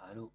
Allô?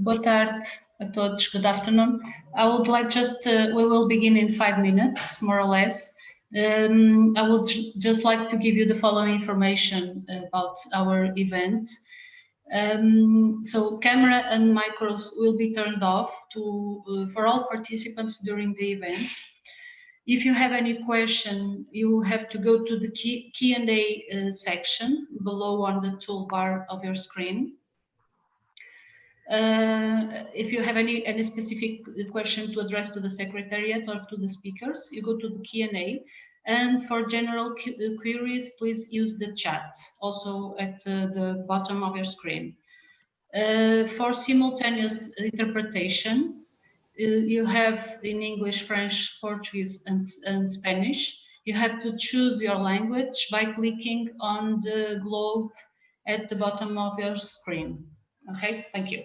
Boa tarde a todos. Good afternoon. I would like we will begin in 5 minutes, more or less. I would just like to give you the following information about our event. So camera and micros will be turned off for all participants during the event. If you have any question, you have to go to the Q&A section below on the toolbar of your screen. If you have any specific question to address to the Secretariat or to the speakers, you go to the Q&A. And for general queries, please use the chat, also at the bottom of your screen. For simultaneous interpretation, you have in English, French, Portuguese, and Spanish. You have to choose your language by clicking on the globe at the bottom of your screen. Okay, thank you.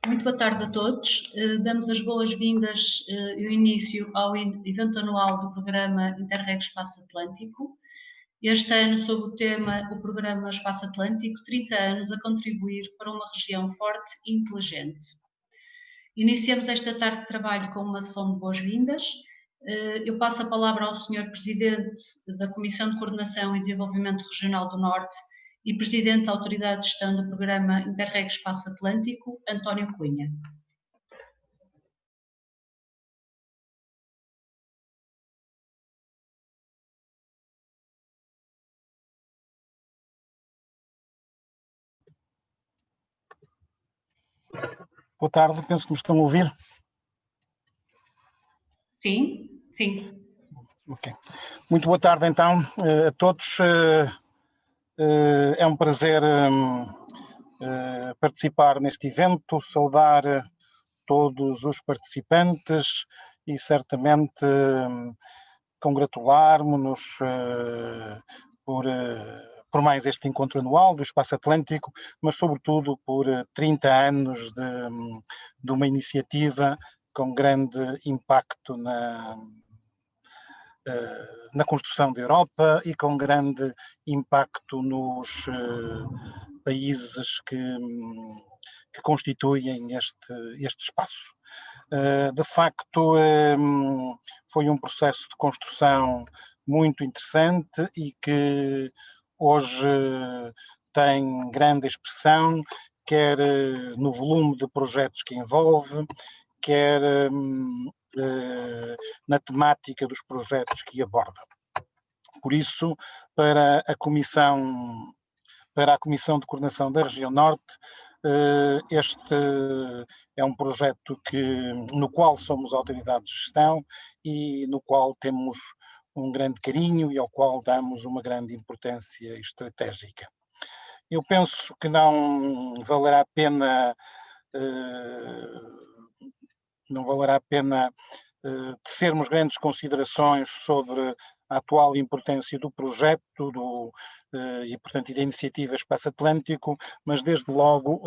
Muito boa tarde a todos. Damos as boas-vindas e o início ao evento anual do programa Interreg Espaço Atlântico. Este ano, sob o tema O Programa Espaço Atlântico, 30 anos a contribuir para uma região forte e inteligente. Iniciamos esta tarde de trabalho com uma sessão de boas-vindas. Eu passo a palavra ao Sr. Presidente da Comissão de Coordenação e Desenvolvimento Regional do Norte e Presidente da Autoridade de Gestão do Programa Interreg Espaço Atlântico, António Cunha. Boa tarde, penso que me estão a ouvir. Sim, sim. Ok. Muito boa tarde, então, a todos. É um prazer participar neste evento, saudar todos os participantes e certamente congratularmos-nos por mais este encontro anual do Espaço Atlântico, mas sobretudo por 30 anos de uma iniciativa com grande impacto na construção da Europa e com grande impacto nos países que constituem este espaço. De facto, foi um processo de construção muito interessante e que hoje tem grande expressão, quer no volume de projetos que envolve, quer na temática dos projetos que aborda. Por isso, para a Comissão de Coordenação da Região Norte, este é um projeto no qual somos autoridades de gestão e no qual temos um grande carinho e ao qual damos uma grande importância estratégica. Eu penso que não valerá a pena tecermos grandes considerações sobre a atual importância do projeto e, portanto, e da iniciativa Espaço Atlântico, mas desde logo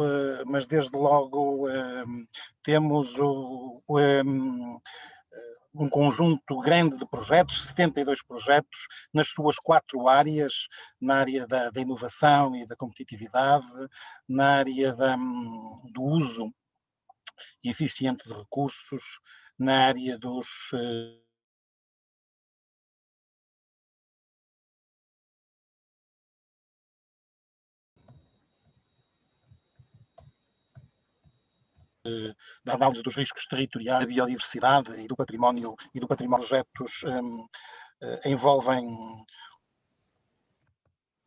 temos um conjunto grande de projetos, 72 projetos, nas suas 4 áreas, na área da inovação e da competitividade, na área do uso eficiente de recursos, na área da análise dos riscos territoriais, da biodiversidade e do património projetos envolvem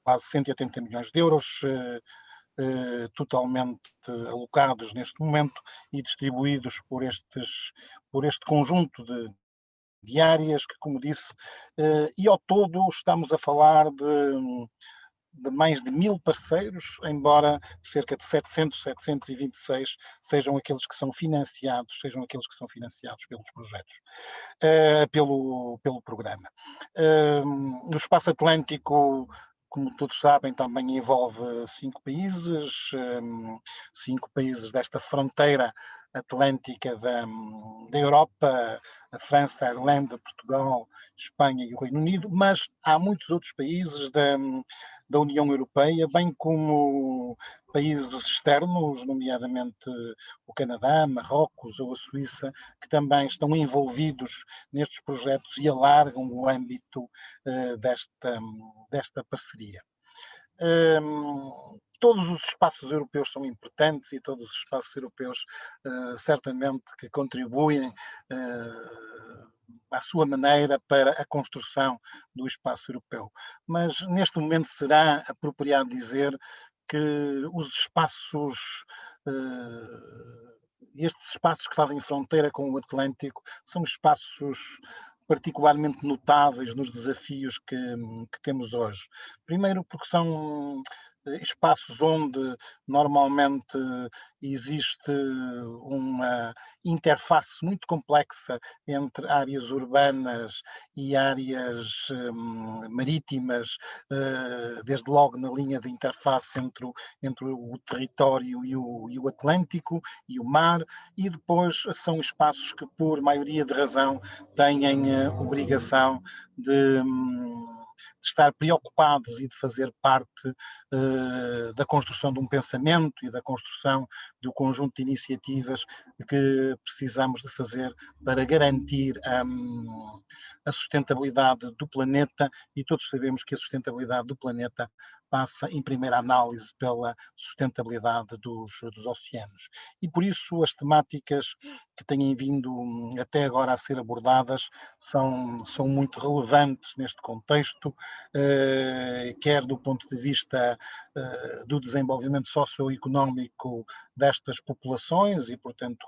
quase 180 milhões de euros, totalmente alocados neste momento e distribuídos por este conjunto de áreas que, como disse, e ao todo estamos a falar de mais de 1000 parceiros, embora cerca de 726 sejam aqueles que são financiados pelos projetos, pelo programa. No Espaço Atlântico, como todos sabem, também envolve 5 países desta fronteira atlântica da Europa, a França, a Irlanda, Portugal, Espanha e o Reino Unido, mas há muitos outros países da União Europeia, bem como países externos, nomeadamente o Canadá, Marrocos ou a Suíça, que também estão envolvidos nestes projetos e alargam o âmbito desta parceria. Todos os espaços europeus são importantes e todos os espaços europeus certamente que contribuem à sua maneira para a construção do espaço europeu. Mas neste momento será apropriado dizer que estes espaços que fazem fronteira com o Atlântico são espaços particularmente notáveis nos desafios que temos hoje. Primeiro porque são espaços onde normalmente existe uma interface muito complexa entre áreas urbanas e áreas marítimas, desde logo na linha de interface entre o território e o Atlântico e o mar, e depois são espaços que, por maioria de razão, têm obrigação de estar preocupados e de fazer parte da construção de um pensamento e da construção do conjunto de iniciativas que precisamos de fazer para garantir a sustentabilidade do planeta, e todos sabemos que a sustentabilidade do planeta passa, em primeira análise, pela sustentabilidade dos oceanos. E por isso as temáticas que têm vindo até agora a ser abordadas são muito relevantes neste contexto, quer do ponto de vista do desenvolvimento socioeconómico destas populações e, portanto,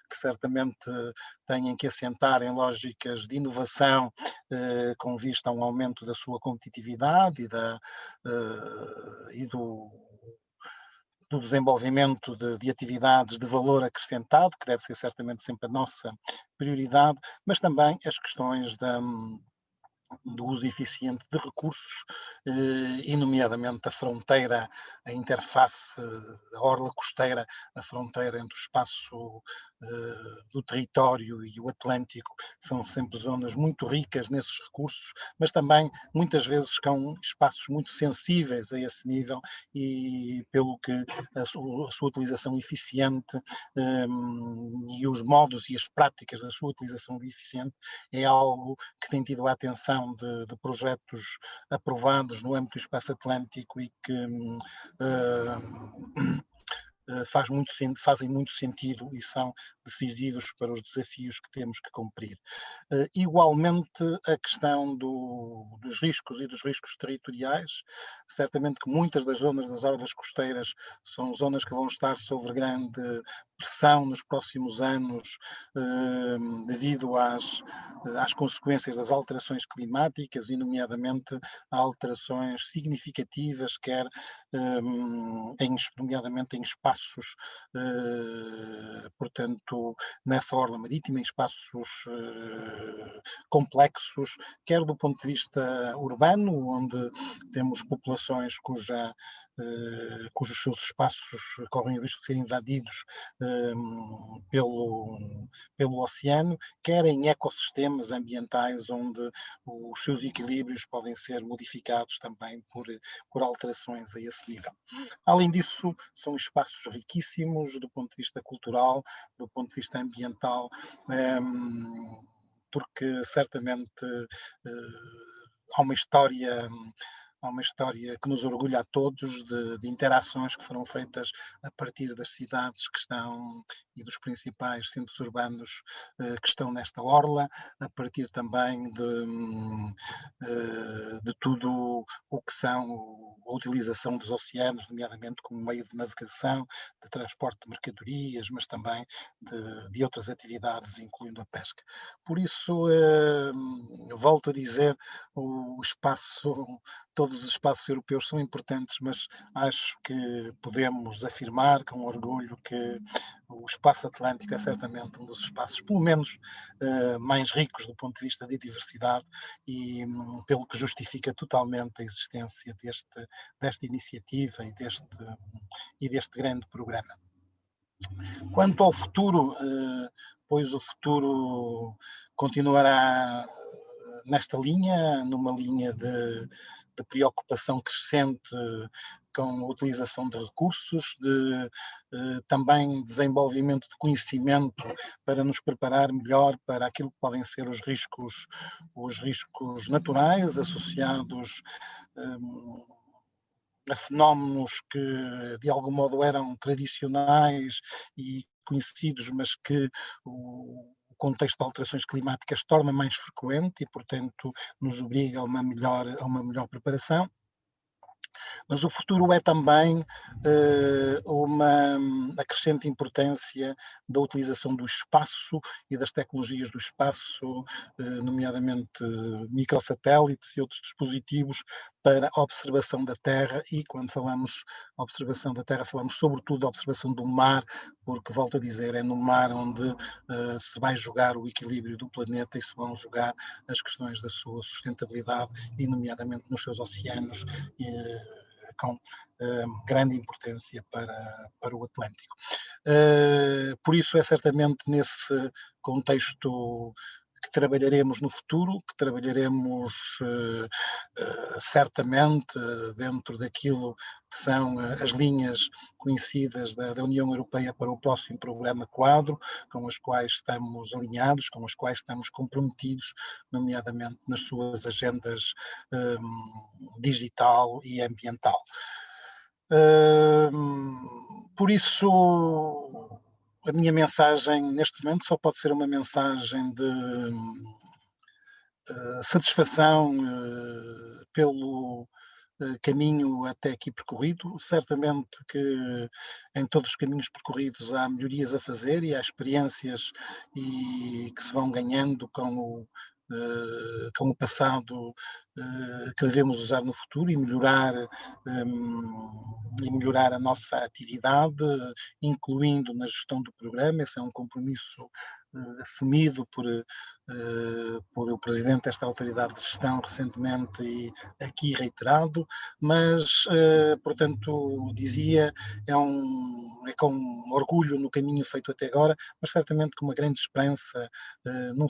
que certamente têm que assentar em lógicas de inovação com vista a um aumento da sua competitividade e do desenvolvimento de atividades de valor acrescentado, que deve ser certamente sempre a nossa prioridade, mas também as questões do uso eficiente de recursos, e nomeadamente a fronteira, a interface, a orla costeira, a fronteira entre o espaço do território e o Atlântico, são sempre zonas muito ricas nesses recursos, mas também muitas vezes com espaços muito sensíveis a esse nível e pelo que a sua utilização eficiente e os modos e as práticas da sua utilização eficiente é algo que tem tido a atenção de projetos aprovados no âmbito do espaço atlântico e que fazem muito sentido e são decisivos para os desafios que temos que cumprir. Igualmente, a questão dos riscos e dos riscos territoriais, certamente que muitas das zonas das orlas costeiras são zonas que vão estar sob grande pressão nos próximos anos, devido às consequências das alterações climáticas e, nomeadamente, a alterações significativas, quer nomeadamente em espaços, portanto, nessa orla marítima, em espaços complexos, quer do ponto de vista urbano, onde temos populações cujos seus espaços correm o risco de serem invadidos pelo oceano, quer em ecossistemas ambientais onde os seus equilíbrios podem ser modificados também por alterações a esse nível. Além disso, são espaços riquíssimos do ponto de vista cultural, do ponto de vista ambiental, porque certamente há uma história que nos orgulha a todos de interações que foram feitas a partir das cidades que estão e dos principais centros urbanos que estão nesta orla, a partir também de tudo o que são a utilização dos oceanos, nomeadamente como meio de navegação, de transporte de mercadorias, mas também de outras atividades, incluindo a pesca. Por isso, volto a dizer, todos os espaços europeus são importantes, mas acho que podemos afirmar com orgulho que o espaço atlântico é certamente um dos espaços, pelo menos, mais ricos do ponto de vista de diversidade e pelo que justifica totalmente a existência desta iniciativa e deste grande programa. Quanto ao futuro, pois o futuro continuará nesta linha, numa linha de preocupação crescente com a utilização de recursos, também desenvolvimento de conhecimento para nos preparar melhor para aquilo que podem ser os riscos naturais associados a fenómenos que de algum modo eram tradicionais e conhecidos, mas que o contexto de alterações climáticas torna mais frequente e, portanto, nos obriga a uma melhor preparação. Mas o futuro é também uma acrescente importância da utilização do espaço e das tecnologias do espaço, nomeadamente microsatélites e outros dispositivos para a observação da Terra e, quando falamos observação da Terra, falamos sobretudo da observação do mar, porque, volto a dizer, é no mar onde se vai jogar o equilíbrio do planeta e se vão jogar as questões da sua sustentabilidade e, nomeadamente, nos seus oceanos, com grande importância para o Atlântico. Por isso é certamente nesse contexto que trabalharemos no futuro, que trabalharemos certamente dentro daquilo que são as linhas conhecidas da União Europeia para o próximo programa quadro, com as quais estamos alinhados, com as quais estamos comprometidos, nomeadamente nas suas agendas digital e ambiental. Por isso, a minha mensagem neste momento só pode ser uma mensagem de satisfação caminho até aqui percorrido. Certamente que em todos os caminhos percorridos há melhorias a fazer e há experiências que se vão ganhando com o passado que devemos usar no futuro e melhorar a nossa atividade, incluindo na gestão do programa. Esse é um compromisso assumido por o Presidente desta autoridade de gestão recentemente e aqui reiterado, mas, portanto, dizia, é com orgulho no caminho feito até agora, mas certamente com uma grande esperança um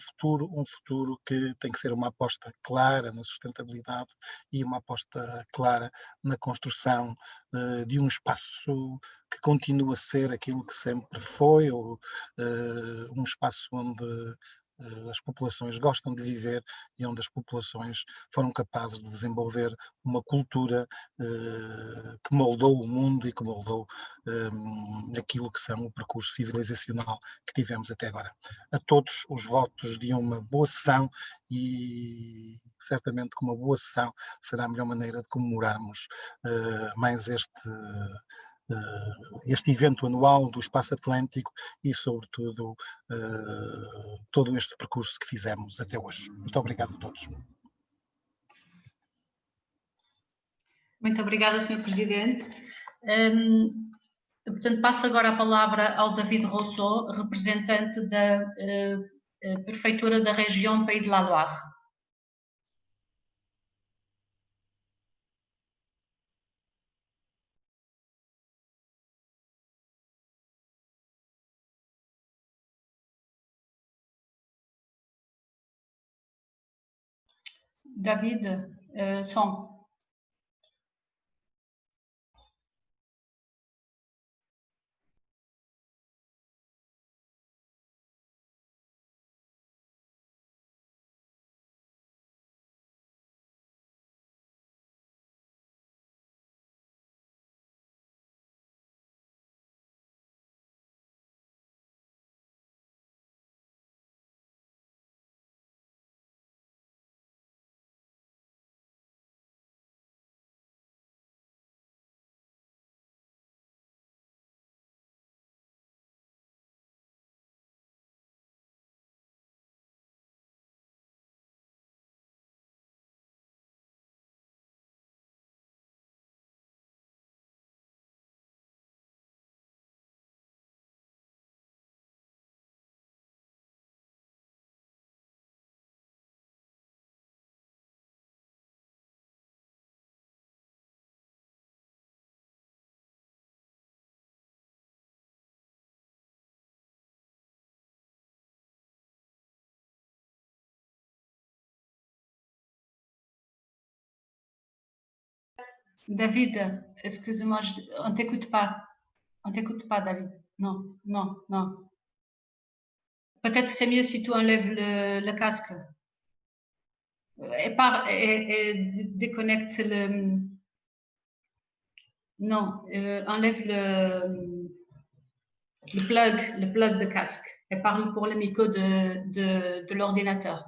futuro que tem que ser uma aposta clara na sustentabilidade e uma aposta clara na construção de um espaço que continua a ser aquilo que sempre foi, ou um espaço onde as populações gostam de viver e onde as populações foram capazes de desenvolver uma cultura que moldou o mundo e que moldou aquilo que são o percurso civilizacional que tivemos até agora. A todos os votos de uma boa sessão e certamente que uma boa sessão será a melhor maneira de comemorarmos mais este evento anual do Espaço Atlântico e, sobretudo, todo este percurso que fizemos até hoje. Muito obrigado a todos. Muito obrigada, Sr. Presidente. Portanto, passo agora a palavra ao David Rousseau, representante da Prefeitura da região Pays de la Loire. David, som. David, excusez-moi, on ne t'écoute pas. On ne t'écoute pas, David. Non, non, non. Peut-être c'est mieux si tu enlèves le casque. Et déconnecte le... Non, enlève le plug de casque. Et parle pour le micro de l'ordinateur.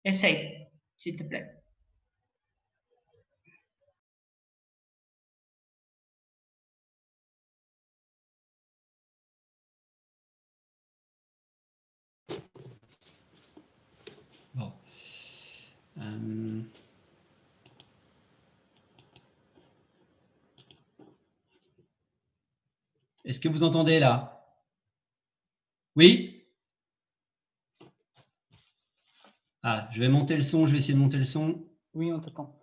Essaye, s'il te plaît. Bon. Est-ce que vous entendez là? Oui? Ah, je vais monter le son, je vais essayer de monter le son. Oui, on t'entend.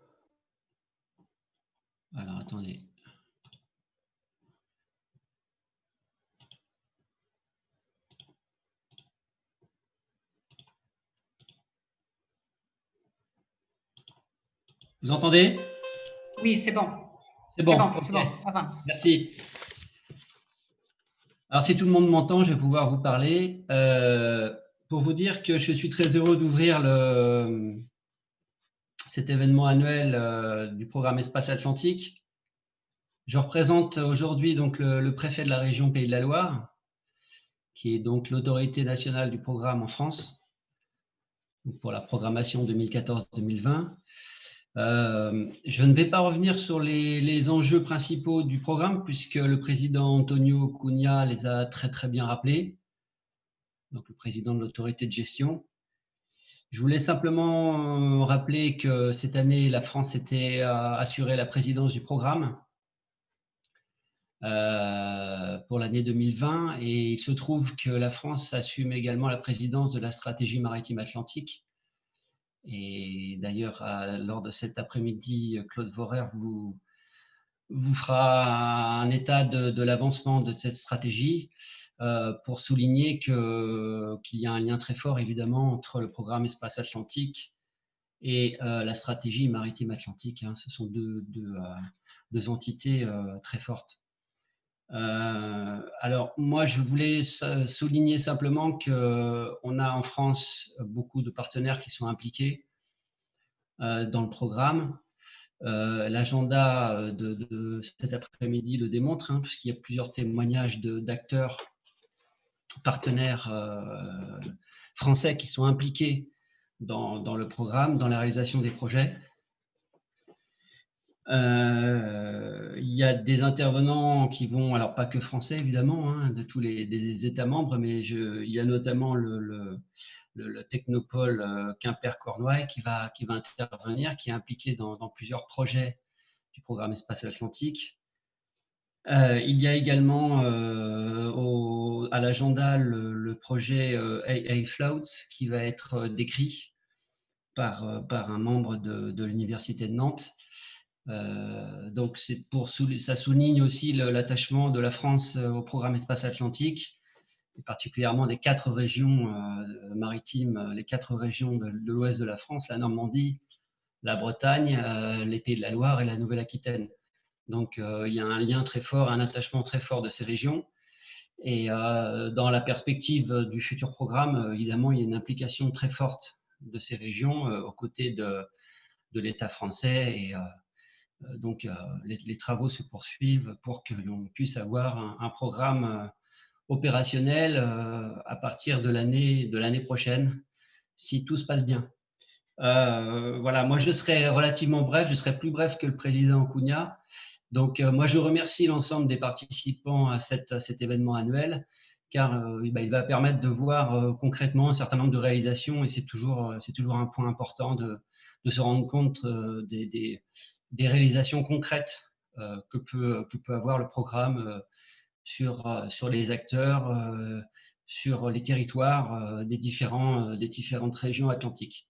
Alors, attendez. Vous entendez? Oui, c'est bon. C'est bon, c'est bon, avance. Merci. Alors, si tout le monde m'entend, je vais pouvoir vous parler. Pour vous dire que je suis très heureux d'ouvrir cet événement annuel du programme Espace Atlantique. Je représente aujourd'hui donc le préfet de la région Pays de la Loire, qui est donc l'autorité nationale du programme en France, pour la programmation 2014-2020. Je ne vais pas revenir sur les enjeux principaux du programme puisque le président Antonio Cunha les a très bien rappelés, donc le président de l'autorité de gestion. Je voulais simplement rappeler que cette année, la France s'était assuré la présidence du programme pour l'année 2020 et il se trouve que la France assume également la présidence de la stratégie maritime atlantique. Et d'ailleurs, lors de cet après-midi, Claude Vorer vous fera un état de l'avancement de cette stratégie pour souligner qu'il y a un lien très fort, évidemment, entre le programme Espace Atlantique et la stratégie maritime atlantique. Hein. Ce sont deux entités très fortes. Alors, moi, je voulais souligner simplement qu'on a en France beaucoup de partenaires qui sont impliqués dans le programme. L'agenda de cet après-midi le démontre, hein, puisqu'il y a plusieurs témoignages d'acteurs, partenaires français qui sont impliqués dans le programme, dans la réalisation des projets. Il y a des intervenants qui vont, alors pas que français évidemment, hein, de tous des États membres, mais il y a notamment le technopôle Quimper-Cornouailles qui va intervenir, qui est impliqué dans plusieurs projets du programme Espace Atlantique. Il y a également à l'agenda le projet AA Floats qui va être décrit par un membre de l'Université de Nantes. Donc, ça souligne aussi l'attachement de la France au programme Espace Atlantique, et particulièrement des 4 régions maritimes, les 4 régions de l'ouest de la France, la Normandie, la Bretagne, les Pays de la Loire et la Nouvelle-Aquitaine. Donc, il y a un lien très fort, un attachement très fort de ces régions. Et dans la perspective du futur programme, évidemment, il y a une implication très forte de ces régions aux côtés de l'État français. Et donc, les travaux se poursuivent pour que l'on puisse avoir un programme opérationnel à partir de l'année prochaine, si tout se passe bien. Voilà, moi je serai relativement bref, je serai plus bref que le président Cunha. Donc moi je remercie l'ensemble des participants à cet événement annuel, car il va permettre de voir concrètement un certain nombre de réalisations, et c'est toujours un point important de se rendre compte des réalisations concrètes que peut avoir le programme sur les acteurs, sur les territoires des différentes régions atlantiques.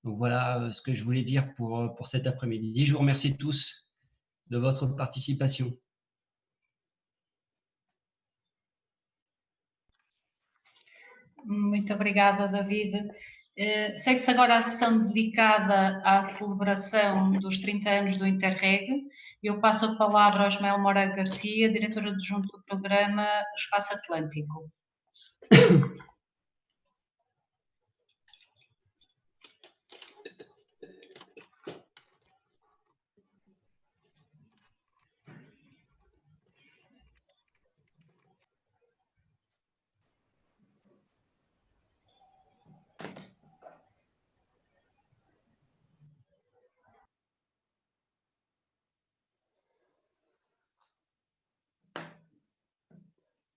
Donc voilà ce que je voulais dire pour cet après-midi. Je vous remercie tous de votre participation. Muito obrigada, David. Segue-se agora a sessão dedicada à celebração dos 30 anos do Interreg. Eu passo a palavra ao Ismael Moura Garcia, diretor adjunto do programa Espaço Atlântico.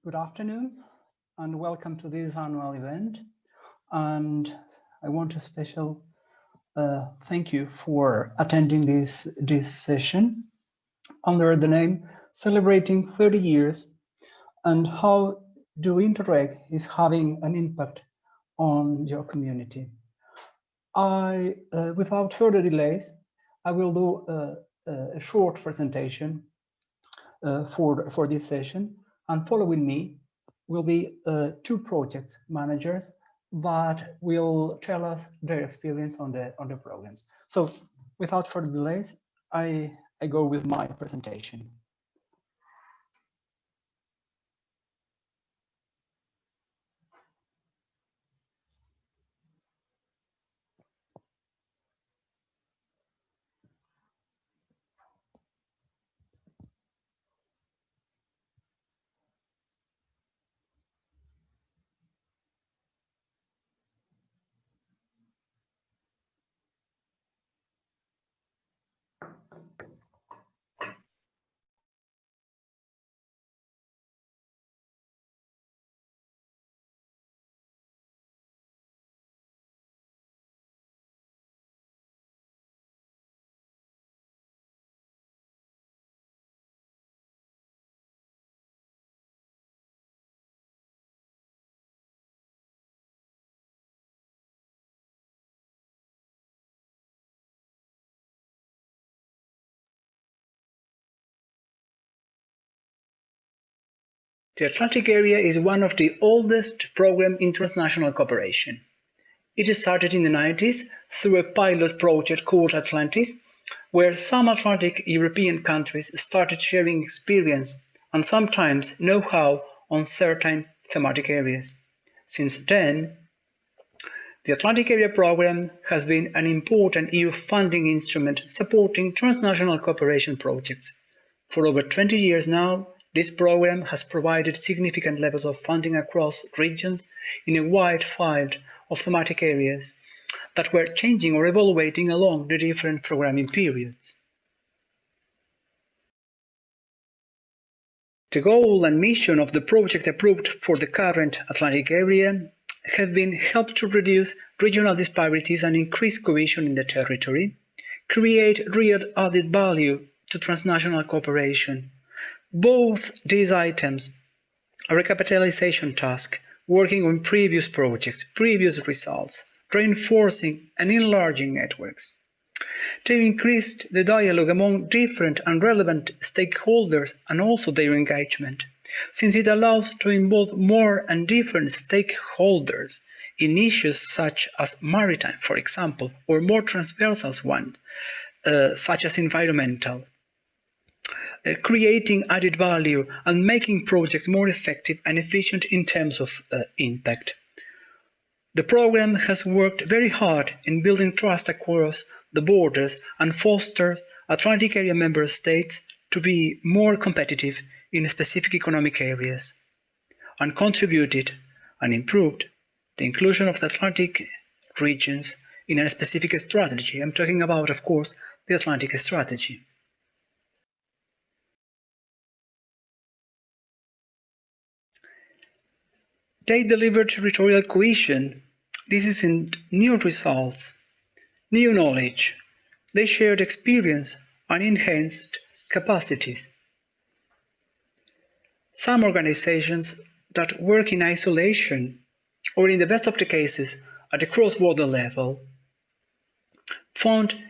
Good afternoon and welcome to this annual event. And I want to special thank you for attending this session under the name Celebrating 30 Years and How Do Interreg is Having an Impact on Your Community. Without further delays, I will do a short presentation for this session. And following me will be 2 project managers that will tell us their experience on the programs. So without further delays, I go with my presentation. The Atlantic Area is one of the oldest programs in transnational cooperation. It started in the 90s through a pilot project called Atlantis, where some Atlantic European countries started sharing experience and sometimes know-how on certain thematic areas. Since then, the Atlantic Area Programme has been an important EU funding instrument supporting transnational cooperation projects. For over 20 years now, this programme has provided significant levels of funding across regions in a wide field of thematic areas that were changing or evaluating along the different programming periods. The goal and mission of the project approved for the current Atlantic Area have been help to reduce regional disparities and increase cohesion in the territory, create real added value to transnational cooperation. Both these items are a capitalization task, working on previous projects, previous results, reinforcing and enlarging networks. They increased the dialogue among different and relevant stakeholders and also their engagement, since it allows to involve more and different stakeholders in issues such as maritime, for example, or more transversal ones, such as environmental, creating added value and making projects more effective and efficient in terms of impact. The program has worked very hard in building trust across the borders and foster Atlantic Area member states to be more competitive in specific economic areas, and contributed and improved the inclusion of the Atlantic regions in a specific strategy. I'm talking about, of course, the Atlantic strategy. They deliver territorial cohesion. This is in new results, new knowledge. They shared experience and enhanced capacities. Some organizations that work in isolation, or in the best of the cases at the cross-border level, found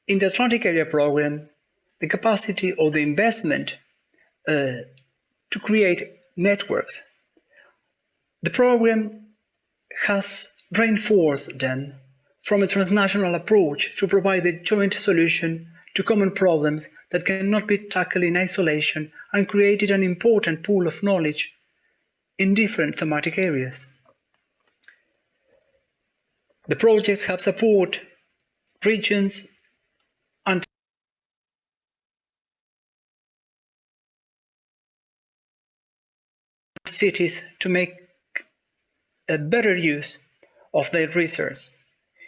in the Atlantic Area Programme the capacity or the investment to create networks. The program has reinforced them from a transnational approach to provide a joint solution to common problems that cannot be tackled in isolation, and created an important pool of knowledge in different thematic areas. The projects have support regions and cities to make a better use of their resources.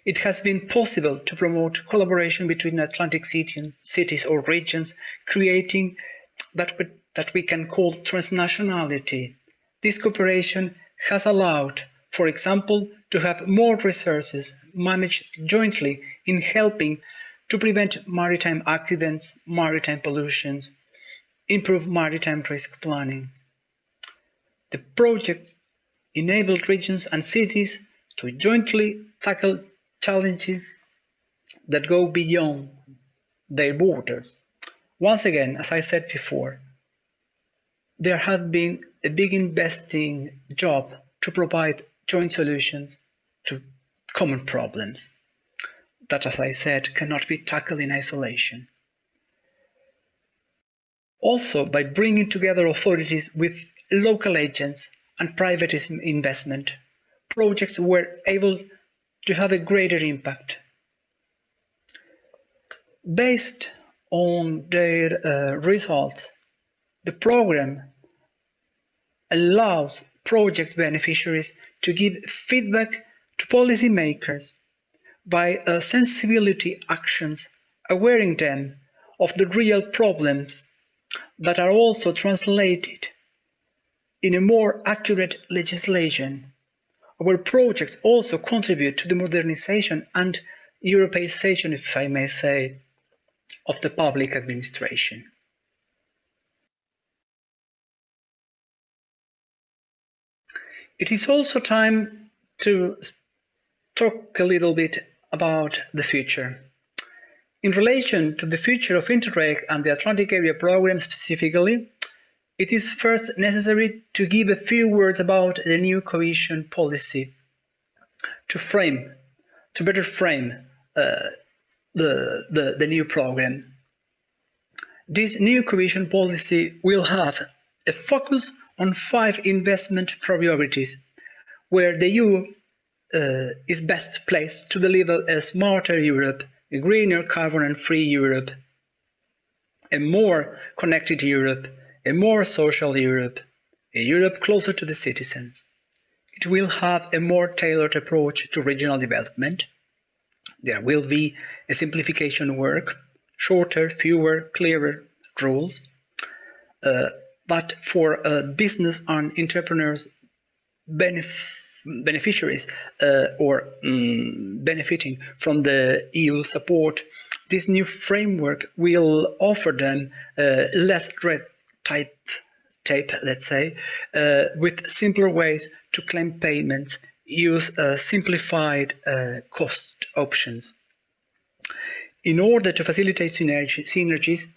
It has been possible to promote collaboration between Atlantic cities or regions, creating that we can call transnationality. This cooperation has allowed, for example, to have more resources managed jointly in helping to prevent maritime accidents, maritime pollutions, improve maritime risk planning. The projects enabled regions and cities to jointly tackle challenges that go beyond their borders. Once again, as I said before, there has been a big investing job to provide joint solutions to common problems that, as I said, cannot be tackled in isolation. Also, by bringing together authorities with local agents and private investment, projects were able to have a greater impact. Based on their results, the program allows project beneficiaries to give feedback to policymakers by sensibility actions, awareing them of the real problems that are also translated in a more accurate legislation. Our projects also contribute to the modernization and Europeization, if I may say, of the public administration. It is also time to talk a little bit about the future. In relation to the future of Interreg and the Atlantic Area Programme specifically, it is first necessary to give a few words about the new cohesion policy to better frame the new program. This new cohesion policy will have a focus on 5 investment priorities, where the EU is best placed to deliver a smarter Europe, a greener, carbon and free Europe, a more connected Europe, a more social Europe, a Europe closer to the citizens. It will have a more tailored approach to regional development. There will be a simplification work, shorter, fewer, clearer rules, but for business and entrepreneurs beneficiaries benefiting from the EU support, this new framework will offer them less red tape, let's say, with simpler ways to claim payments, use simplified cost options. In order to facilitate synergies,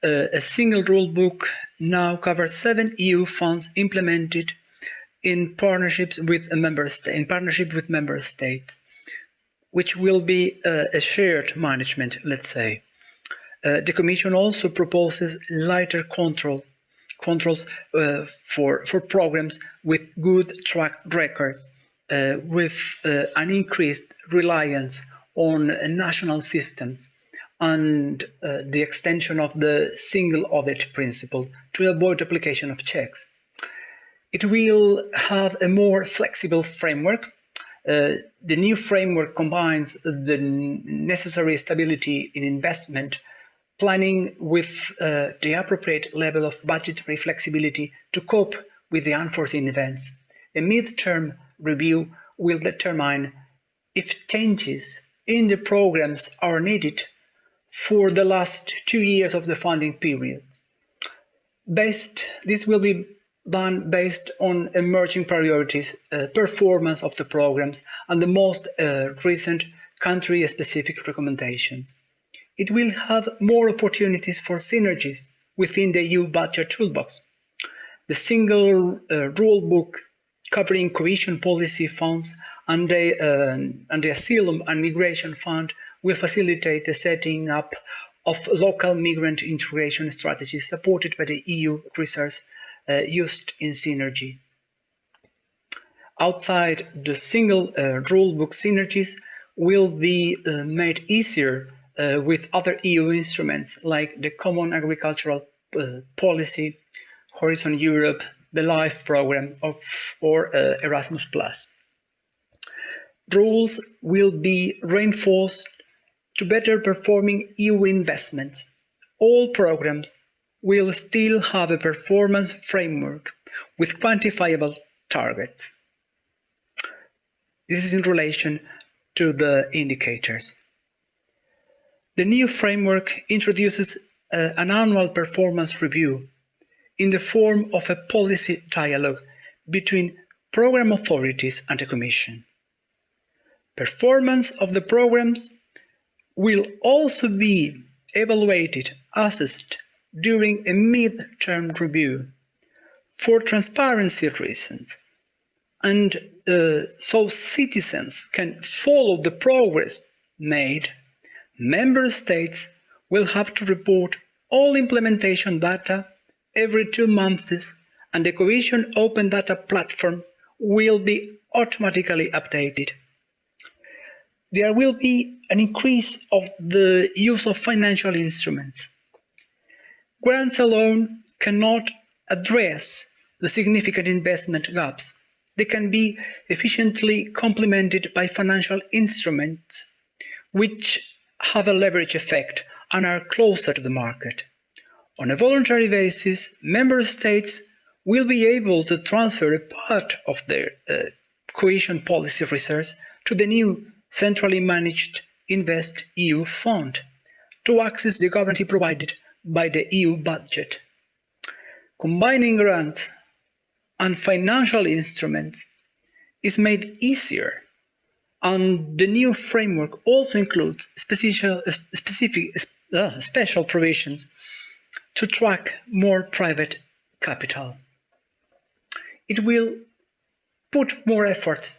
a single rule book now covers 7 EU funds implemented in partnership with member states, which will be a shared management, let's say. The Commission also proposes lighter controls for programs with good track records, with an increased reliance on national systems and the extension of the single audit principle to avoid duplication of checks. It will have a more flexible framework. The new framework combines the necessary stability in investment planning with the appropriate level of budgetary flexibility to cope with the unforeseen events. A mid-term review will determine if changes in the programs are needed for the last 2 years of the funding period. This will be done based on emerging priorities, performance of the programs, and the most recent country-specific recommendations. It will have more opportunities for synergies within the EU budget toolbox. The single rule book covering cohesion policy funds and the Asylum and Migration Fund will facilitate the setting up of local migrant integration strategies supported by the EU resource used in synergy. Outside the single rule book, synergies will be made easier with other EU instruments like the Common Agricultural Policy, Horizon Europe, the LIFE program, or Erasmus+. Rules will be reinforced to better performing EU investments. All programs will still have a performance framework with quantifiable targets. This is in relation to the indicators. The new framework introduces an annual performance review in the form of a policy dialogue between program authorities and the Commission. Performance of the programs will also be evaluated, assessed during a mid-term review for transparency reasons, and so citizens can follow the progress made. Member states will have to report all implementation data every 2 months, and the Cohesion Open Data Platform will be automatically updated. There will be an increase of the use of financial instruments. Grants alone cannot address the significant investment gaps. They can be efficiently complemented by financial instruments which have a leverage effect and are closer to the market. On a voluntary basis, member states will be able to transfer a part of their cohesion policy reserves to the new centrally managed InvestEU fund to access the guarantee provided by the EU budget. Combining grants and financial instruments is made easier, and the new framework also includes special provisions to track more private capital. It will put more effort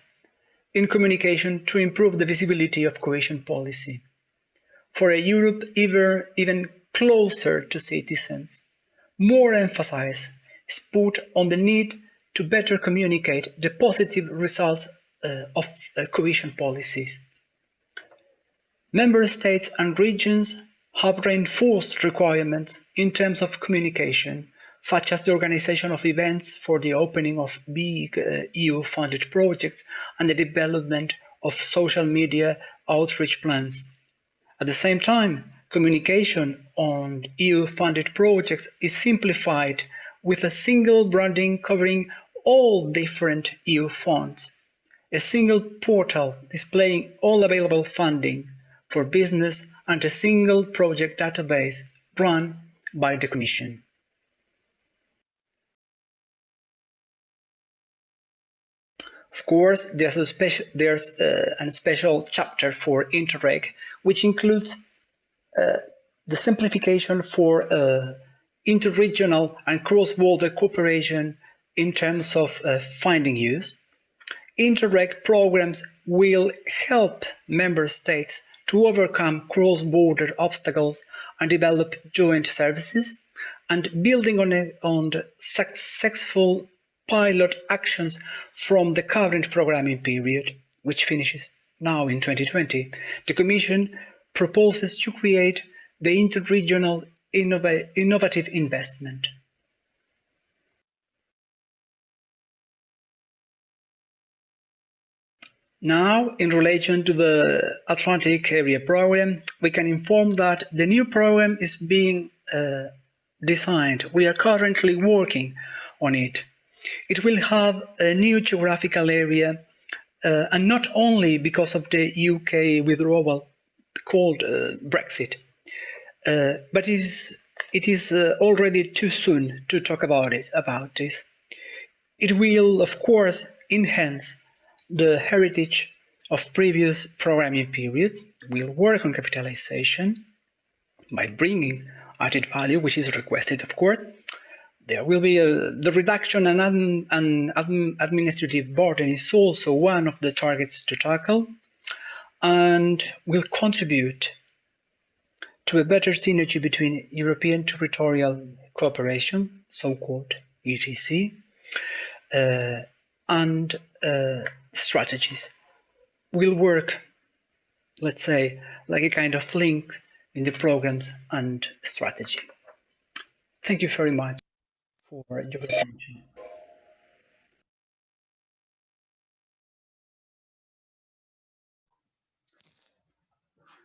in communication to improve the visibility of cohesion policy, for a Europe even closer to citizens. More emphasis is put on the need to better communicate the positive results of cohesion policies. Member states and regions have reinforced requirements in terms of communication, such as the organization of events for the opening of big EU-funded projects and the development of social media outreach plans. At the same time, communication on EU-funded projects is simplified with a single branding covering all different EU funds, a single portal displaying all available funding for business, and a single project database run by the Commission. Of course, there's a special chapter for Interreg, which includes the simplification for interregional and cross-border cooperation in terms of finding use. Interreg programs will help member states to overcome cross-border obstacles and develop joint services, and building on the successful pilot actions from the current programming period, which finishes now in 2020, the Commission proposes to create the Interregional Innovative Investment. Now, in relation to the Atlantic Area program, we can inform that the new program is being designed. We are currently working on it. It will have a new geographical area, and not only because of the UK withdrawal called Brexit, but it is already too soon to talk about this. It will, of course, enhance the heritage of previous programming periods. Will work on capitalization by bringing added value, which is requested, of course. There will be the reduction and administrative burden is also one of the targets to tackle, and will contribute to a better synergy between European territorial cooperation, so-called ETC, and strategies. Will work, let's say, like a kind of link in the programs and strategy. Thank you very much for your attention.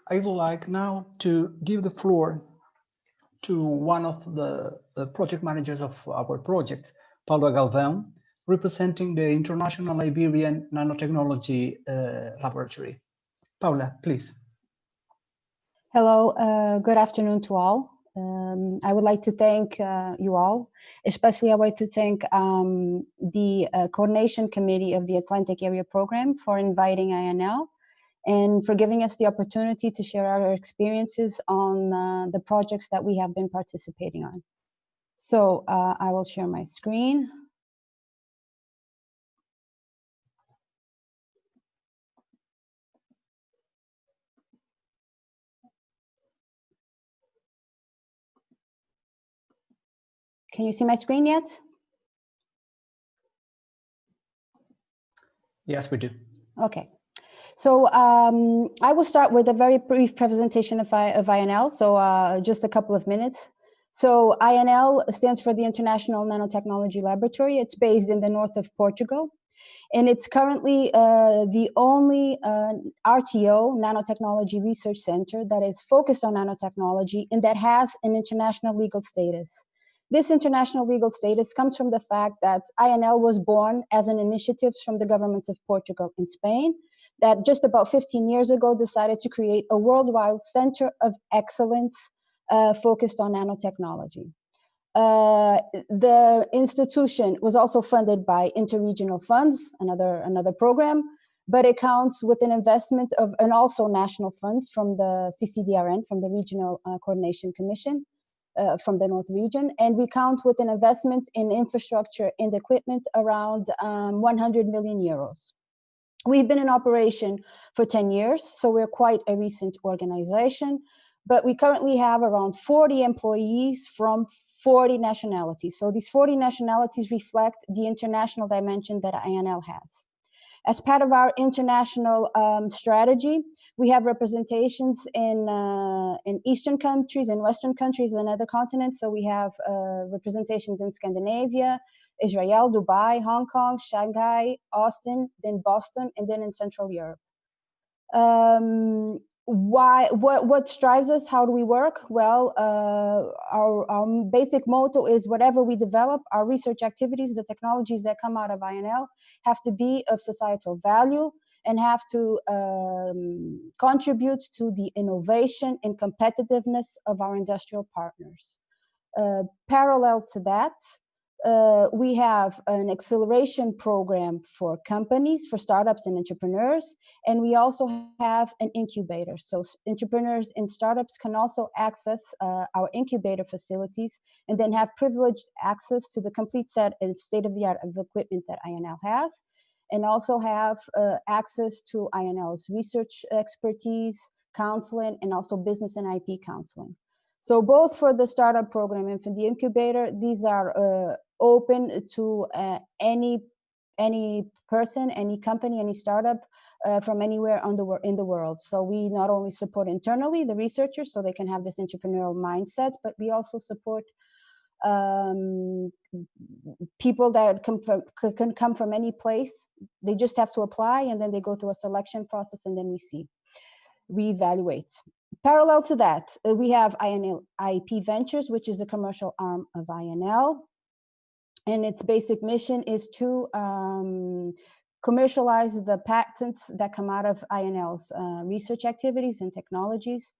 I would like now to give the floor to one of the project managers of our project, Paula Galvão, representing the International Iberian Nanotechnology Laboratory. Paula, please. Hello, good afternoon to all. I would like to thank you all. Especially, I'd like to thank the Coordination Committee of the Atlantic Area Program for inviting INL and for giving us the opportunity to share our experiences on the projects that we have been participating on. So I will share my screen. Can you see my screen yet? Yes, we do. Okay. So I will start with a very brief presentation of INL, so just a couple of minutes. So INL stands for the International Nanotechnology Laboratory. It's based in the north of Portugal, and it's currently the only RTO, nanotechnology research center, that is focused on nanotechnology and that has an international legal status. This international legal status comes from the fact that INL was born as an initiative from the governments of Portugal and Spain that just about 15 years ago decided to create a worldwide center of excellence focused on nanotechnology. The institution was also funded by interregional funds, another program, but it counts with an investment of, and also national funds from the CCDRN, from the Regional Coordination Commission. from the North region. And we count with an investment in infrastructure and equipment around 100 million euros. We've been in operation for 10 years, so we're quite a recent organization, but we currently have around 40 employees from 40 nationalities. So these 40 nationalities reflect the international dimension that INL has. As part of our international strategy, we have representations in Eastern countries, in Western countries, and other continents. So we have representations in Scandinavia, Israel, Dubai, Hong Kong, Shanghai, Austin, then Boston, and then in Central Europe. What drives us? How do we work? Well, our basic motto is whatever we develop, our research activities, the technologies that come out of INL have to be of societal value and have to contribute to the innovation and competitiveness of our industrial partners. Parallel to that, we have an acceleration program for companies, for startups and entrepreneurs, and we also have an incubator. So entrepreneurs and startups can also access our incubator facilities and then have privileged access to the complete set of state-of-the-art of equipment that INL has, and also have access to INL's research expertise, counseling, and also business and IP counseling. So both for the startup program and for the incubator, these are open to any person, any company, any startup from anywhere in the world. So we not only support internally the researchers so they can have this entrepreneurial mindset, but we also support people that can come from any place. They just have to apply, and then they go through a selection process, and then we evaluate. Parallel to that, we have INL IP Ventures, which is the commercial arm of INL. And its basic mission is to commercialize the patents that come out of INL's research activities and technologies.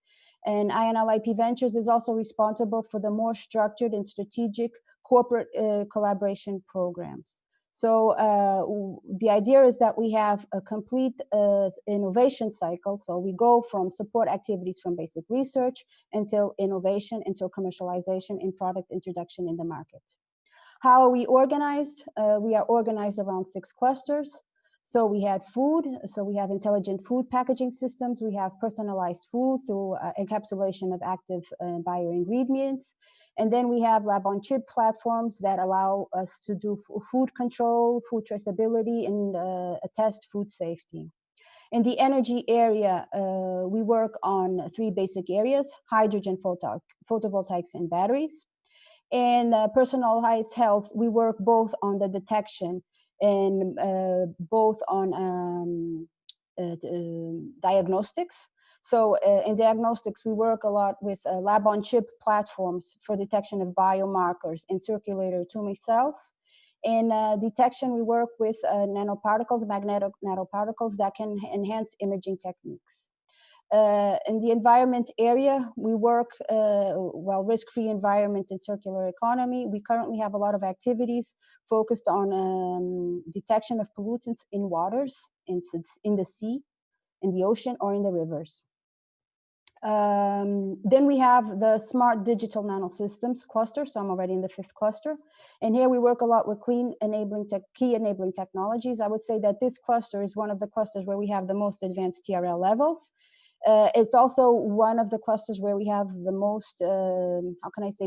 And INL IP Ventures is also responsible for the more structured and strategic corporate collaboration programs. So the idea is that we have a complete innovation cycle. So we go from support activities from basic research until innovation, until commercialization and product introduction in the market. How are we organized? We are organized around 6 clusters. So we had food, so we have intelligent food packaging systems. We have personalized food through encapsulation of active bioingredients. And then we have lab-on-chip platforms that allow us to do food control, food traceability, and test food safety. In the energy area, we work on 3 basic areas: hydrogen, photovoltaics, and batteries. In personalized health, we work both on the detection and both on diagnostics. So in diagnostics, we work a lot with lab-on-chip platforms for detection of biomarkers in circulator tumor cells. In detection, we work with nanoparticles, magnetic nanoparticles that can enhance imaging techniques. In the environment area, we work, risk-free environment and circular economy. We currently have a lot of activities focused on detection of pollutants in waters, in the sea, in the ocean, or in the rivers. Then we have the smart digital nanosystems cluster. So I'm already in the 5th cluster. And here we work a lot with key enabling technologies. I would say that this cluster is one of the clusters where we have the most advanced TRL levels. It's also one of the clusters where we have the most,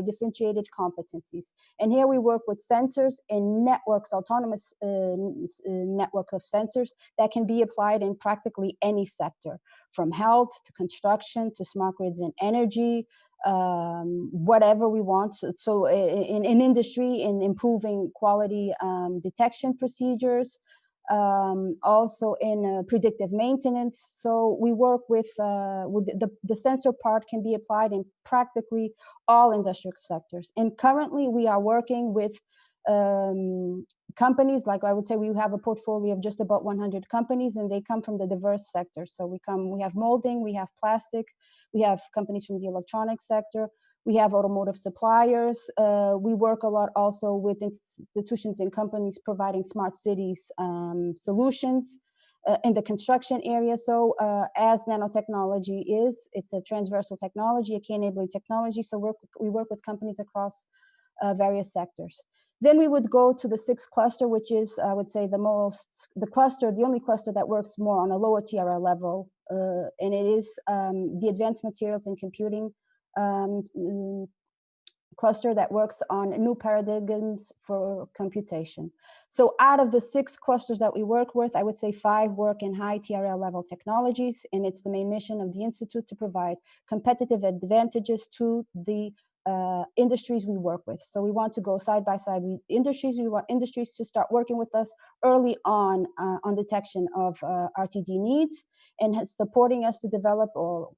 differentiated competencies. And here we work with sensors and networks, autonomous network of sensors that can be applied in practically any sector, from health to construction to smart grids and energy, whatever we want. So in industry, in improving quality detection procedures, also in predictive maintenance. So we work with the sensor part can be applied in practically all industrial sectors. And currently we are working with companies, like I would say we have a portfolio of just about 100 companies, and they come from the diverse sectors. So we have molding, we have plastic, we have companies from the electronics sector, we have automotive suppliers. We work a lot also with institutions and companies providing smart cities solutions. in the construction area. So as nanotechnology it's a transversal technology, a key enabling technology. So we work with companies across various sectors. Then we would go to the sixth cluster, which is, I would say, the only cluster that works more on a lower TRL level, and it is the advanced materials and computing cluster that works on new paradigms for computation. So out of the 6 clusters that we work with, I would say 5 work in high TRL level technologies, and it's the main mission of the Institute to provide competitive advantages to the industries we work with. So we want to go side by side with industries. We want industries to start working with us early on detection of RTD needs, and supporting us to develop or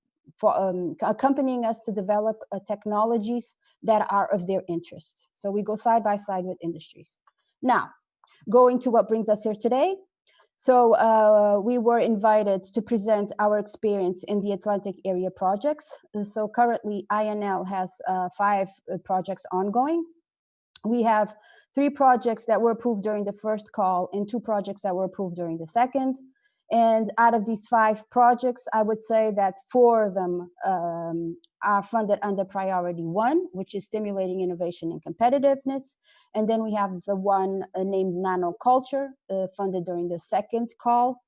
accompanying us to develop technologies that are of their interest. So we go side by side with industries. Now, going to what brings us here today. So we were invited to present our experience in the Atlantic Area projects. So currently INL has 5 projects ongoing. We have 3 projects that were approved during the first call and 2 projects that were approved during the second. And out of these 5 projects, I would say that 4 of them are funded under priority 1, which is stimulating innovation and competitiveness. And then we have the one named nanoculture, funded during the second call,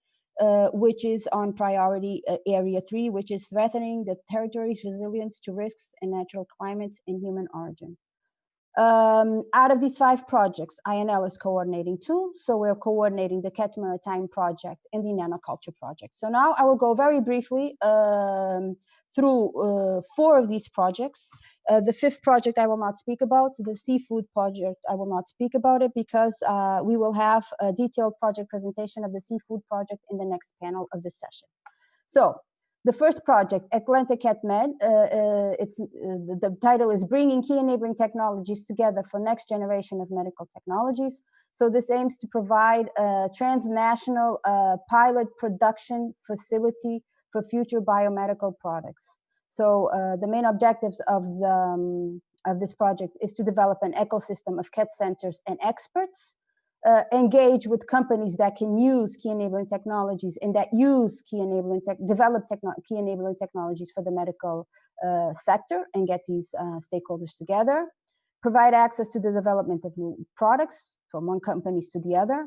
which is on priority area 3, which is threatening the territory's resilience to risks in natural climate and human origin. Out of these 5 projects, INL is coordinating 2. So we're coordinating the Cat Maritime project and the nanoculture project. So now I will go very briefly through 4 of these projects. The 5th project I will not speak about. The seafood project, I will not speak about it because we will have a detailed project presentation of the seafood project in the next panel of this session. So the first project, Atlantic Cat Med, the title is Bringing Key Enabling Technologies Together for Next Generation of Medical Technologies. So this aims to provide a transnational pilot production facility for future biomedical products. So the main objectives of this project is to develop an ecosystem of CAT centers and experts, engage with companies that can use key enabling technologies and that use key enabling key enabling technologies for the medical sector, and get these stakeholders together, provide access to the development of new products from one companies to the other.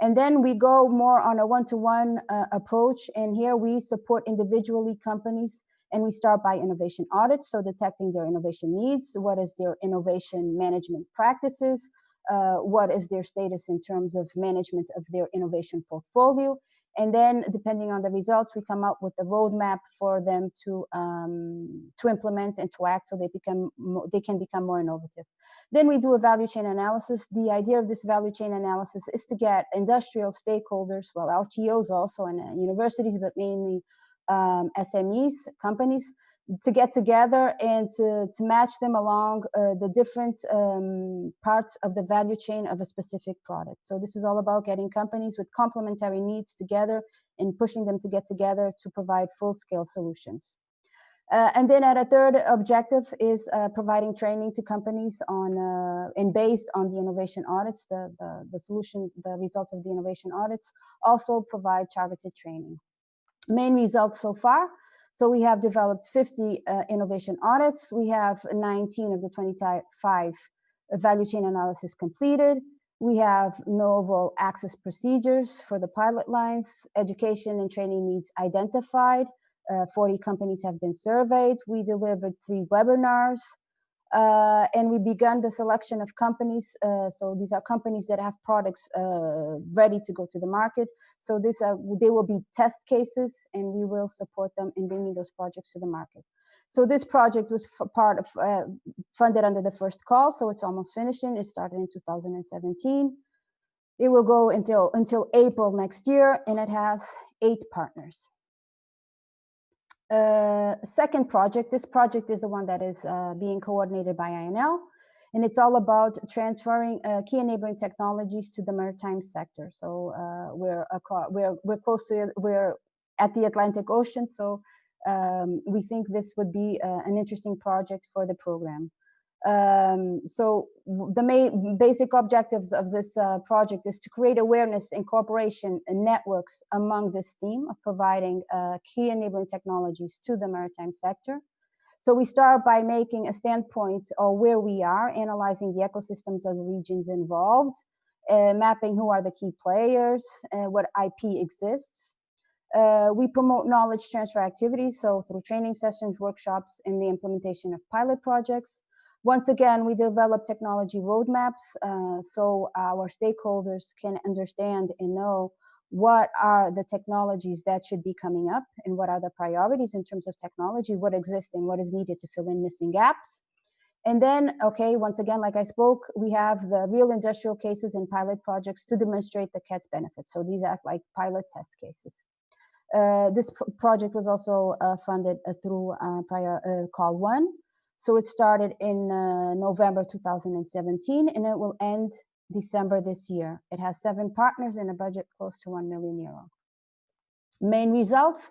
And then we go more on a one-to-one approach, and here we support individually companies, and we start by innovation audits, so detecting their innovation needs, what is their innovation management practices, what is their status in terms of management of their innovation portfolio. And then depending on the results, we come up with a roadmap for them to implement and to act so they can become more innovative. Then we do a value chain analysis. The idea of this value chain analysis is to get industrial stakeholders, well, RTOs also, and universities, but mainly SMEs, companies, to get together and to match them along the different parts of the value chain of a specific product. So this is all about getting companies with complementary needs together and pushing them to get together to provide full-scale solutions. And then at a third objective is providing training to companies on and based on the innovation audits, the results of the innovation audits, also provide targeted training. Main results so far. So we have developed 50 innovation audits. We have 19 of the 25 value chain analysis completed. We have novel access procedures for the pilot lines, education and training needs identified. 40 companies have been surveyed. We delivered 3 webinars. And we begun the selection of companies. So these are companies that have products ready to go to the market. So they will be test cases, and we will support them in bringing those projects to the market. So this project was funded under the first call, so it's almost finishing. It started in 2017. It will go until April next year, and it has 8 partners. Second project, this project is the one that is being coordinated by INL, and it's all about transferring key enabling technologies to the maritime sector. So we're at the Atlantic Ocean, so we think this would be an interesting project for the program. So the main basic objectives of this project is to create awareness and cooperation and networks among this theme of providing key enabling technologies to the maritime sector. So we start by making a standpoint of where we are, analyzing the ecosystems of the regions involved, mapping who are the key players, what IP exists. We promote knowledge transfer activities, so through training sessions, workshops, and the implementation of pilot projects. Once again, we develop technology roadmaps so our stakeholders can understand and know what are the technologies that should be coming up and what are the priorities in terms of technology, what exists and what is needed to fill in missing gaps. And then, okay, once again, like I spoke, we have the real industrial cases and pilot projects to demonstrate the CAT's benefits. So these act like pilot test cases. This project was also funded through Call 1. So it started in November 2017 and it will end December this year. It has 7 partners and a budget close to €1 million. Main results,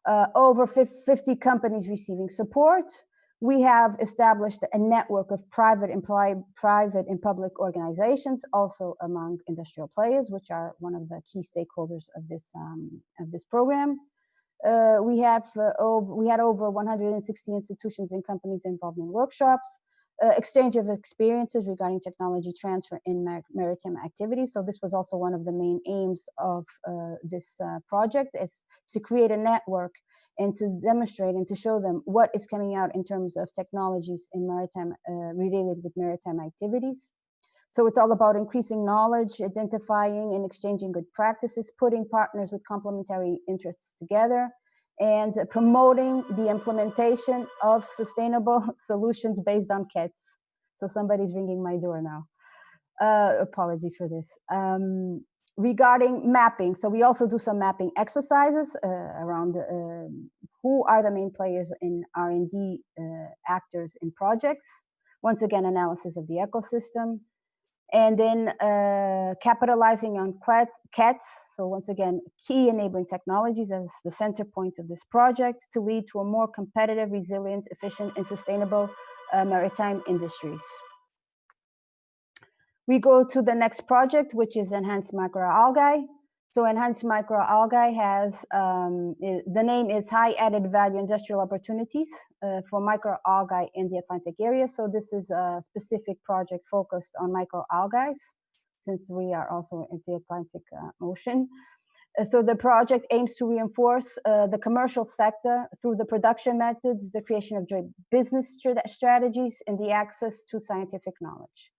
over 50 companies receiving support. We have established a network of private and public organizations, also among industrial players, which are one of the key stakeholders of this program. We had over 160 institutions and companies involved in workshops, exchange of experiences regarding technology transfer in maritime activities. So this was also one of the main aims of this project, is to create a network and to demonstrate and to show them what is coming out in terms of technologies in maritime related with maritime activities. So it's all about increasing knowledge, identifying and exchanging good practices, putting partners with complementary interests together, and promoting the implementation of sustainable solutions based on CATs. So somebody's ringing my door now. Apologies for this. Regarding mapping, so we also do some mapping exercises around who are the main players in R&D actors in projects. Once again, analysis of the ecosystem. And then capitalizing on CATs, so once again, key enabling technologies as the center point of this project to lead to a more competitive, resilient, efficient, and sustainable maritime industries. We go to the next project, which is Enhanced Microalgae. So Enhanced Microalgae has, the name is High Added Value Industrial Opportunities for Microalgae in the Atlantic Area. So this is a specific project focused on microalgae, since we are also in the Atlantic Ocean. So the project aims to reinforce the commercial sector through the production methods, the creation of joint business strategies, and the access to scientific knowledge.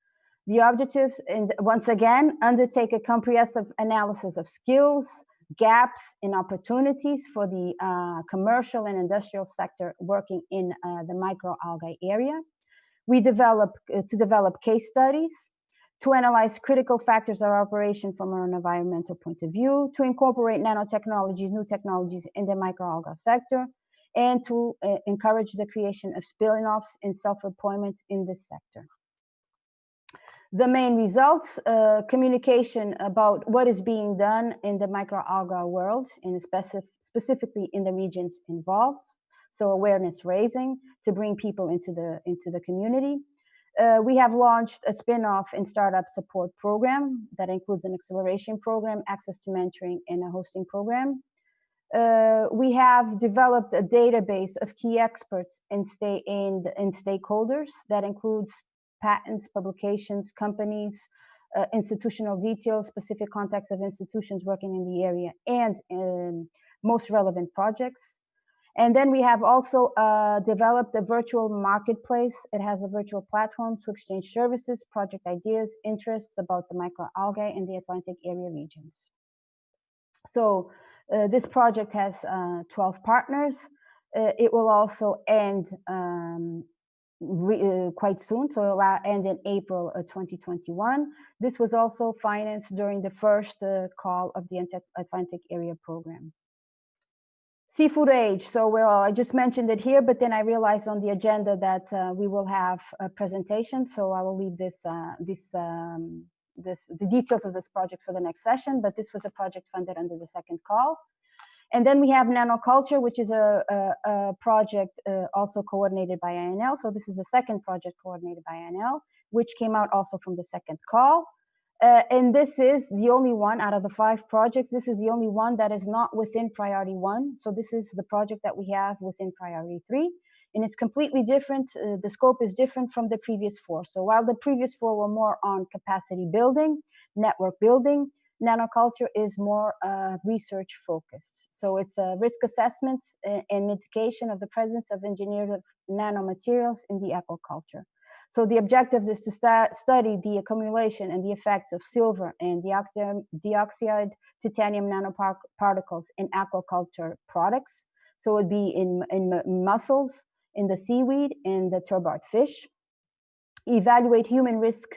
The objectives, and once again, undertake a comprehensive analysis of skills, gaps, and opportunities for the commercial and industrial sector working in the microalgae area. We develop case studies to analyze critical factors of operation from an environmental point of view, to incorporate nanotechnologies, new technologies in the microalgae sector, and to encourage the creation of spin-offs and self-employment in this sector. The main results, communication about what is being done in the microalgae world, and specifically in the regions involved. So awareness raising to bring people into the community. We have launched a spin-off and startup support program that includes an acceleration program, access to mentoring, and a hosting program. We have developed a database of key experts and stakeholders that includes patents, publications, companies, institutional details, specific contacts of institutions working in the area, and most relevant projects. And then we have also developed a virtual marketplace. It has a virtual platform to exchange services, project ideas, interests about the microalgae in the Atlantic area regions. So this project has 12 partners. It will also end quite soon, so it will end in April 2021. This was also financed during the first call of the Atlantic Area Program. Seafood Age, so I just mentioned it here, but then I realized on the agenda that we will have a presentation, so I will leave the details of this project for the next session, but this was a project funded under the second call. And then we have nanoculture, which is a project also coordinated by INL. So this is the second project coordinated by INL, which came out also from the second call. And this is the only one out of the 5 projects. This is the only one that is not within priority 1. So this is the project that we have within priority 3. And it's completely different. The scope is different from the previous 4. So while the previous 4 were more on capacity building, network building, nanoculture is more research focused. So it's a risk assessment and mitigation of the presence of engineered nanomaterials in the aquaculture. So the objective is to study the accumulation and the effects of silver and dioxide titanium nanoparticles in aquaculture products. So it would be in mussels, in the seaweed, in the turbot fish. Evaluate human risk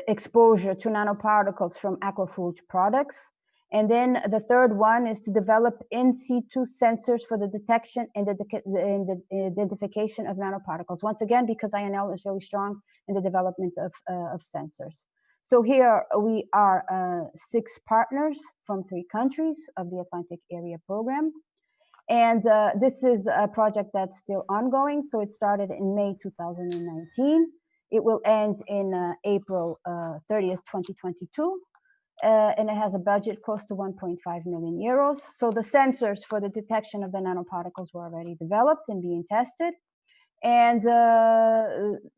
exposure to nanoparticles from aquafood products. And then the third one is to develop in situ sensors for the detection and the identification of nanoparticles. Once again, because INL is really strong in the development of sensors. So here we are 6 partners from 3 countries of the Atlantic Area Program. And this is a project that's still ongoing. So it started in May 2019. It will end in April 30th, 2022. And it has a budget close to 1.5 million euros. So the sensors for the detection of the nanoparticles were already developed and being tested. And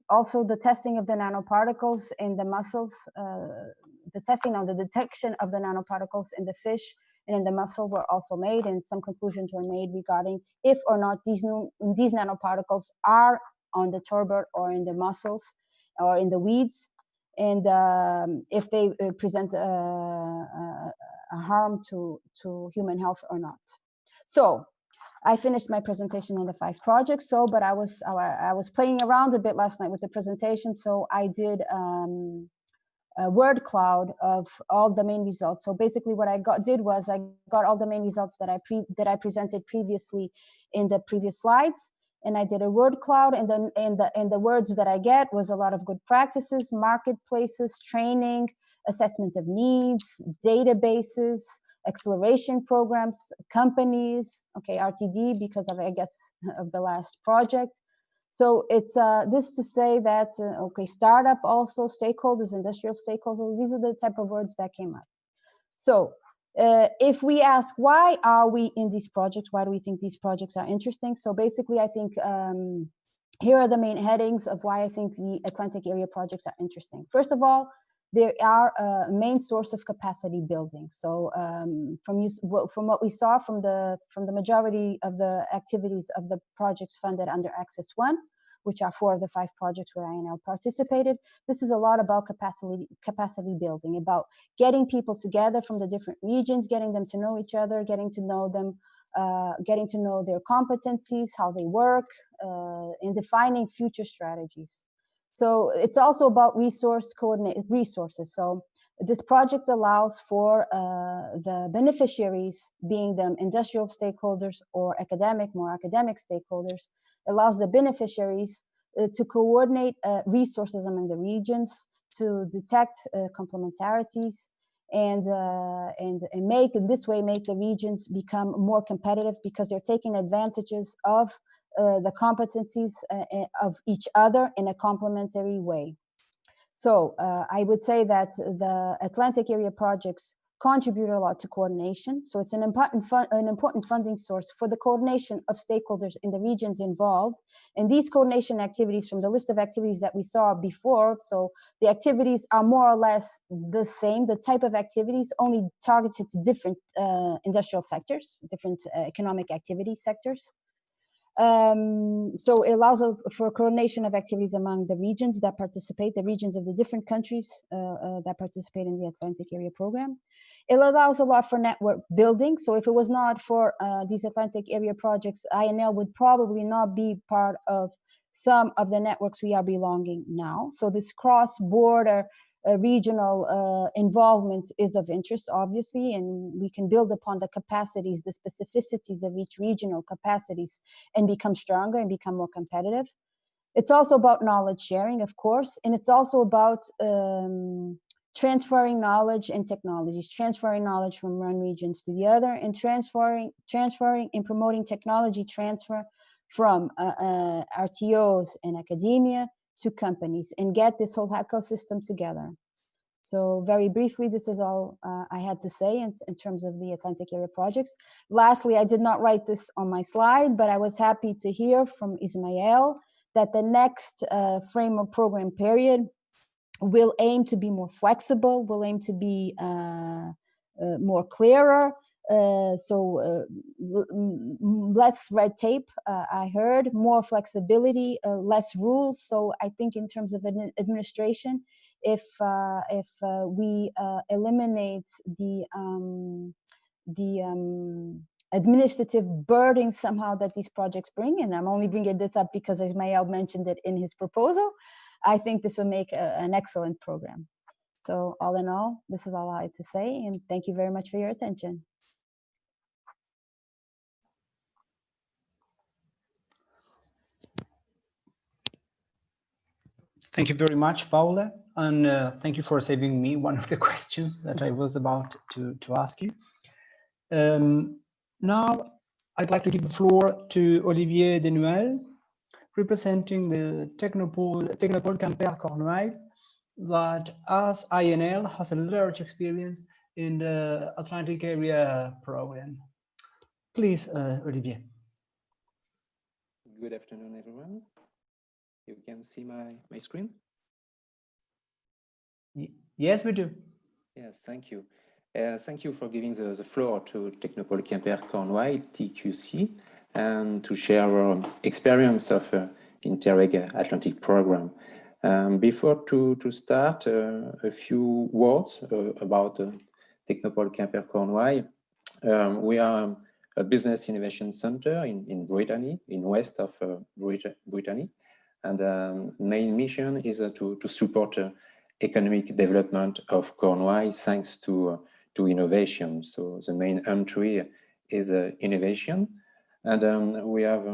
also the testing of the nanoparticles in the mussels, the testing on the detection of the nanoparticles in the fish and in the mussel were also made, and some conclusions were made regarding if or not these nanoparticles are on the turbot or in the mussels or in the weeds, and if they present a harm to human health or not. So I finished my presentation on the 5 projects. So, but I was playing around a bit last night with the presentation. So I did a word cloud of all the main results. So basically, what I did was I got all the main results that I presented previously in the previous slides, and I did a word cloud. And then and the words that I get was a lot of good practices, marketplaces, training, assessment of needs, databases, acceleration programs, companies, okay, RTD because of, I guess, of the last project. So it's this to say that, okay, startup also, stakeholders, industrial stakeholders, these are the type of words that came up. So if we ask, why are we in these projects? Why do we think these projects are interesting? So basically, I think here are the main headings of why I think the Atlantic Area projects are interesting. First of all, they are a main source of capacity building. So from what we saw from the majority of the activities of the projects funded under Access 1, which are 4 of the 5 projects where INL participated, this is a lot about capacity building, about getting people together from the different regions, getting them to know each other, getting to know them, getting to know their competencies, how they work, and defining future strategies. So it's also about resources. So this project allows for the beneficiaries, being them industrial stakeholders or more academic stakeholders, allows the beneficiaries to coordinate resources among the regions, to detect complementarities, and in this way make the regions become more competitive because they're taking advantages of the competencies of each other in a complementary way. So I would say that the Atlantic Area projects contribute a lot to coordination. So it's an important funding source for the coordination of stakeholders in the regions involved. And these coordination activities from the list of activities that we saw before, so the activities are more or less the same, the type of activities only targeted to different industrial sectors, different economic activity sectors. So it allows for coordination of activities among the regions that participate, the regions of the different countries that participate in the Atlantic Area program. It allows a lot for network building. So if it was not for these Atlantic Area projects, INL would probably not be part of some of the networks we are belonging now. So this cross-border regional involvement is of interest, obviously, and we can build upon the capacities, the specificities of each regional capacities and become stronger and become more competitive. It's also about knowledge sharing, of course, and it's also about transferring knowledge and technologies, transferring knowledge from one regions to the other, and transferring and promoting technology transfer from RTOs and academia to companies, and get this whole ecosystem together. So very briefly, this is all I had to say in terms of the Atlantic Area projects. Lastly, I did not write this on my slide, but I was happy to hear from Ismael that the next framework program period will aim to be more flexible, will aim to be more clearer, less red tape, I heard, more flexibility, less rules. So I think in terms of administration, if we eliminate the administrative burden somehow that these projects bring, and I'm only bringing this up because Ismael mentioned it in his proposal, I think this will make an excellent program. So all in all, this is all I had to say, and thank you very much for your attention. Thank you very much, Paula, and thank you for saving me one of the questions that I was about to ask you. Now, I'd like to give the floor to Olivier Denuel, representing the Technopole Quimper Cornouailles, that as INL has a large experience in the Atlantic Area program. Please, Olivier. Good afternoon, everyone. You can see my screen? Yes, we do. Yes, thank you. Thank you for giving the floor to Technopole Quimper Cornouailles, TQC, and to share our experience of Interreg Atlantic program. Before to start, a few words about Technopole Quimper Cornouailles. We are a business innovation center in Brittany, in west of Brittany, and main mission is to support economic development of Cornouailles thanks to innovation. So the main entry is innovation, and we have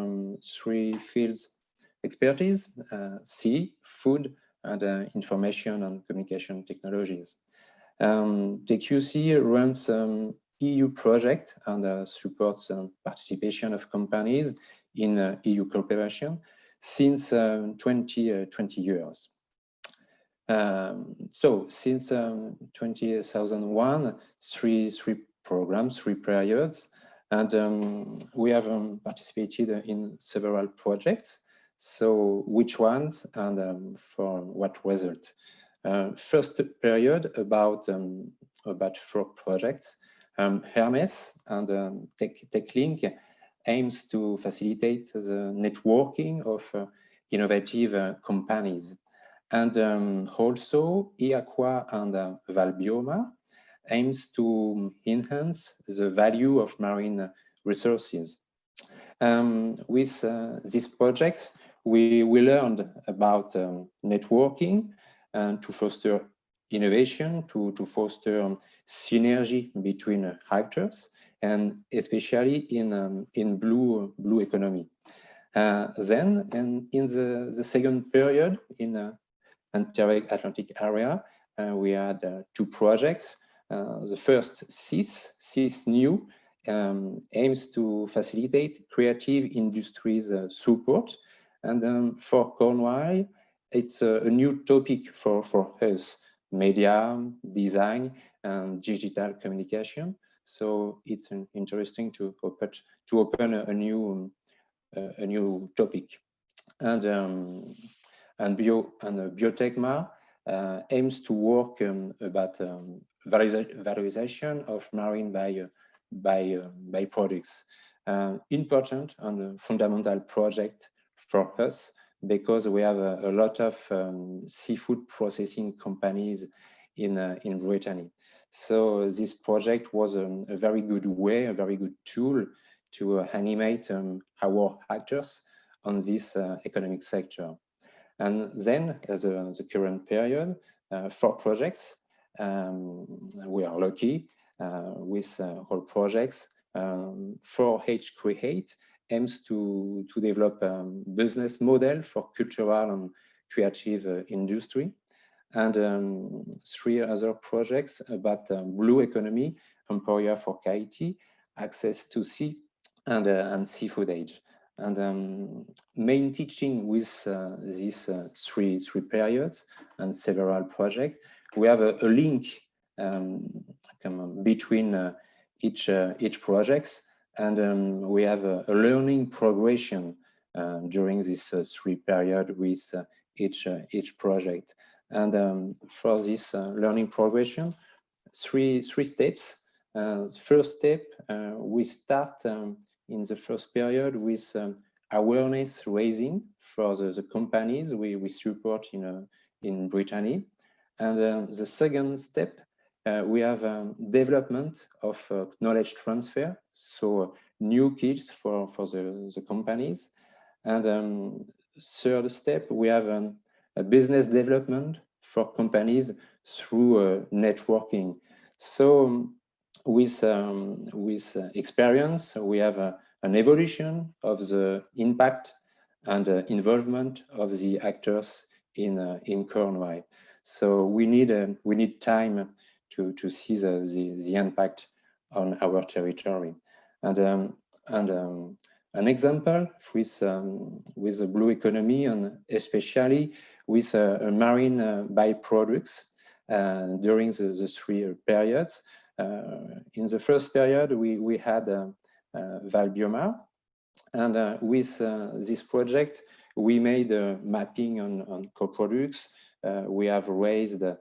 3 fields expertise: sea, food, and information and communication technologies. TQC runs EU project and supports participation of companies in EU cooperation since 20 years. So since 2001, three programs, 3 periods, and we have participated in several projects. So which ones and for what result? First period about 4 projects. Hermes and TechLink aims to facilitate the networking of innovative companies. And also IAQUA and Valbioma aims to enhance the value of marine resources. With these projects, we learned about networking and to foster innovation, to foster synergy between actors, and especially in blue economy. Then, in the second period in Interreg Atlantic Area, we had 2 projects. The first, CIS New, aims to facilitate creative industries support. And for Cornouailles, it's a new topic for us: media, design, and digital communication. So it's interesting to open a new topic. And Biotechma aims to work about valorization of marine byproducts. Important and fundamental project for us, because we have a lot of seafood processing companies in Brittany. So this project was a very good way, a very good tool to animate our actors on this economic sector. And then, as the current period, 4 projects. We are lucky with all projects. 4H Create aims to develop a business model for cultural and creative industry. and 3 other projects about blue economy, employer for KIT, access to sea, and seafood age. And main teaching with these three periods and several projects, we have a link between each project, and we have a learning progression during this 3 period with each project. And for this learning progression, three steps. First step, we start in the first period with awareness raising for the companies we support in Brittany. And the second step, we have development of knowledge transfer, so new skills for the companies. And third step, we have a business development for companies through networking. So with experience, we have an evolution of the impact and involvement of the actors in Cornwall. So we need time to see the impact on our territory. And an example with the blue economy, and especially with marine byproducts during the 3 periods. In the first period, we had Val Bioma, and with this project, we made a mapping on co-products. We have raised the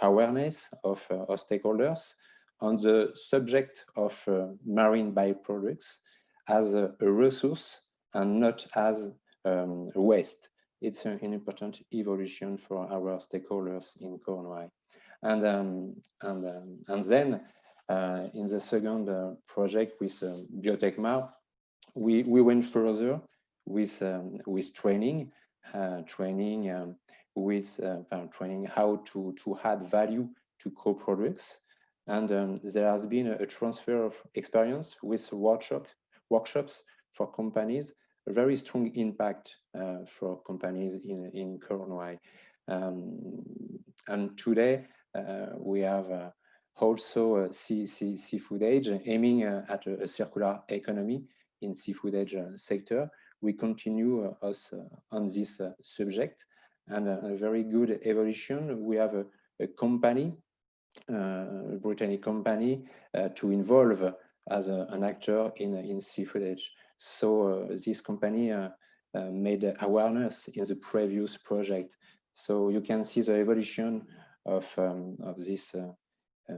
awareness of stakeholders on the subject of marine byproducts as a resource and not as waste. It's an important evolution for our stakeholders in Cornwall. And then in the second project with Biotechmar, we went further with training how to add value to co-products. And there has been a transfer of experience with workshops for companies, a very strong impact for companies in Cornwall. And today we have also seafood age, aiming at a circular economy in seafood age sector. We continue us on this subject, and a very good evolution. We have a company, a Britannic company, to involve as an actor in seafood age. So this company made awareness in the previous project. So you can see the evolution of this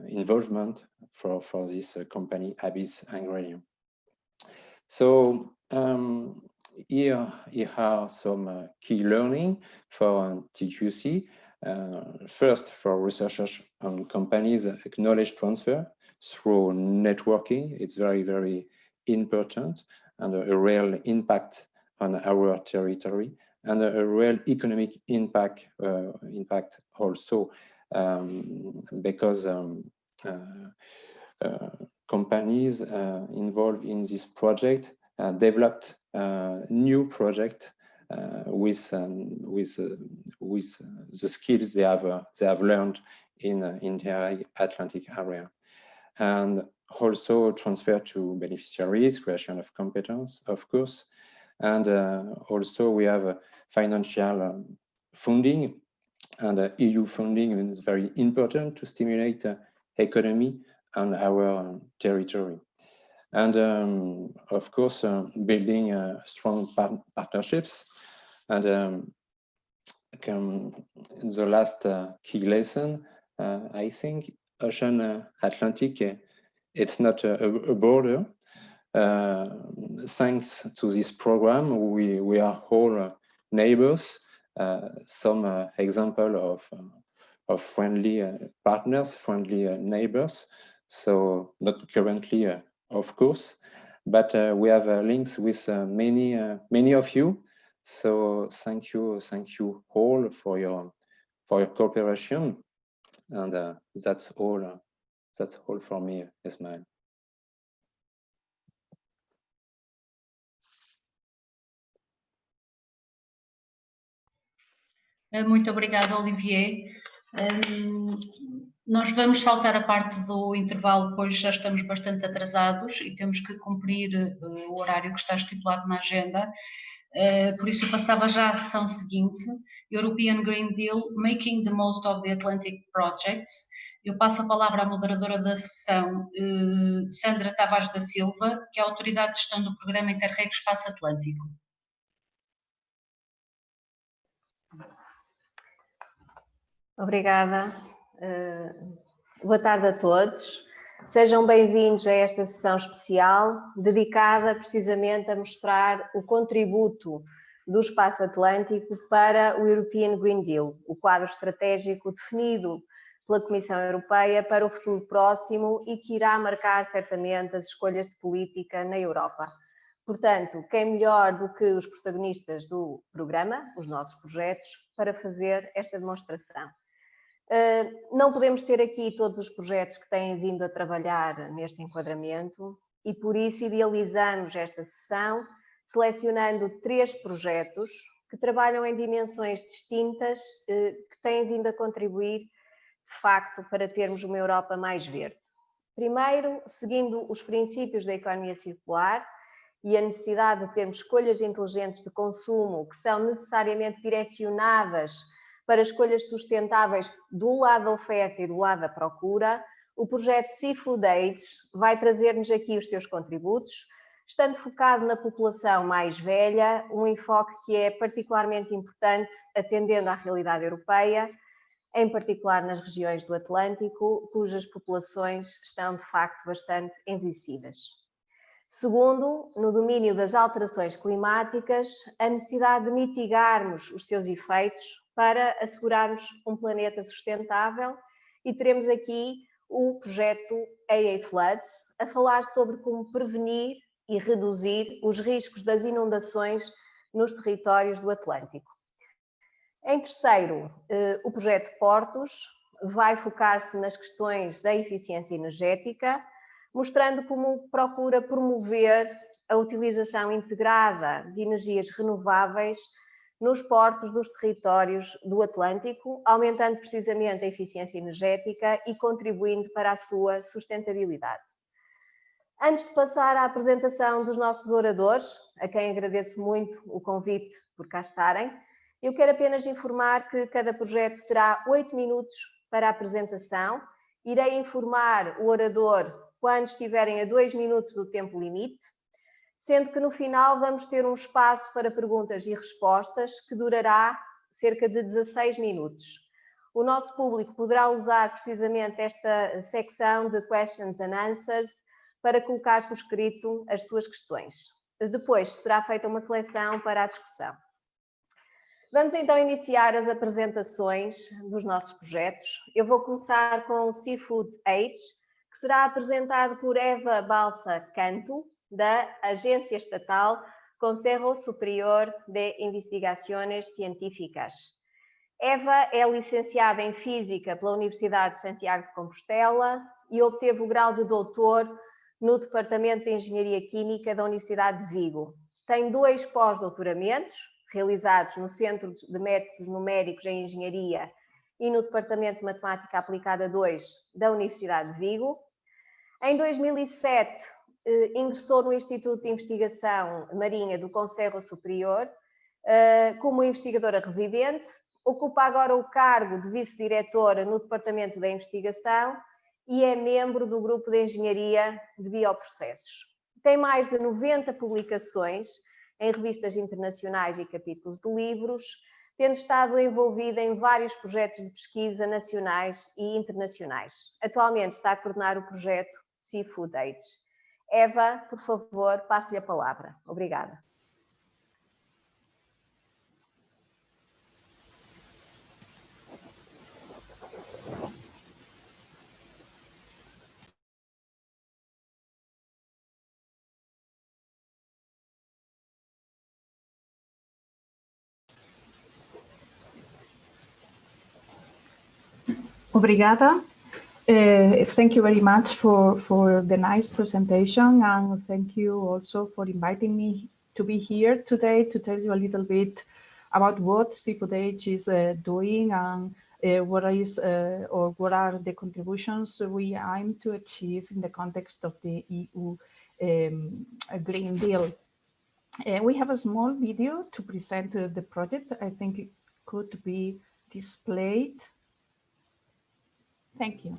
involvement for this company, Abyss Ingredient. So here are some key learning for TQC. First, for researchers and companies, knowledge transfer through networking. It's very, very important, and a real impact on our territory, and a real economic impact also, because companies involved in this project developed new project with the skills they have learned in Interreg Atlantic Area, and also transfer to beneficiaries, creation of competence, of course, and also we have financial funding, and EU funding is very important to stimulate economy on our territory. And of course, building strong partnerships. And the last key lesson, I think, Ocean Atlantic, it's not a border. Thanks to this program, we are all neighbors. Some example of friendly partners, friendly neighbors. So not currently, of course, but we have links with many of you. So thank you all for your cooperation, and that's all for me, Ismail. Muito obrigada, Olivier. Nós vamos saltar a parte do intervalo, pois já estamos bastante atrasados e temos que cumprir o horário que está estipulado na agenda. Por isso eu passava já à sessão seguinte, European Green Deal, Making the Most of the Atlantic Project. Eu passo a palavra à moderadora da sessão, Sandra Tavares da Silva, que é a autoridade de gestão do programa Interreg Espaço Atlântico. Obrigada. Boa tarde a todos. Sejam bem-vindos a esta sessão especial, dedicada precisamente a mostrar o contributo do Espaço Atlântico para o European Green Deal, o quadro estratégico definido pela Comissão Europeia para o futuro próximo e que irá marcar certamente as escolhas de política na Europa. Portanto, quem melhor do que os protagonistas do programa, os nossos projetos, para fazer esta demonstração? Não podemos ter aqui todos os projetos que têm vindo a trabalhar neste enquadramento e por isso idealizamos esta sessão selecionando 3 projetos que trabalham em dimensões distintas que têm vindo a contribuir de facto para termos uma Europa mais verde. Primeiro, seguindo os princípios da economia circular e a necessidade de termos escolhas inteligentes de consumo que são necessariamente direcionadas para escolhas sustentáveis do lado da oferta e do lado da procura, o projeto Seafood Aid vai trazer-nos aqui os seus contributos, estando focado na população mais velha, um enfoque que é particularmente importante atendendo à realidade europeia, em particular nas regiões do Atlântico, cujas populações estão de facto bastante envelhecidas. Segundo, no domínio das alterações climáticas, a necessidade de mitigarmos os seus efeitos para assegurarmos um planeta sustentável e teremos aqui o projeto AA Floods a falar sobre como prevenir e reduzir os riscos das inundações nos territórios do Atlântico. Em terceiro, o projeto Portos vai focar-se nas questões da eficiência energética, mostrando como procura promover a utilização integrada de energias renováveis nos portos dos territórios do Atlântico, aumentando precisamente a eficiência energética e contribuindo para a sua sustentabilidade. Antes de passar à apresentação dos nossos oradores, a quem agradeço muito o convite por cá estarem, eu quero apenas informar que cada projeto terá 8 minutos para a apresentação. Irei informar o orador quando estiverem a 2 minutos do tempo limite, sendo que no final vamos ter um espaço para perguntas e respostas que durará cerca de 16 minutos. O nosso público poderá usar precisamente esta secção de Questions and Answers para colocar por escrito as suas questões. Depois será feita uma seleção para a discussão. Vamos então iniciar as apresentações dos nossos projetos. Eu vou começar com o Seafood Aid, que será apresentado por Eva Balsa Canto, da Agência Estatal Consejo Superior de Investigaciones Científicas. Eva é licenciada em Física pela Universidade de Santiago de Compostela e obteve o grau de doutor no Departamento de Engenharia Química da Universidade de Vigo. Tem 2 pós-doutoramentos, realizados no Centro de Métodos Numéricos em Engenharia e no Departamento de Matemática Aplicada 2 da Universidade de Vigo. Em 2007, ingressou no Instituto de Investigação Marinha do Consejo Superior como investigadora residente. Ocupa agora o cargo de vice-diretora no Departamento da Investigação e é membro do Grupo de Engenharia de Bioprocessos. Tem mais de 90 publicações em revistas internacionais e capítulos de livros, tendo estado envolvida em vários projetos de pesquisa nacionais e internacionais. Atualmente está a coordenar o projeto Seafood Aid. Eva, por favor, passe-lhe a palavra. Obrigada. Obrigada. Thank you very much for the nice presentation, and thank you also for inviting me to be here today to tell you a little bit about what Seafood Aid is doing and what are the contributions we aim to achieve in the context of the EU Green Deal. We have a small video to present the project. I think it could be displayed. Thank you.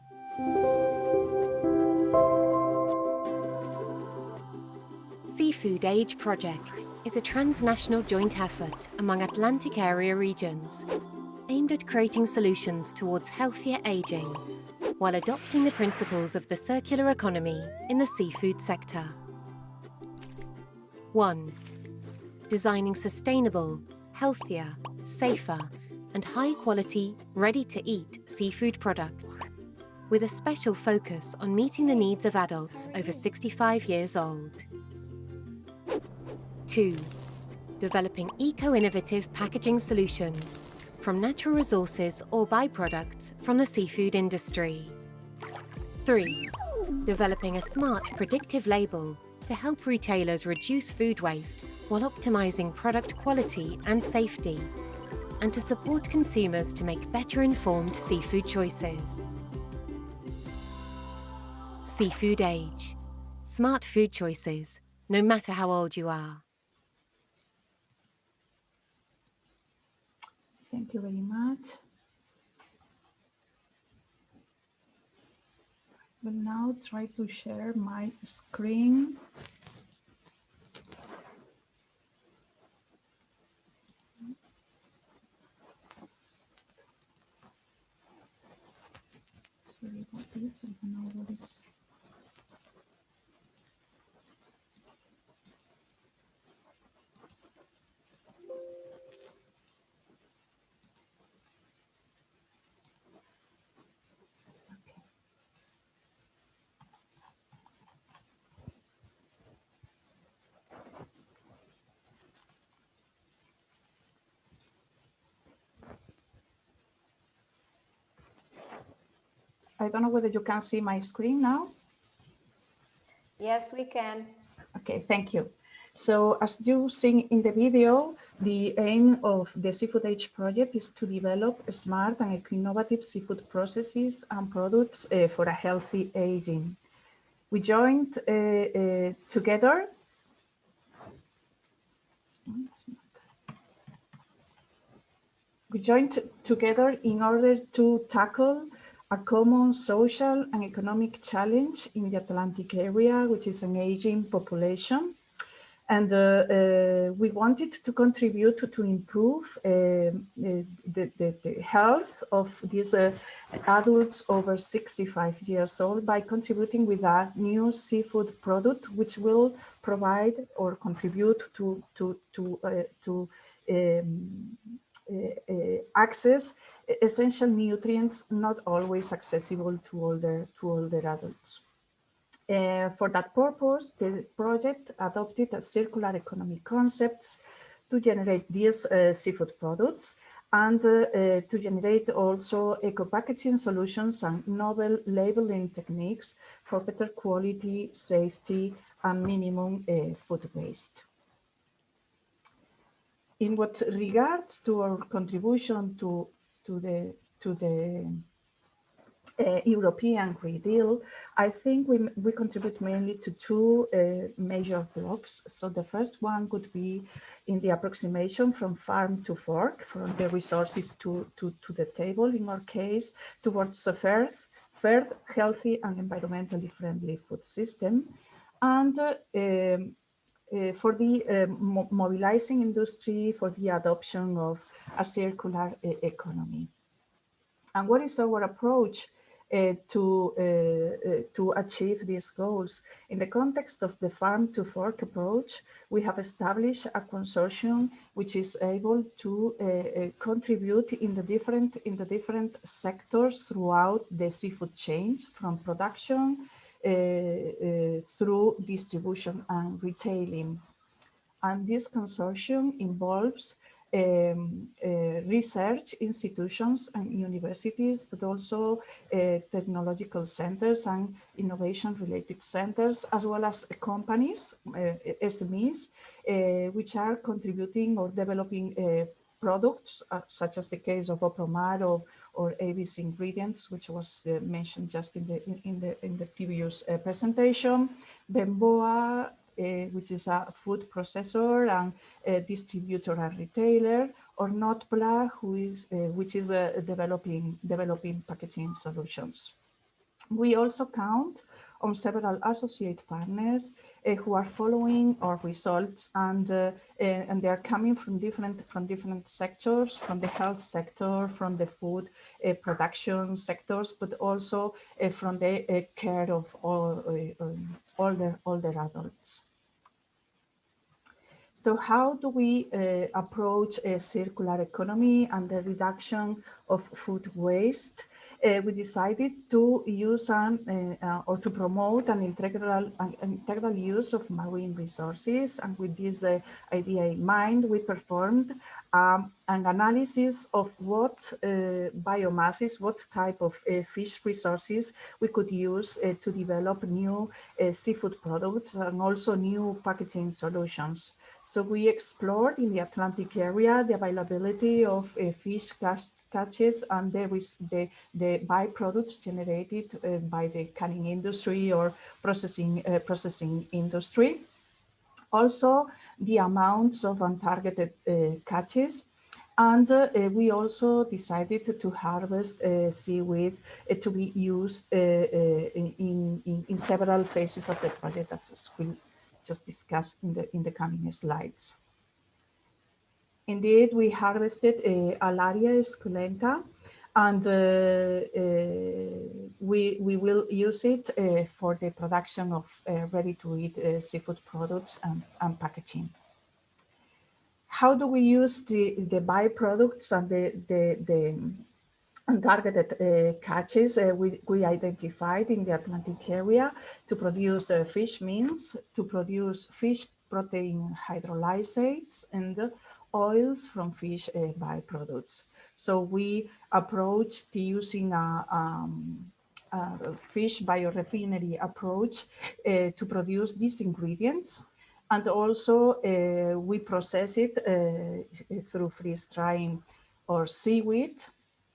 Seafood Age Project is a transnational joint effort among Atlantic Area regions aimed at creating solutions towards healthier aging while adopting the principles of the circular economy in the seafood sector. 1. Designing sustainable, healthier, safer, and high-quality, ready-to-eat seafood products with a special focus on meeting the needs of adults over 65 years old. 2. Developing eco-innovative packaging solutions from natural resources or byproducts from the seafood industry. 3. Developing a smart predictive label to help retailers reduce food waste while optimizing product quality and safety, and to support consumers to make better informed seafood choices. Seafood Age. Smart food choices, no matter how old you are. Thank you very much. I will now try to share my screen. Sorry about this, I don't know what is. I don't know whether you can see my screen now. Yes, we can. Okay, thank you. So as you've seen in the video, the aim of the Seafood Age project is to develop smart and innovative seafood processes and products for a healthy aging. We joined together. We joined together in order to tackle a common social and economic challenge in the Atlantic area, which is an aging population. And we wanted to contribute to improve the health of these adults over 65 years old by contributing with a new seafood product, which will provide or contribute to access essential nutrients not always accessible to older adults. For that purpose, the project adopted a circular economy concepts to generate these seafood products and to generate also eco-packaging solutions and novel labeling techniques for better quality, safety, and minimum food waste. In what regards to our contribution to the European Green Deal, I think we contribute mainly to two major blocks. So the first one could be in the approximation from farm to fork, from the resources to the table, in our case, towards a fair, healthy, and environmentally friendly food system. And for the mobilizing industry for the adoption of a circular economy. And what is our approach to achieve these goals? In the context of the farm to fork approach, we have established a consortium which is able to contribute in the different sectors throughout the seafood chain, from production through distribution and retailing. And this consortium involves research institutions and universities, but also technological centers and innovation-related centers, as well as companies, SMEs, which are contributing or developing products, such as the case of Opromar or ABC ingredients, which was mentioned just in the previous presentation. Benboa, which is a food processor and a distributor and retailer, or Notpla, which is developing packaging solutions. We also count on several associate partners who are following our results, and they are coming from different sectors, from the health sector, from the food production sectors, but also from the care of older adults. So how do we approach a circular economy and the reduction of food waste? We decided to use or to promote an integral use of marine resources, and with this idea in mind, we performed an analysis of what biomasses, what type of fish resources we could use to develop new seafood products and also new packaging solutions. So we explored in the Atlantic area the availability of fish catches and the byproducts generated by the canning industry or processing industry. Also, the amounts of untargeted catches. And we also decided to harvest seaweed to be used in several phases of the project, as we just discussed in the coming slides. Indeed, we harvested Alaria esculenta, and we will use it for the production of ready-to-eat seafood products and packaging. How do we use the byproducts and the untargeted catches we identified in the Atlantic area to produce fish meals, to produce fish protein hydrolysates, and oils from fish byproducts. So we approached using a fish biorefinery approach to produce these ingredients. And also we process it through freeze drying or seaweed.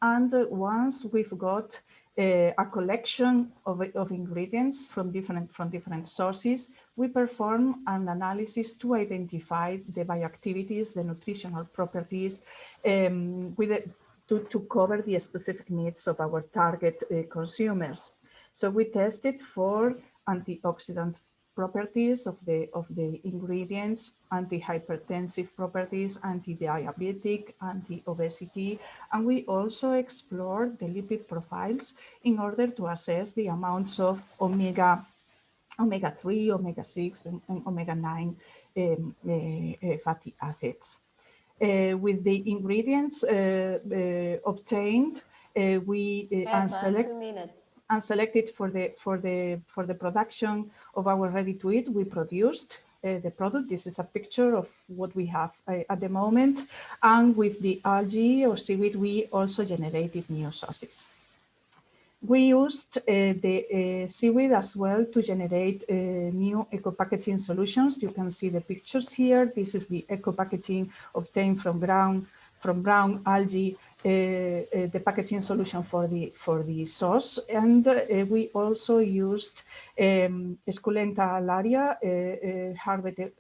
And once we've got a collection of ingredients from different sources, we perform an analysis to identify the bioactivities, the nutritional properties, to cover the specific needs of our target consumers. So we tested for antioxidant properties of the ingredients, anti-hypertensive properties, anti-diabetic, anti-obesity, and we also explored the lipid profiles in order to assess the amounts of omega-3, omega-6, and omega-9 fatty acids. With the ingredients obtained, we selected for the production of our ready-to-eat, we produced the product. This is a picture of what we have at the moment. And with the algae or seaweed, we also generated new sources. We used the seaweed as well to generate new eco-packaging solutions. You can see the pictures here. This is the eco-packaging obtained from brown algae, the packaging solution for the sauce. And we also used Esculenta alaria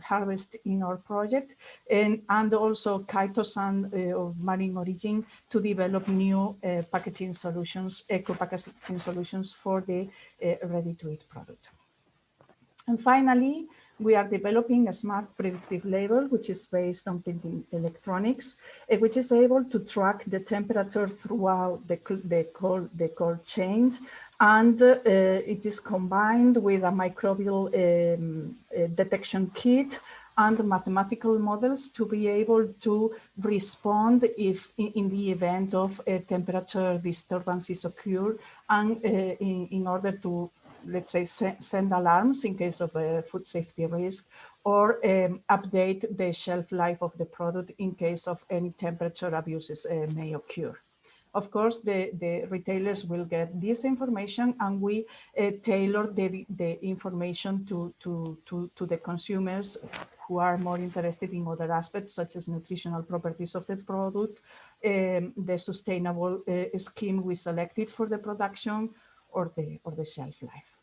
harvest in our project, and also chitosan of marine origin to develop new packaging solutions, eco-packaging solutions for the ready-to-eat product. And finally, we are developing a smart predictive label, which is based on printing electronics, which is able to track the temperature throughout the cold chain. And it is combined with a microbial detection kit and mathematical models to be able to respond if in the event of temperature disturbances occur, and in order to, let's say, send alarms in case of a food safety risk, or update the shelf life of the product in case of any temperature abuses may occur. Of course, the retailers will get this information, and we tailor the information to the consumers who are more interested in other aspects, such as nutritional properties of the product, the sustainable scheme we selected for the production, or the shelf life.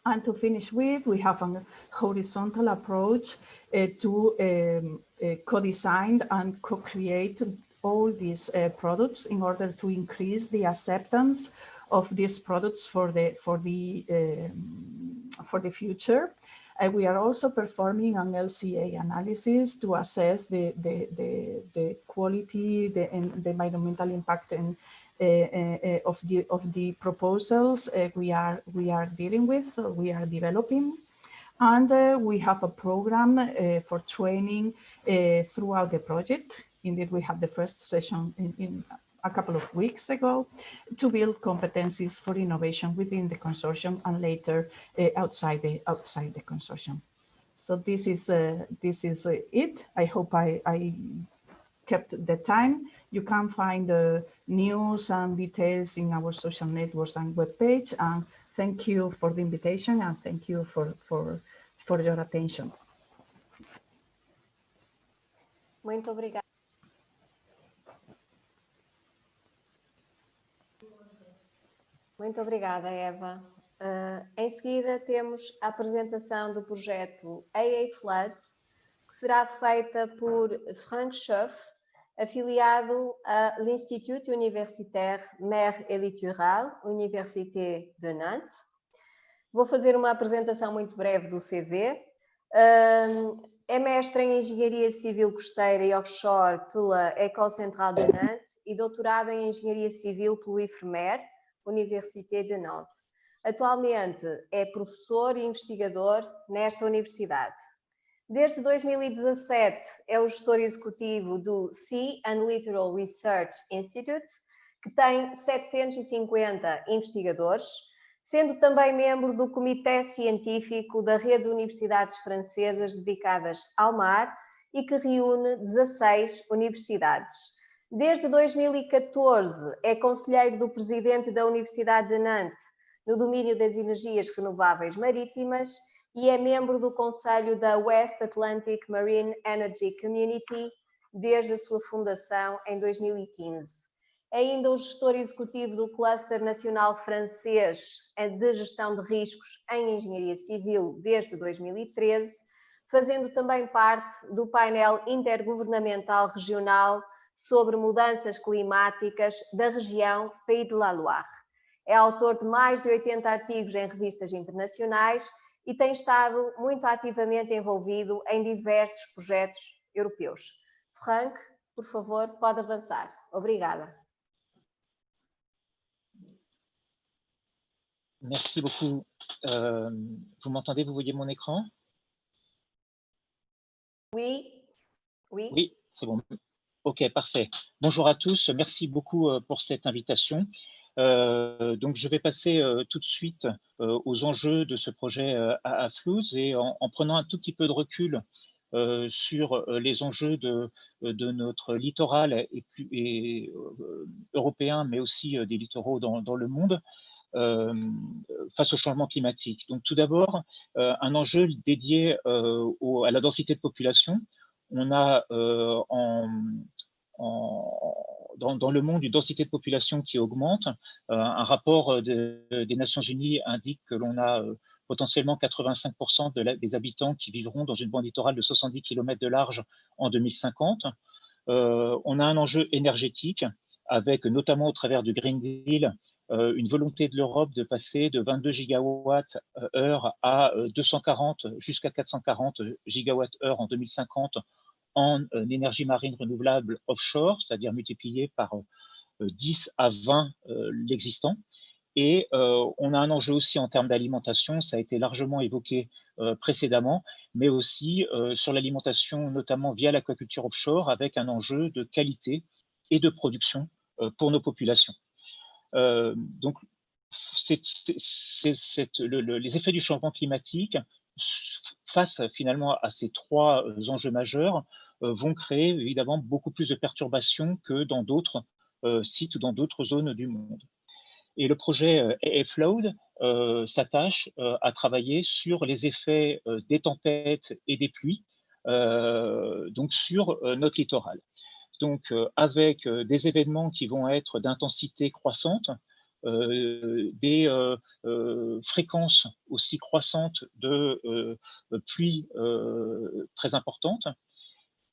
And to finish with, we have a horizontal approach to co-design and co-create all these products in order to increase the acceptance of these products for the future. We are also performing an LCA analysis to assess the quality, the environmental impact, and of the proposals we are dealing with, we are developing. And we have a program for training throughout the project. Indeed, we had the first session in a couple of weeks ago to build competencies for innovation within the consortium, and later outside the consortium. So this is it. I hope I kept the time. You can find the news and details in our social networks and webpage. And thank you for the invitation, and thank you for your attention. Muito obrigada. Muito obrigada, Eva. Em seguida, temos a apresentação do projeto AA Floods, que será feita por Frank Schoff, afiliado à l'Institut Universitaire Mer et Littoral, Université de Nantes. Vou fazer uma apresentação muito breve do CV. É mestre em Engenharia Civil Costeira e Offshore pela École Centrale de Nantes e doutorado em Engenharia Civil pelo IFREMER, Université de Nantes. Atualmente é professor e investigador nesta universidade. Desde 2017 é o gestor executivo do Sea and Littoral Research Institute, que tem 750 investigadores, sendo também membro do Comitê Científico da Rede de Universidades Francesas dedicadas ao mar e que reúne 16 universidades. Desde 2014 é conselheiro do presidente da Universidade de Nantes no domínio das energias renováveis marítimas e é membro do Conselho da West Atlantic Marine Energy Community desde a sua fundação em 2015. É ainda o gestor executivo do Cluster Nacional Francês de Gestão de Riscos em Engenharia Civil desde 2013, fazendo também parte do painel intergovernamental regional sobre mudanças climáticas da região Pays de la Loire. É autor de mais de 80 artigos em revistas internacionais e tem estado muito ativamente envolvido em diversos projetos europeus. Frank, por favor, pode avançar. Obrigada. Merci beaucoup. Vous m'entendez? Vous voyez mon écran? Oui. Oui. Oui, c'est bon. Ok, parfait. Bonjour à tous. Merci beaucoup pour cette invitation. Donc, je vais passer tout de suite aux enjeux de ce projet AA Floods et en prenant un tout petit peu de recul sur les enjeux de notre littoral et européen, mais aussi des littoraux dans le monde. Face au changement climatique. Donc tout d'abord, un enjeu dédié à la densité de population. On a dans le monde une densité de population qui augmente. Un rapport des Nations Unies indique que l'on a potentiellement 85% des habitants qui vivront dans une bande littorale de 70 km de large en 2050. On a un enjeu énergétique avec notamment au travers du Green Deal une volonté de l'Europe de passer de 22 gigawatts-heure à 240 jusqu'à 440 gigawatts-heure en 2050 en énergie marine renouvelable offshore, c'est-à-dire multiplié par 10 à 20 l'existant. Et on a un enjeu aussi en termes d'alimentation, ça a été largement évoqué précédemment, mais aussi sur l'alimentation, notamment via l'aquaculture offshore, avec un enjeu de qualité et de production pour nos populations. Donc, les effets du changement climatique, face finalement à ces trois enjeux majeurs, vont créer évidemment beaucoup plus de perturbations que dans d'autres sites ou dans d'autres zones du monde. Et le projet AFload s'attache à travailler sur les effets des tempêtes et des pluies donc sur notre littoral. Donc avec des événements qui vont être d'intensité croissante, des fréquences aussi croissantes de pluies très importantes,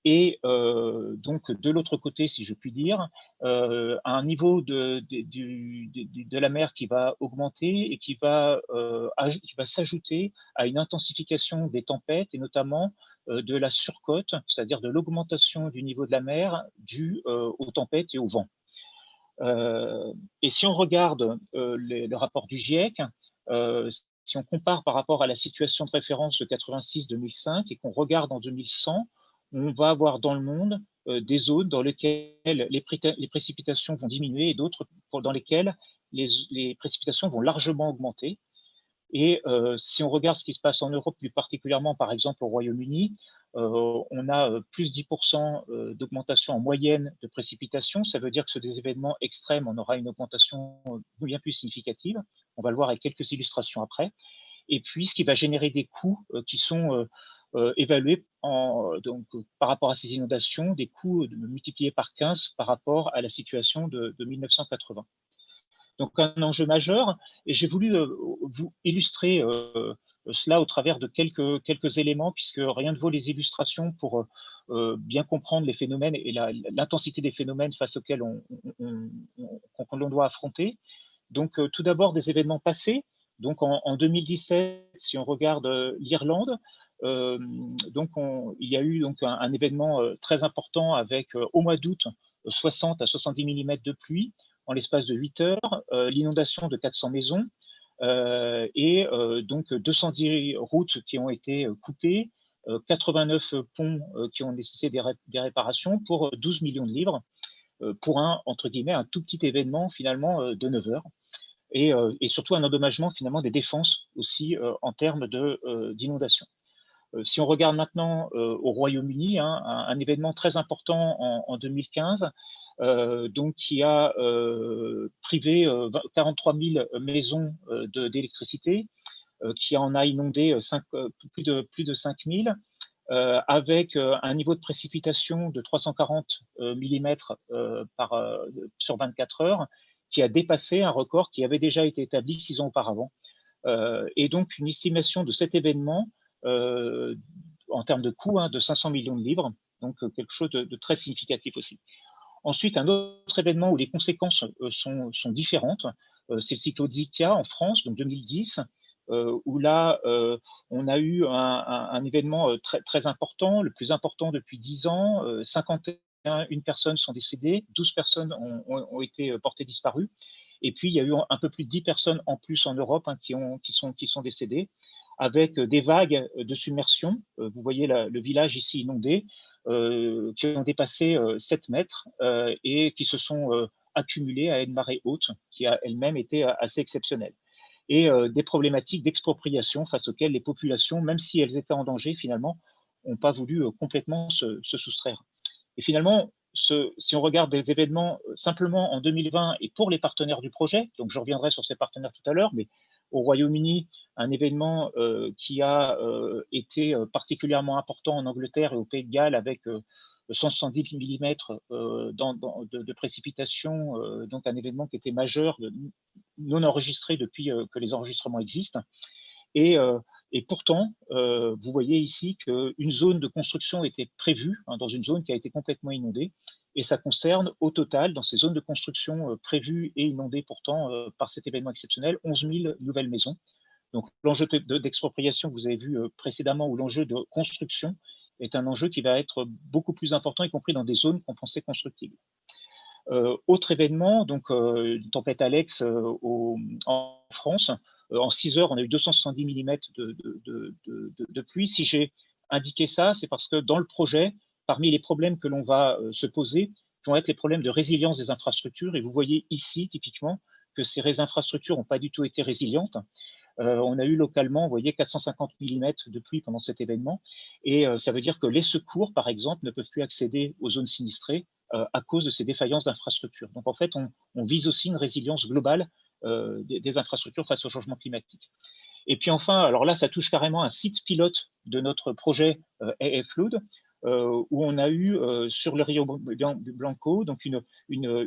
et donc de l'autre côté, si je puis dire, un niveau de la mer qui va augmenter et qui va s'ajouter à une intensification des tempêtes et notamment de la surcote, c'est-à-dire de l'augmentation du niveau de la mer due aux tempêtes et au vent. Et si on regarde le rapport du GIEC, si on compare par rapport à la situation de référence de 86-2005 et qu'on regarde en 2100, on va avoir dans le monde des zones dans lesquelles les précipitations vont diminuer et d'autres dans lesquelles les précipitations vont largement augmenter. Et si on regarde ce qui se passe en Europe, plus particulièrement par exemple au Royaume-Uni, on a plus 10% d'augmentation en moyenne de précipitations. Ça veut dire que sur des événements extrêmes, on aura une augmentation bien plus significative. On va le voir avec quelques illustrations après. Et puis, ce qui va générer des coûts qui sont évalués donc, par rapport à ces inondations, des coûts multipliés par 15 par rapport à la situation de 1980. Donc un enjeu majeur, et j'ai voulu vous illustrer cela au travers de quelques éléments, puisque rien ne vaut les illustrations pour bien comprendre les phénomènes et l'intensité des phénomènes face auxquels l'on doit affronter. Donc tout d'abord des événements passés. Donc en 2017, si on regarde l'Irlande, donc il y a eu donc un événement très important avec au mois d'août 60 à 70 mm de pluie en l'espace de 8 heures, l'inondation de 400 maisons et donc 210 routes qui ont été coupées, 89 ponts qui ont nécessité des réparations pour 12 millions de livres pour entre guillemets, un tout petit événement finalement de 9 heures. Et surtout un endommagement finalement des défenses aussi en termes d'inondation. Si on regarde maintenant au Royaume-Uni, hein, un événement très important en 2015, donc qui a privé 43 000 maisons d'électricité, qui en a inondé plus de 5 000, avec un niveau de précipitation de 340 mm sur 24 heures, qui a dépassé un record qui avait déjà été établi 6 ans auparavant. Et donc une estimation de cet événement en termes de coût de 500 millions de livres, donc quelque chose de très significatif aussi. Ensuite, un autre événement où les conséquences sont différentes, c'est le cyclone Zikia en France, donc 2010, où là, on a eu un événement très important, le plus important depuis 10 ans, 51 personnes sont décédées, 12 personnes ont été portées disparues, et puis il y a eu un peu plus de 10 personnes en plus en Europe qui sont décédées, avec des vagues de submersion. Vous voyez le village ici inondé, qui ont dépassé 7 mètres et qui se sont accumulées à une marée haute, qui a elle-même été assez exceptionnelle. Et des problématiques d'expropriation face auxquelles les populations, même si elles étaient en danger, finalement, n'ont pas voulu complètement se soustraire. Et finalement, si on regarde des événements simplement en 2020 et pour les partenaires du projet, donc je reviendrai sur ces partenaires tout à l'heure, mais au Royaume-Uni, un événement qui a été particulièrement important en Angleterre et au Pays de Galles avec 170 mm de précipitations, donc un événement qui était majeur, non enregistré depuis que les enregistrements existent. Et pourtant, vous voyez ici qu'une zone de construction était prévue dans une zone qui a été complètement inondée. Et ça concerne au total, dans ces zones de construction prévues et inondées pourtant par cet événement exceptionnel, 11 000 nouvelles maisons. Donc l'enjeu d'expropriation que vous avez vu précédemment ou l'enjeu de construction est un enjeu qui va être beaucoup plus important, y compris dans des zones qu'on pensait constructibles. Autre événement, donc une tempête Alex en France. En 6 heures, on a eu 270 mm de pluie. Si j'ai indiqué ça, c'est parce que dans le projet, parmi les problèmes que l'on va se poser, vont être les problèmes de résilience des infrastructures. Et vous voyez ici, typiquement, que ces infrastructures n'ont pas du tout été résilientes. On a eu localement, vous voyez, 450 mm de pluie pendant cet événement. Et ça veut dire que les secours, par exemple, ne peuvent plus accéder aux zones sinistrées à cause de ces défaillances d'infrastructures. Donc en fait, on vise aussi une résilience globale des infrastructures face au changement climatique. Et puis enfin, alors là, ça touche carrément un site pilote de notre projet AF Flood, où on a eu sur le Rio Blanco donc une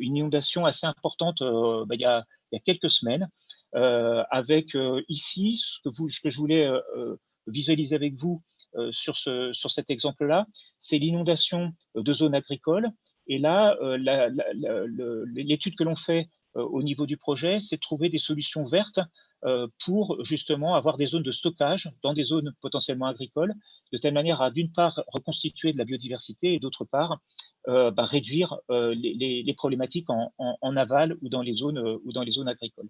inondation assez importante il y a quelques semaines, avec ici ce que je voulais visualiser avec vous sur cet exemple-là, c'est l'inondation de zones agricoles. Et là, l'étude que l'on fait au niveau du projet, c'est de trouver des solutions vertes pour justement avoir des zones de stockage dans des zones potentiellement agricoles, de telle manière à d'une part reconstituer de la biodiversité et d'autre part réduire les problématiques en aval ou dans les zones agricoles.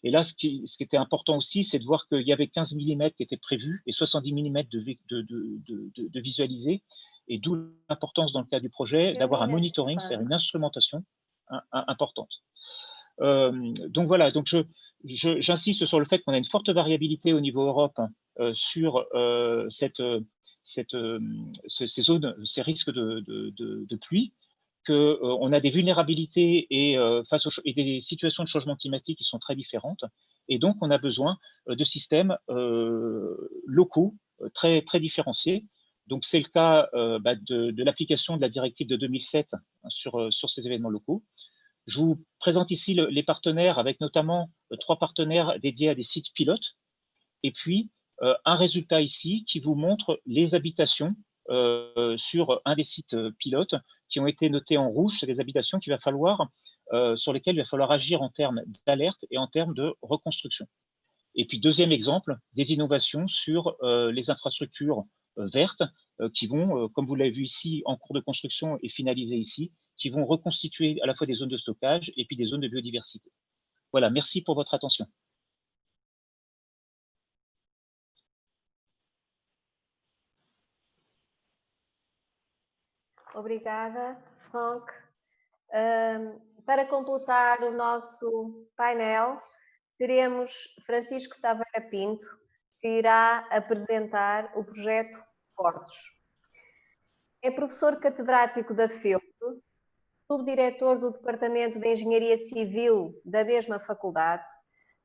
Et là, ce qui était important aussi, c'est de voir qu'il y avait 15 mm qui étaient prévus et 70 mm de visualiser, et d'où l'importance dans le cas du projet d'avoir un monitoring, faire une instrumentation importante. Donc voilà, donc j'insiste sur le fait qu'on a une forte variabilité au niveau Europe sur ces zones, ces risques de pluie, qu'on a des vulnérabilités et des situations de changement climatique qui sont très différentes, et donc on a besoin de systèmes locaux très, très différenciés. Donc c'est le cas de l'application de la directive de 2007 sur ces événements locaux. Je vous présente ici les partenaires, avec notamment 3 partenaires dédiés à des sites pilotes, et puis un résultat ici qui vous montre les habitations sur un des sites pilotes qui ont été notés en rouge. C'est des habitations sur lesquelles il va falloir agir en termes d'alerte et en termes de reconstruction. Et puis deuxième exemple, des innovations sur les infrastructures vertes qui vont, comme vous l'avez vu ici, en cours de construction et finalisées ici, qui vont reconstituer à la fois des zones de stockage et puis des zones de biodiversité. Voilà, merci pour votre attention. Obrigada, Franck. Para completar o nosso painel, teremos Francisco Taveira Pinto, que irá apresentar o projeto Portos. É professor catedrático da FEUP, subdiretor do Departamento de Engenharia Civil da mesma faculdade,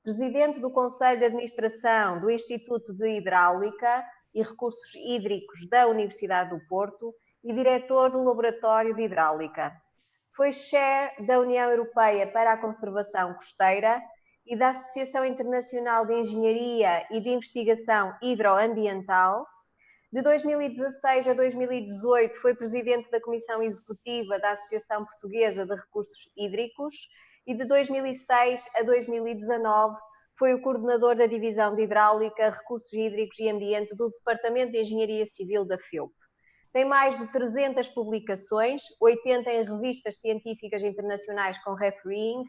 presidente do Conselho de Administração do Instituto de Hidráulica e Recursos Hídricos da Universidade do Porto e diretor do Laboratório de Hidráulica. Foi chair da União Europeia para a Conservação Costeira e da Associação Internacional de Engenharia e de Investigação Hidroambiental. De 2016 a 2018 foi presidente da Comissão Executiva da Associação Portuguesa de Recursos Hídricos e de 2006 a 2019 foi o coordenador da Divisão de Hidráulica, Recursos Hídricos e Ambiente do Departamento de Engenharia Civil da FEUP. Tem mais de 300 publicações, 80 em revistas científicas internacionais com refereeing,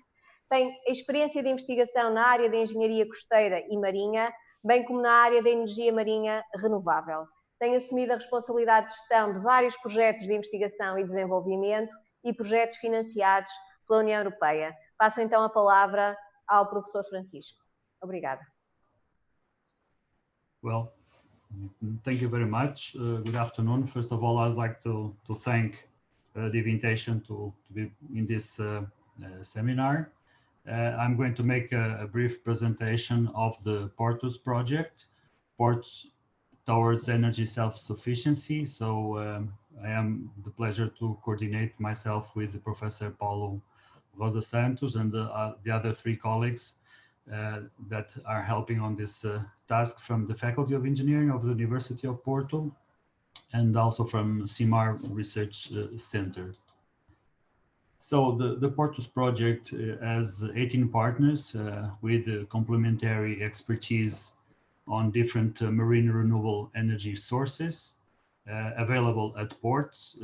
tem experiência de investigação na área de engenharia costeira e marinha, bem como na área da energia marinha renovável. Tem assumido a responsabilidade de gestão de vários projetos de investigação e desenvolvimento e projetos financiados pela União Europeia. Passo então a palavra ao professor Francisco. Obrigada. Well, thank you very much. Good afternoon. First of all, I'd like to thank the invitation to be in this seminar. I'm going to make a brief presentation of the Portos project, Ports Towards Energy Self-Sufficiency. So I am the pleasure to coordinate myself with Professor Paulo Rosa Santos and the other 3 colleagues that are helping on this task from the Faculty of Engineering of the University of Porto and also from CIMAR Research Center. So the Portos project has 18 partners with complementary expertise on different marine renewable energy sources available at ports,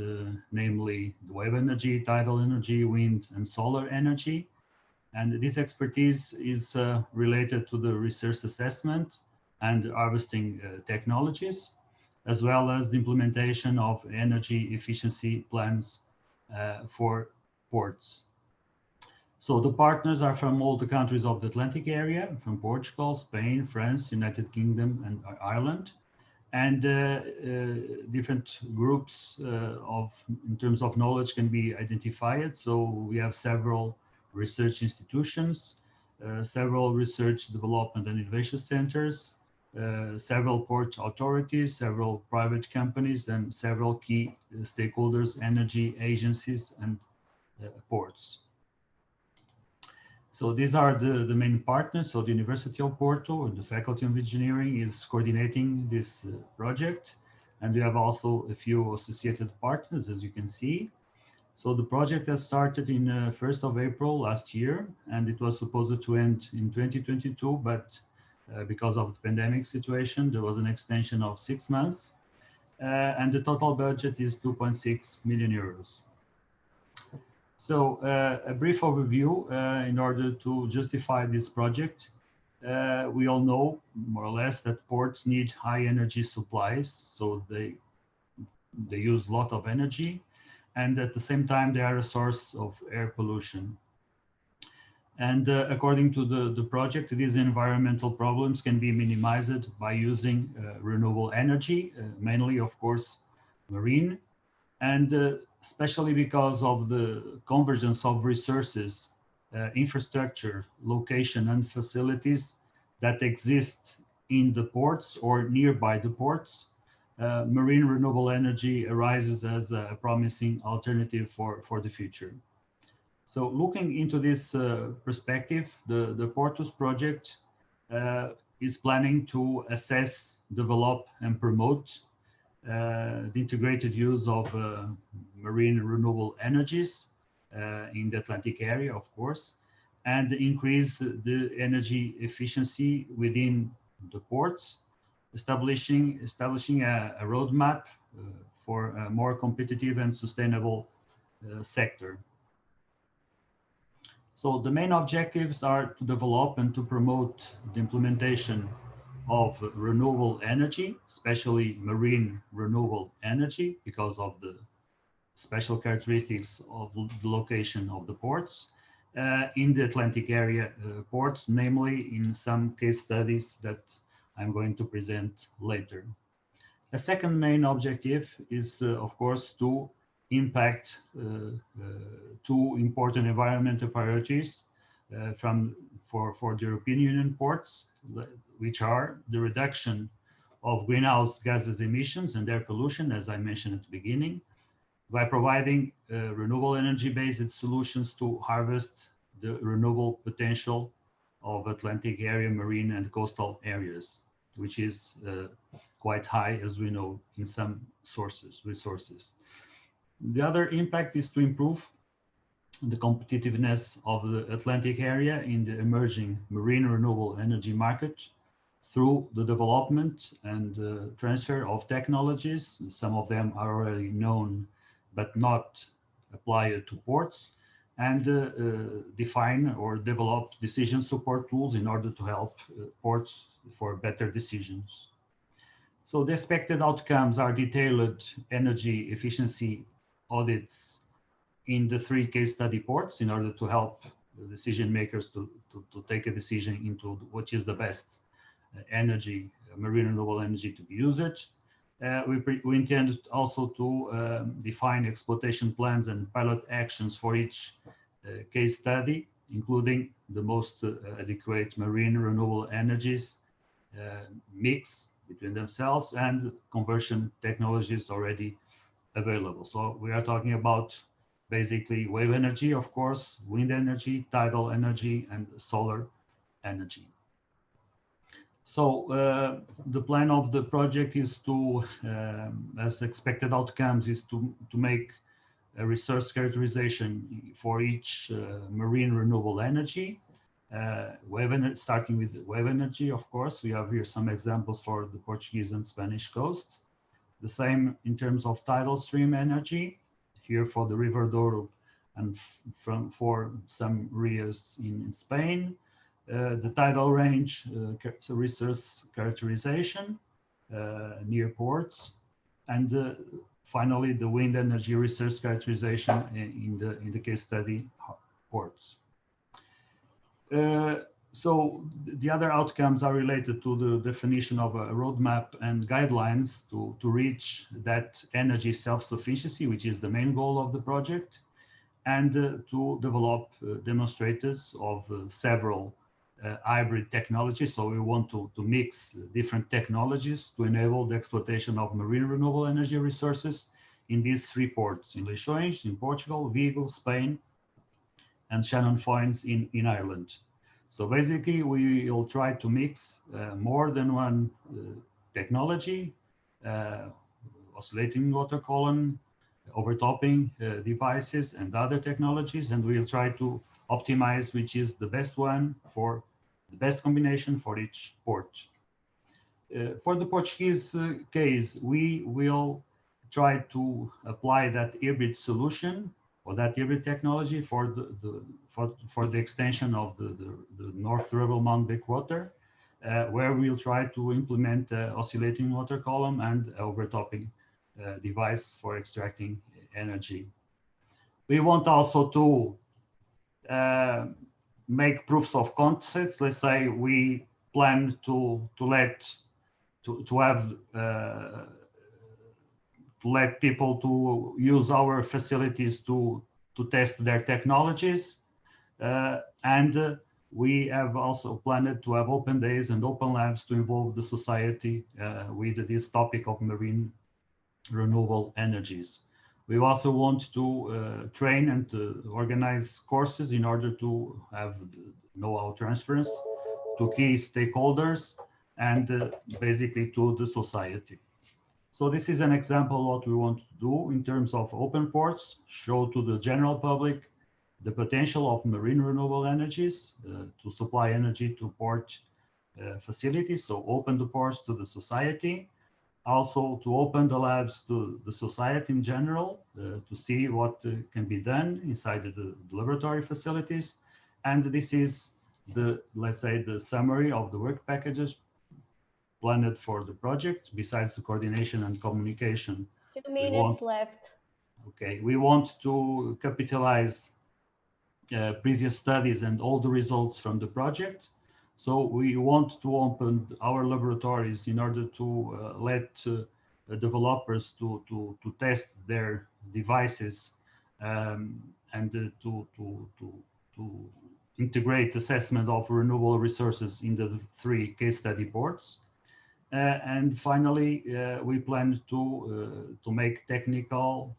namely wave energy, tidal energy, wind and solar energy. And this expertise is related to the resource assessment and harvesting technologies, as well as the implementation of energy efficiency plans for ports. So the partners are from all the countries of the Atlantic area, from Portugal, Spain, France, United Kingdom, and Ireland. and different groups in terms of knowledge can be identified. So we have several research institutions, several research development and innovation centers, several port authorities, several private companies, and several key stakeholders, energy agencies, and ports. So these are the main partners. So the University of Porto and the Faculty of Engineering is coordinating this project. And we have also a few associated partners, as you can see. So the project has started in 1st of April last year, and it was supposed to end in 2022, but because of the pandemic situation, there was an extension of 6 months. And the total budget is 2.6 million euros. So a brief overview in order to justify this project. We all know more or less that ports need high energy supplies, so they use a lot of energy, and at the same time they are a source of air pollution. And according to the project, these environmental problems can be minimized by using renewable energy, mainly of course marine, and especially because of the convergence of resources, infrastructure, location, and facilities that exist in the ports or nearby the ports, marine renewable energy arises as a promising alternative for the future. So looking into this perspective, the Portus project is planning to assess, develop, and promote the integrated use of marine renewable energies in the Atlantic area, of course, and increase the energy efficiency within the ports, establishing a roadmap for a more competitive and sustainable sector. So the main objectives are to develop and to promote the implementation of renewable energy, especially marine renewable energy, because of the special characteristics of the location of the ports in the Atlantic area ports, namely in some case studies that I'm going to present later. A second main objective is, of course, to impact two important environmental priorities for the European Union ports, which are the reduction of greenhouse gases emissions and air pollution, as I mentioned at the beginning, by providing renewable energy-based solutions to harvest the renewable potential of Atlantic area marine and coastal areas, which is quite high, as we know, in some resources. The other impact is to improve the competitiveness of the Atlantic area in the emerging marine renewable energy market through the development and transfer of technologies. Some of them are already known, but not applied to ports, and define or develop decision support tools in order to help ports for better decisions. So the expected outcomes are detailed energy efficiency audits in the 3 case study ports in order to help the decision makers to take a decision into what is the best energy, marine renewable energy to be used. We intend also to define exploitation plans and pilot actions for each case study, including the most adequate marine renewable energies mix between themselves and conversion technologies already available. So we are talking about basically wave energy, of course, wind energy, tidal energy, and solar energy. So the plan of the project is to, as expected outcomes, is to make a resource characterization for each marine renewable energy, starting with wave energy, of course. We have here some examples for the Portuguese and Spanish coast. The same in terms of tidal stream energy, here for the River Douro and for some areas in Spain. The tidal range resource characterization near ports, and finally the wind energy resource characterization in the case study ports. So the other outcomes are related to the definition of a roadmap and guidelines to reach that energy self-sufficiency, which is the main goal of the project, and to develop demonstrators of several hybrid technologies. So we want to mix different technologies to enable the exploitation of marine renewable energy resources in these 3 ports, in Leixões, in Portugal, Vigo, Spain, and Shannon Foynes in Ireland. So basically, we will try to mix more than one technology, oscillating water column, overtopping devices, and other technologies, and we'll try to optimize which is the best one for the best combination for each port. For the Portuguese case, we will try to apply that hybrid solution or that hybrid technology for the extension of the North Rebel Mount Backwater, where we'll try to implement oscillating water column and overtopping device for extracting energy. We want also to make proofs of concepts. Let's say we plan to let people to use our facilities to test their technologies, and we have also planned to have open days and open labs to involve the society with this topic of marine renewable energies. We also want to train and to organize courses in order to have know-how transference to key stakeholders and basically to the society. So this is an example of what we want to do in terms of open ports, show to the general public the potential of marine renewable energies to supply energy to port facilities. So open the ports to the society, also to open the labs to the society in general, to see what can be done inside the laboratory facilities. And this is the, let's say, the summary of the work packages planned for the project, besides the coordination and communication. 2 minutes left. Okay, we want to capitalize previous studies and all the results from the project. So we want to open our laboratories in order to let developers to test their devices and to integrate assessment of renewable resources in the 3 case study ports. And finally, we plan to make technical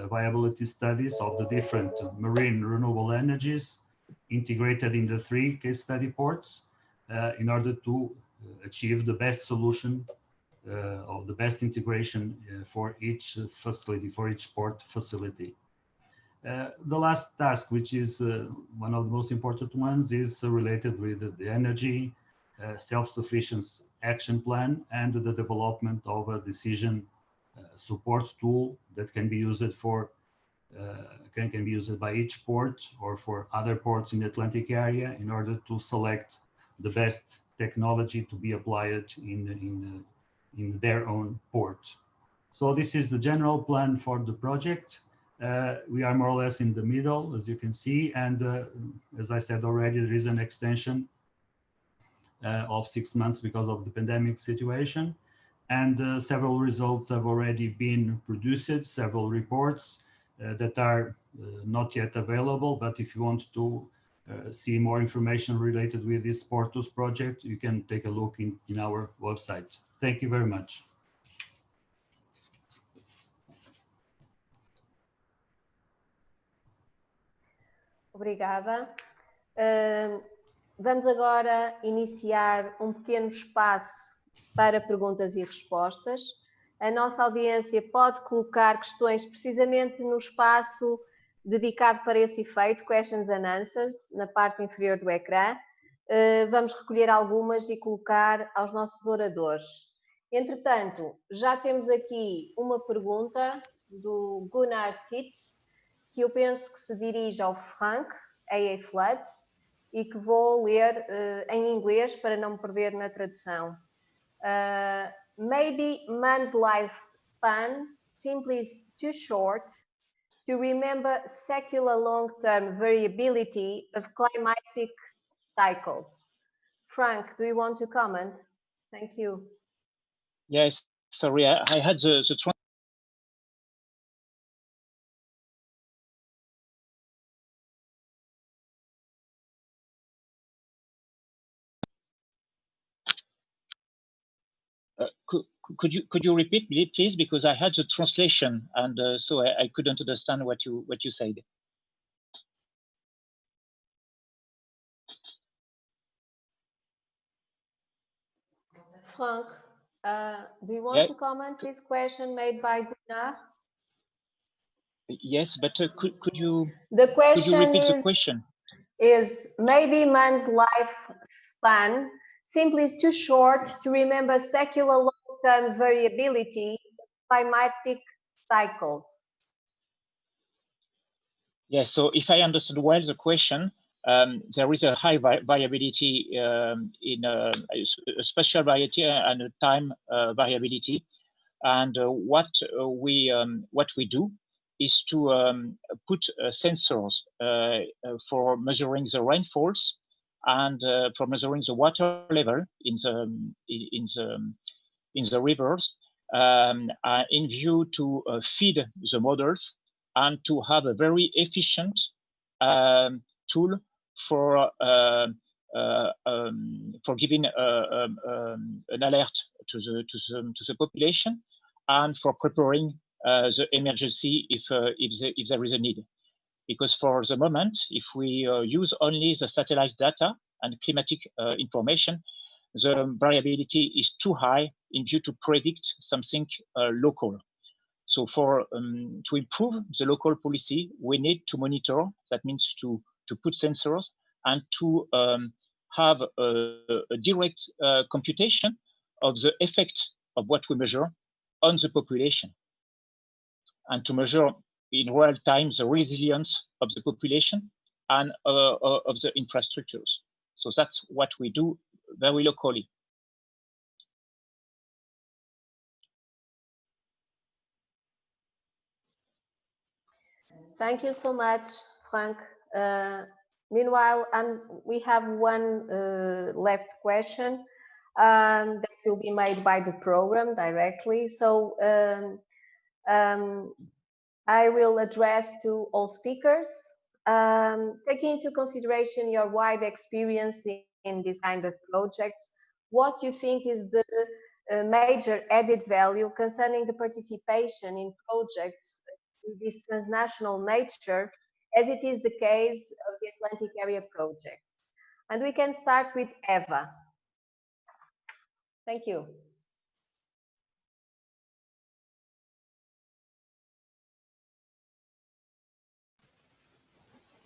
viability studies of the different marine renewable energies integrated in the 3 case study ports in order to achieve the best solution or the best integration for each facility, for each port facility. The last task, which is one of the most important ones, is related with the energy self-sufficiency action plan and the development of a decision support tool that can be used for can be used by each port or for other ports in the Atlantic area in order to select the best technology to be applied in their own port. So this is the general plan for the project. We are more or less in the middle, as you can see, and as I said already, there is an extension of 6 months because of the pandemic situation, and several results have already been produced, several reports that are not yet available, but if you want to see more information related with this Portus project, you can take a look in our website. Thank you very much. Obrigada. Vamos agora iniciar um pequeno espaço para perguntas e respostas. A nossa audiência pode colocar questões precisamente no espaço dedicado para esse efeito, Questions and Answers, na parte inferior do ecrã. Vamos recolher algumas e colocar aos nossos oradores. Entretanto, já temos aqui uma pergunta do Gunnar Titz, que eu penso que se dirige ao Frank, A.A. Floods, e que vou ler em inglês para não me perder na tradução. Maybe man's lifespan simply is too short to remember secular long-term variability of climatic cycles. Frank, do you want to comment? Thank you. Yes, sorry, I had the could you repeat, please, because I had the translation and so I couldn't understand what you said. Frank, do you want to comment this question made by Gunnar? Yes, but could you? The question could you repeat the question? Is maybe man's lifespan simply is too short to remember secular long-term variability of climatic cycles. Yes, so if I understood well the question, there is a high variability in a spatial variety and a time variability, and what we do is to put sensors for measuring the rainfalls and for measuring the water level in the rivers in view to feed the models and to have a very efficient tool for giving an alert to the population and for preparing the emergency if there is a need. Because for the moment, if we use only the satellite data and climatic information, the variability is too high in view to predict something local. So for to improve the local policy, we need to monitor. That means to put sensors and to have a direct computation of the effect of what we measure on the population, and to measure in real time the resilience of the population and of the infrastructures. So that's what we do very locally. Thank you so much, Frank. Meanwhile, we have one left question that will be made by the program directly. So I will address to all speakers. Taking into consideration your wide experience in this kind of projects, what you think is the major added value concerning the participation in projects with this transnational nature, as it is the case of the Atlantic Area project? And we can start with Eva. Thank you.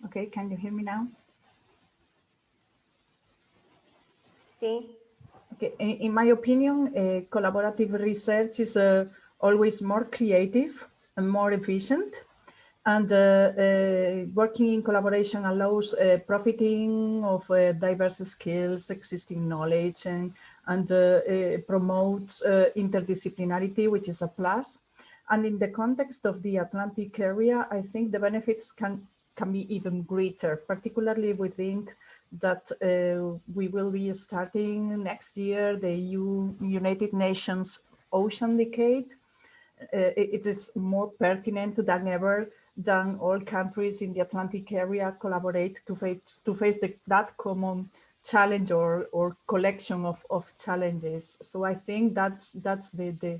Okay, can you hear me now? Sí. Okay, in my opinion, collaborative research is always more creative and more efficient. And working in collaboration allows profiting of diverse skills, existing knowledge, and promotes interdisciplinarity, which is a plus. And in the context of the Atlantic area, I think the benefits can be even greater. Particularly, we think that we will be starting next year the United Nations Ocean Decade. It is more pertinent than ever than all countries in the Atlantic area collaborate to face that common challenge or collection of challenges. So I think that's the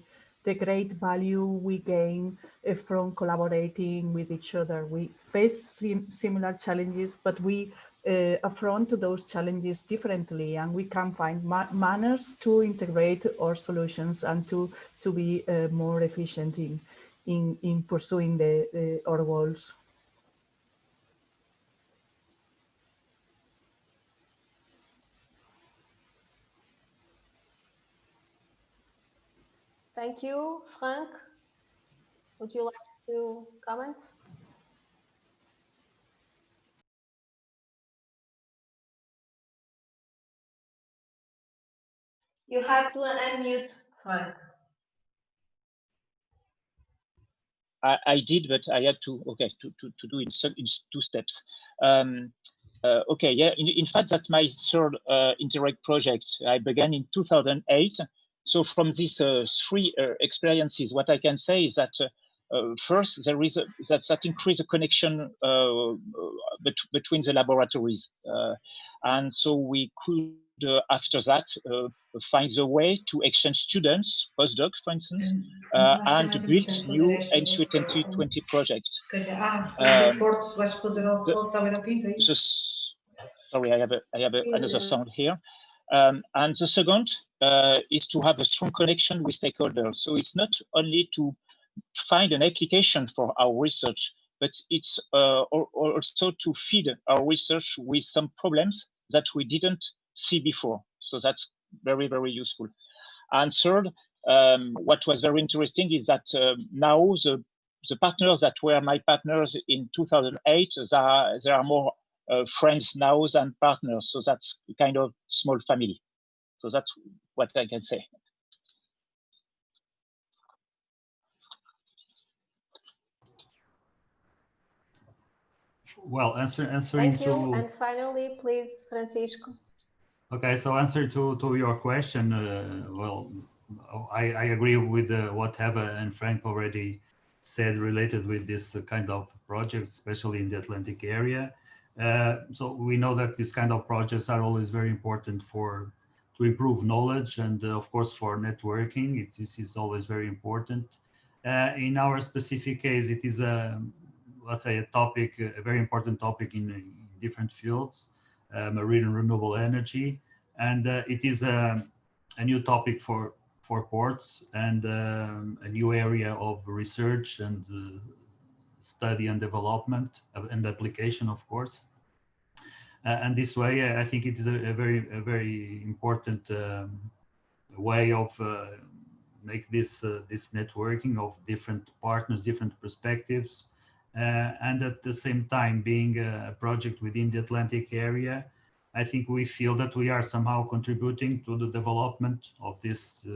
great value we gain from collaborating with each other. We face similar challenges, but we affront those challenges differently, and we can find manners to integrate our solutions and to be more efficient in pursuing our goals. Thank you, Frank. Would you like to comment? You have to unmute, Frank. I did, but I had to do in two steps. Okay, yeah, in fact, that's my third Interreg project. I began in 2008. So from these three experiences, what I can say is that first, there is that increase the connection between the laboratories. And so we could, after that, find the way to exchange students, postdoc, for instance, and to build new NSU 2020 projects. Sorry, I have another sound here. And the second is to have a strong connection with stakeholders. So it's not only to find an application for our research, but it's also to feed our research with some problems that we didn't see before. So that's very, very useful. And third, what was very interesting is that now the partners that were my partners in 2008, there are more friends now than partners. So that's a kind of small family. So that's what I can say. Well, answering Thank you. to... And finally, please, Francisco. Okay, so answer to your question, well, I agree with what Heba and Frank already said related with this kind of project, especially in the Atlantic area. So we know that this kind of projects are always very important to improve knowledge and of course for networking. This is always very important. In our specific case, it is let's say a very important topic in different fields. Marine and renewable energy, and it is a new topic for ports and a new area of research and study and development and application, of course. And this way, I think it is a very important way of make this networking of different partners, different perspectives. And at the same time, being a project within the Atlantic area, I think we feel that we are somehow contributing to the development of this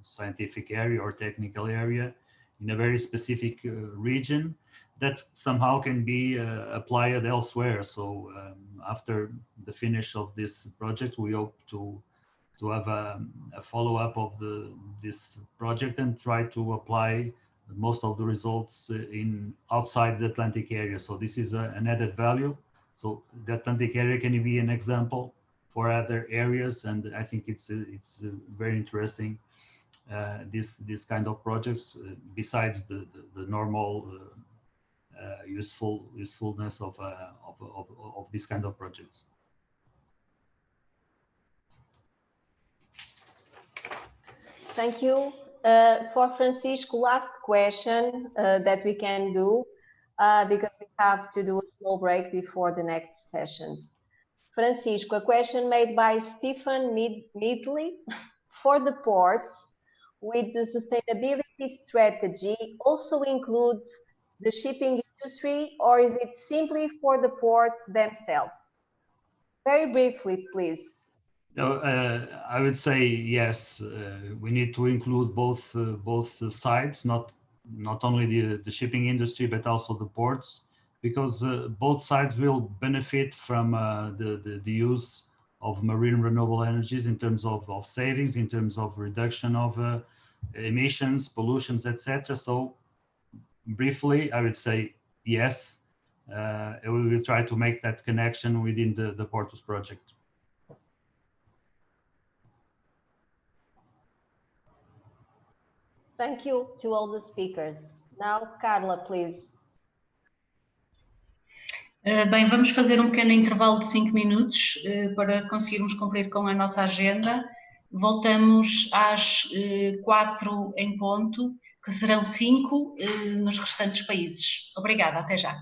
scientific area or technical area in a very specific region that somehow can be applied elsewhere. So after the finish of this project, we hope to have a follow-up of this project and try to apply most of the results in outside the Atlantic area. So this is an added value. So the Atlantic area can be an example for other areas, and I think it's very interesting. This kind of projects, besides the normal usefulness of this kind of projects. Thank you. For Francisco, last question that we can do, because we have to do a small break before the next sessions. Francisco, a question made by Stephen Midley. For the ports, with the sustainability strategy also include the shipping industry, or is it simply for the ports themselves? Very briefly, please. No, I would say yes. We need to include both sides, not only the shipping industry but also the ports, because both sides will benefit from the use of marine renewable energies in terms of savings, in terms of reduction of emissions, pollutions, etc. So briefly, I would say yes. We will try to make that connection within the Portus project. Thank you to all the speakers. Now, Carla, please. Bem, vamos fazer um pequeno intervalo de 5 minutos para conseguirmos cumprir com a nossa agenda. Voltamos às 4 em ponto, que serão 5 nos restantes países. Obrigada, até já.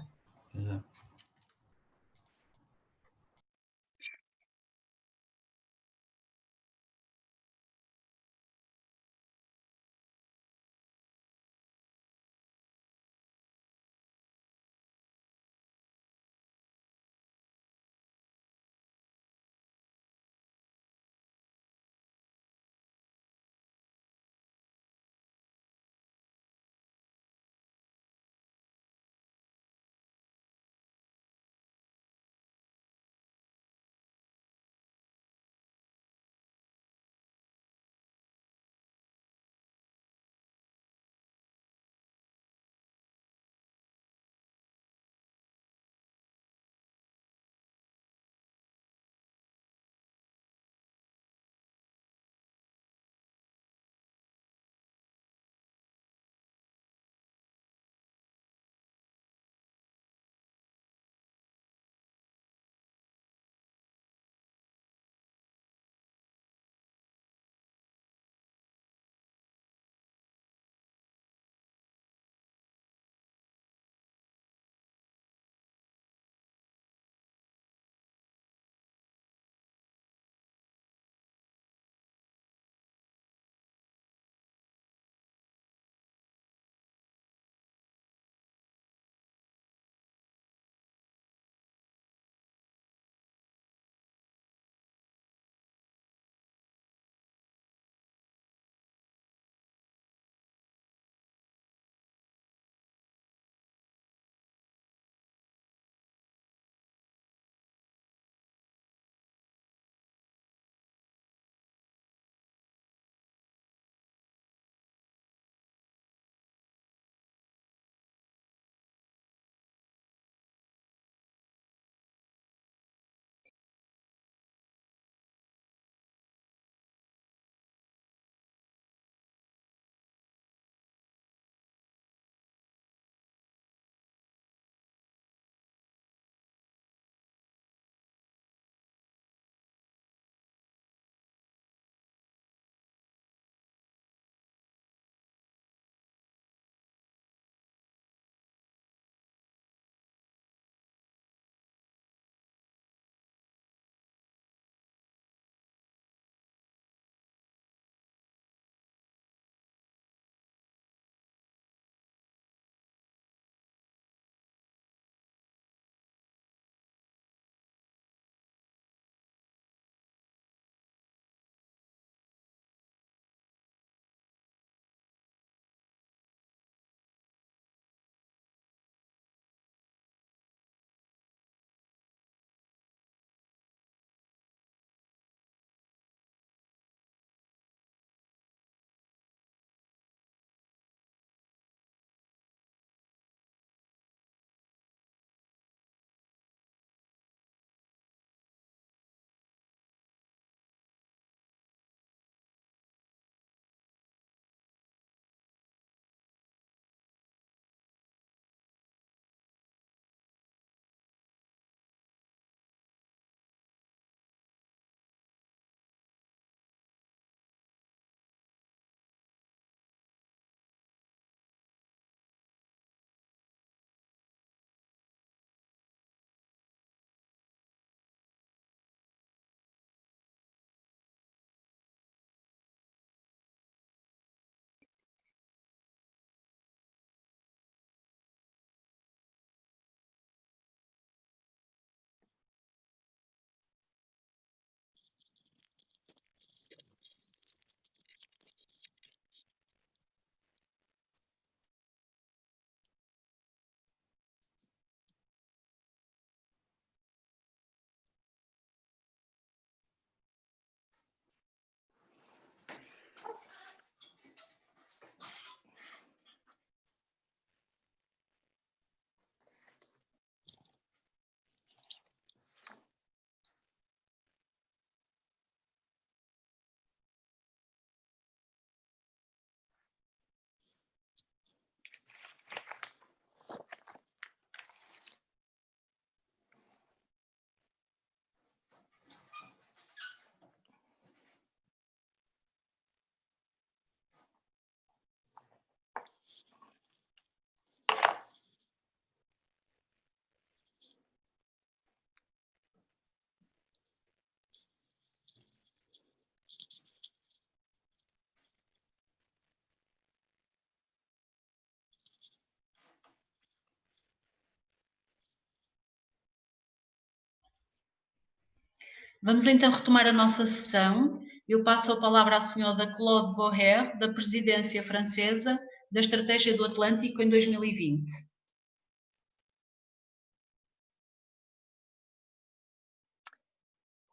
Vamos então retomar a nossa sessão. Eu passo a palavra à senhora Claude Boher, da presidência francesa da Estratégia do Atlântico em 2020.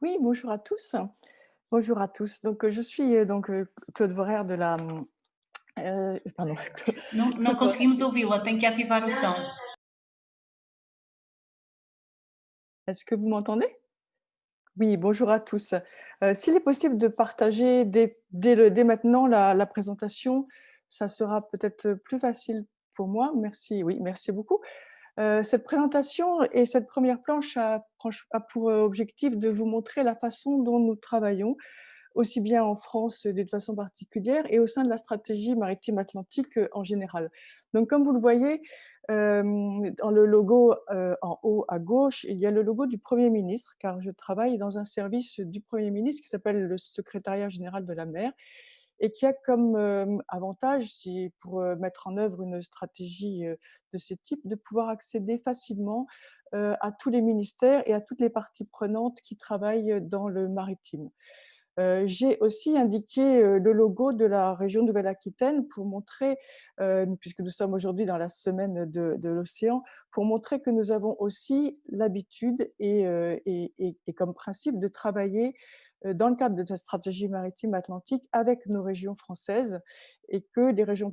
Oui, bonjour à tous. Bonjour à tous. Donc, je suis donc Claude Vorer de la... pardon. Não conseguimos ouvi-la, tem que ativar o som. Est-ce que vous m'entendez? Oui, bonjour à tous. S'il est possible de partager dès maintenant la présentation, ça sera peut-être plus facile pour moi. Merci, oui, merci beaucoup. Cette présentation et cette première planche a pour objectif de vous montrer la façon dont nous travaillons, aussi bien en France d'une façon particulière et au sein de la stratégie maritime atlantique en général. Donc, comme vous le voyez, dans le logo en haut à gauche, il y a le logo du Premier ministre, car je travaille dans un service du Premier ministre qui s'appelle le Secrétariat général de la mer et qui a comme avantage, pour mettre en œuvre une stratégie de ce type, de pouvoir accéder facilement à tous les ministères et à toutes les parties prenantes qui travaillent dans le maritime. J'ai aussi indiqué le logo de la région Nouvelle-Aquitaine pour montrer, puisque nous sommes aujourd'hui dans la semaine de l'océan, pour montrer que nous avons aussi l'habitude et comme principe de travailler dans le cadre de cette stratégie maritime atlantique avec nos régions françaises et que les régions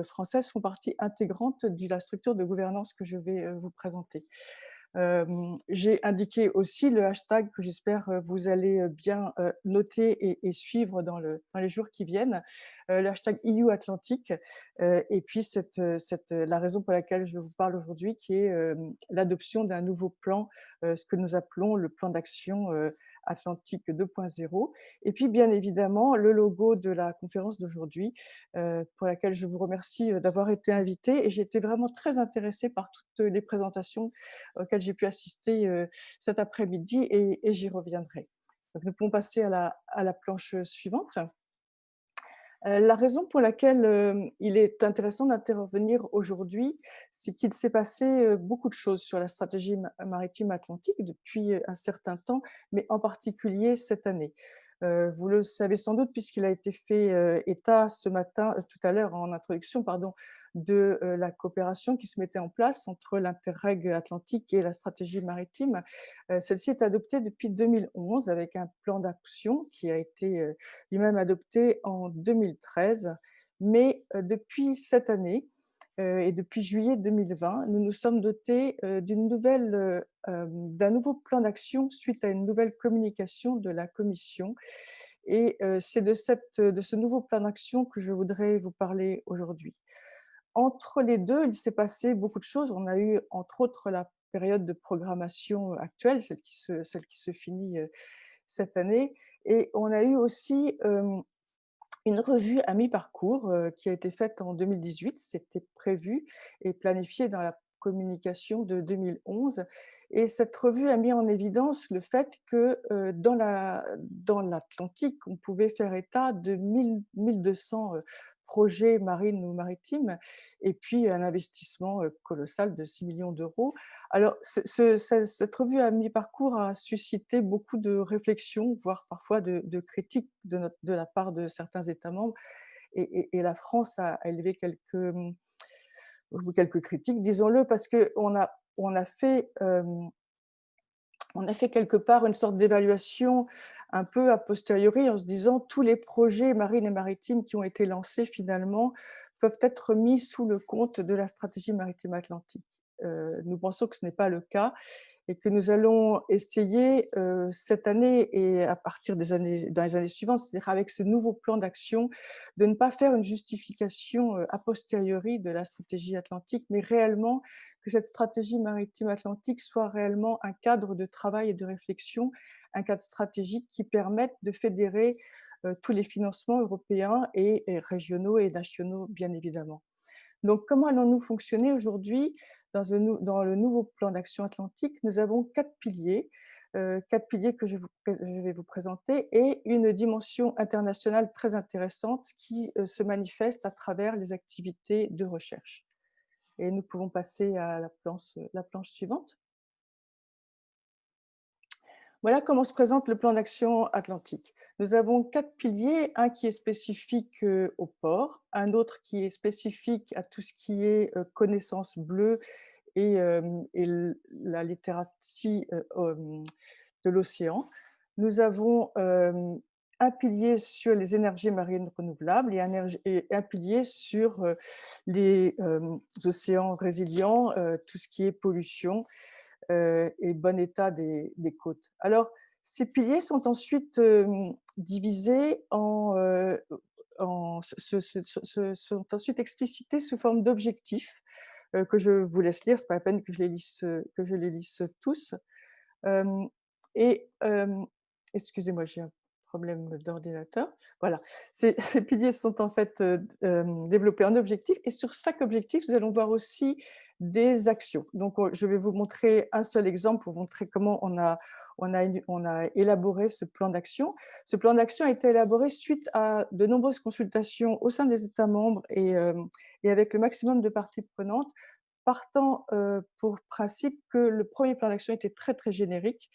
françaises font partie intégrante de la structure de gouvernance que je vais vous présenter. J'ai indiqué aussi le hashtag que j'espère vous allez bien noter et suivre dans les jours qui viennent, le hashtag EU Atlantique, et puis la raison pour laquelle je vous parle aujourd'hui, qui est l'adoption d'un nouveau plan, ce que nous appelons le plan d'action Atlantique 2.0, et puis bien évidemment le logo de la conférence d'aujourd'hui, pour laquelle je vous remercie d'avoir été invité, et j'ai été vraiment très intéressée par toutes les présentations auxquelles j'ai pu assister cet après-midi, et j'y reviendrai. Donc, nous pouvons passer à la planche suivante. La raison pour laquelle il est intéressant d'intervenir aujourd'hui, c'est qu'il s'est passé beaucoup de choses sur la stratégie maritime atlantique depuis un certain temps, mais en particulier cette année. Vous le savez sans doute puisqu'il a été fait état ce matin, tout à l'heure en introduction, pardon, de la coopération qui se mettait en place entre l'Interreg Atlantique et la stratégie maritime. Celle-ci est adoptée depuis 2011 avec un plan d'action qui a été lui-même adopté en 2013. Mais depuis cette année et depuis juillet 2020, nous nous sommes dotés d'un nouveau plan d'action suite à une nouvelle communication de la Commission. Et c'est de ce nouveau plan d'action que je voudrais vous parler aujourd'hui. Entre les deux, il s'est passé beaucoup de choses. On a eu, entre autres, la période de programmation actuelle, celle qui se finit cette année. Et on a eu aussi une revue à mi-parcours qui a été faite en 2018. C'était prévu et planifié dans la communication de 2011. Et cette revue a mis en évidence le fait que dans l'Atlantique, on pouvait faire état de 1200 projets marines ou maritimes, et puis un investissement colossal de 6 millions d'euros. Alors, cette revue à mi-parcours a suscité beaucoup de réflexions, voire parfois de critiques de la part de certains États membres, et la France a élevé quelques critiques, disons-le, parce qu'on a fait quelque part une sorte d'évaluation un peu a posteriori en se disant tous les projets marines et maritimes qui ont été lancés finalement peuvent être mis sous le compte de la stratégie maritime atlantique. Nous pensons que ce n'est pas le cas et que nous allons essayer cette année et à partir dans les années suivantes, c'est-à-dire avec ce nouveau plan d'action, de ne pas faire une justification a posteriori de la stratégie atlantique, mais réellement que cette stratégie maritime atlantique soit réellement un cadre de travail et de réflexion, un cadre stratégique qui permette de fédérer tous les financements européens et régionaux et nationaux, bien évidemment. Donc, comment allons-nous fonctionner aujourd'hui dans le nouveau plan d'action atlantique? Nous avons 4 piliers que je vais vous présenter, et une dimension internationale très intéressante qui se manifeste à travers les activités de recherche. Et nous pouvons passer à la planche suivante. Voilà comment se présente le plan d'action atlantique. Nous avons 4 piliers, un qui est spécifique au port, un autre qui est spécifique à tout ce qui est connaissance bleue et la littératie de l'océan. Nous avons un pilier sur les énergies marines renouvelables et un pilier sur les océans résilients, tout ce qui est pollution et bon état des côtes. Alors, ces piliers sont ensuite divisés sont ensuite explicités sous forme d'objectifs que je vous laisse lire. C'est pas la peine que je les lise tous. Excusez-moi, j'ai un problème d'ordinateur. Voilà, ces piliers sont en fait développés en objectifs, et sur chaque objectif, nous allons voir aussi des actions. Donc, je vais vous montrer un seul exemple pour vous montrer comment on a élaboré ce plan d'action. Ce plan d'action a été élaboré suite à de nombreuses consultations au sein des États membres et avec le maximum de parties prenantes, partant pour principe que le premier plan d'action était très, très générique.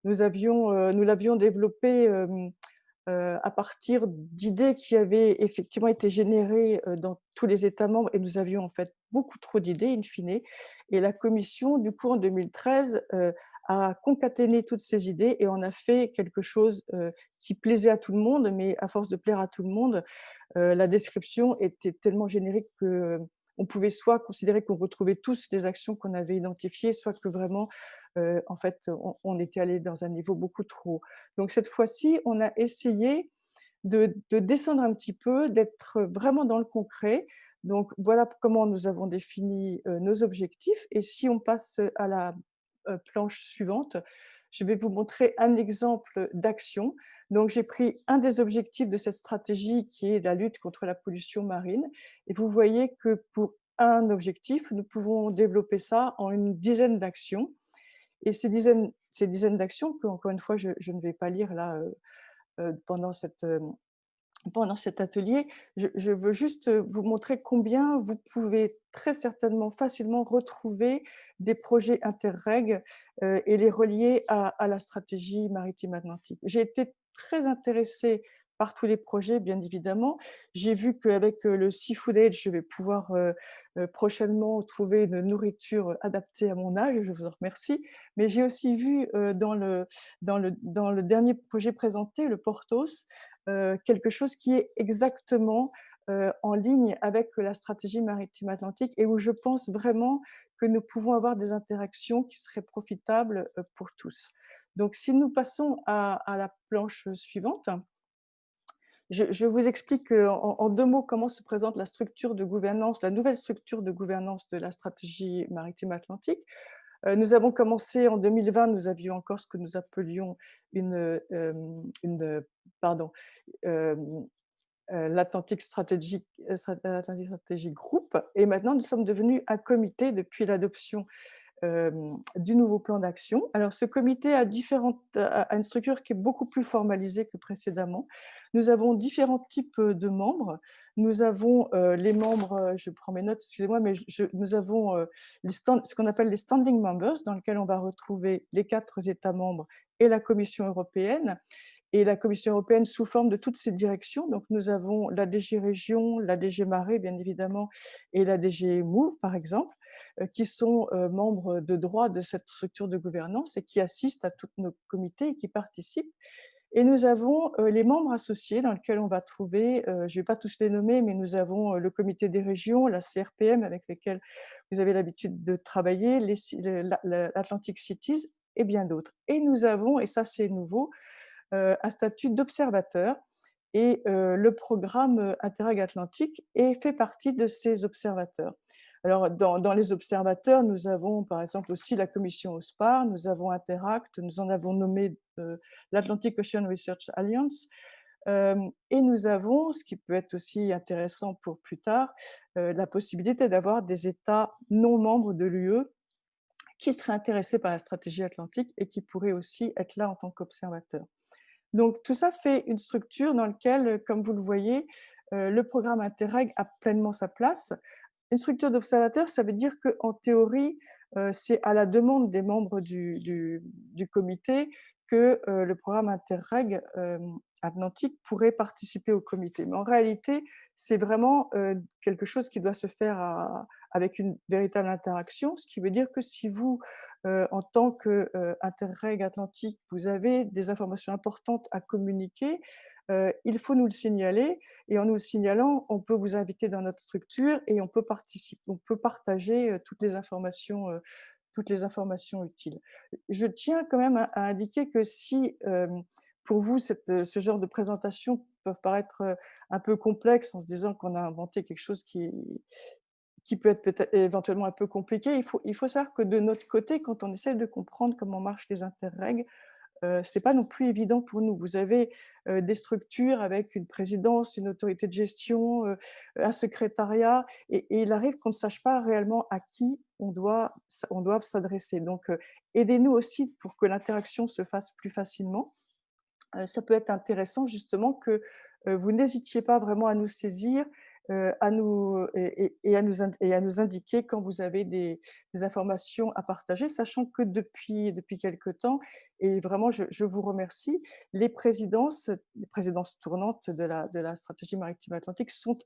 Nous l'avions développé à partir d'idées qui avaient effectivement été générées dans tous les États membres, et nous avions en fait beaucoup trop d'idées in fine. Et la Commission, du coup, en 2013, a concaténé toutes ces idées et on a fait quelque chose qui plaisait à tout le monde, mais à force de plaire à tout le monde, la description était tellement générique que on pouvait soit considérer qu'on retrouvait tous les actions qu'on avait identifiées, soit que vraiment, en fait, on était allé dans un niveau beaucoup trop haut. Donc cette fois-ci, on a essayé de descendre un petit peu, d'être vraiment dans le concret. Donc voilà comment nous avons défini nos objectifs. Et si on passe à la planche suivante, je vais vous montrer un exemple d'action. Donc, j'ai pris un des objectifs de cette stratégie qui est la lutte contre la pollution marine. Et vous voyez que pour un objectif, nous pouvons développer ça en une dizaine d'actions. Et ces dizaines d'actions, que encore une fois, je ne vais pas lire là pendant cet atelier, je veux juste vous montrer combien vous pouvez très certainement facilement retrouver des projets Interreg et les relier à la stratégie maritime atlantique. J'ai été très intéressée par tous les projets, bien évidemment. J'ai vu qu'avec le Seafood Age, je vais pouvoir prochainement trouver une nourriture adaptée à mon âge, je vous en remercie. Mais j'ai aussi vu dans le dernier projet présenté, le Portos, quelque chose qui est exactement en ligne avec la stratégie maritime atlantique et où je pense vraiment que nous pouvons avoir des interactions qui seraient profitables pour tous. Donc, si nous passons à la planche suivante, je vous explique en 2 mots comment se présente la structure de gouvernance, la nouvelle structure de gouvernance de la stratégie maritime atlantique. Nous avons commencé en 2020, nous avions encore ce que nous appelions l'Atlantic Strategy Group, et maintenant nous sommes devenus un comité depuis l'adoption du nouveau plan d'action. Alors ce comité a une structure qui est beaucoup plus formalisée que précédemment. Nous avons différents types de membres. Nous avons les membres, je prends mes notes, excusez-moi, mais nous avons ce qu'on appelle les standing members, dans lesquels on va retrouver les 4 États membres et la Commission européenne. Et la Commission européenne sous forme de toutes ces directions. Donc nous avons la DG Région, la DG Marée, bien évidemment, et la DG Move, par exemple, qui sont membres de droit de cette structure de gouvernance et qui assistent à tous nos comités et qui participent. Et nous avons les membres associés dans lesquels on va trouver, je ne vais pas tous les nommer, mais nous avons le comité des régions, la CRPM avec lesquels vous avez l'habitude de travailler, l'Atlantic Cities et bien d'autres. Et nous avons, et ça c'est nouveau, un statut d'observateur, et le programme Interreg Atlantique fait partie de ces observateurs. Alors, dans les observateurs, nous avons par exemple aussi la commission OSPAR, nous avons Interact, nous en avons nommé l'Atlantic Ocean Research Alliance, et nous avons, ce qui peut être aussi intéressant pour plus tard, la possibilité d'avoir des États non membres de l'UE qui seraient intéressés par la stratégie atlantique et qui pourraient aussi être là en tant qu'observateurs. Donc, tout ça fait une structure dans laquelle, comme vous le voyez, le programme Interreg a pleinement sa place. Une structure d'observateurs, ça veut dire qu'en théorie, c'est à la demande des membres du comité que le programme Interreg Atlantique pourrait participer au comité. Mais en réalité, c'est vraiment quelque chose qui doit se faire avec une véritable interaction, ce qui veut dire que si vous, en tant qu'Interreg Atlantique, vous avez des informations importantes à communiquer, il faut nous le signaler, et en nous le signalant, on peut vous inviter dans notre structure et on peut partager toutes les informations utiles. Je tiens quand même à indiquer que si pour vous ce genre de présentation peuvent paraître un peu complexes en se disant qu'on a inventé quelque chose qui peut être peut-être éventuellement un peu compliqué, il faut savoir que de notre côté, quand on essaie de comprendre comment marchent les interregs, c'est pas non plus évident pour nous. Vous avez des structures avec une présidence, une autorité de gestion, un secrétariat, et il arrive qu'on ne sache pas réellement à qui on doit s'adresser. Donc, aidez-nous aussi pour que l'interaction se fasse plus facilement. Ça peut être intéressant justement que vous n'hésitiez pas vraiment à nous saisir, à nous indiquer quand vous avez des informations à partager, sachant que depuis quelque temps, et vraiment je vous remercie, les présidences tournantes de la stratégie maritime atlantique sont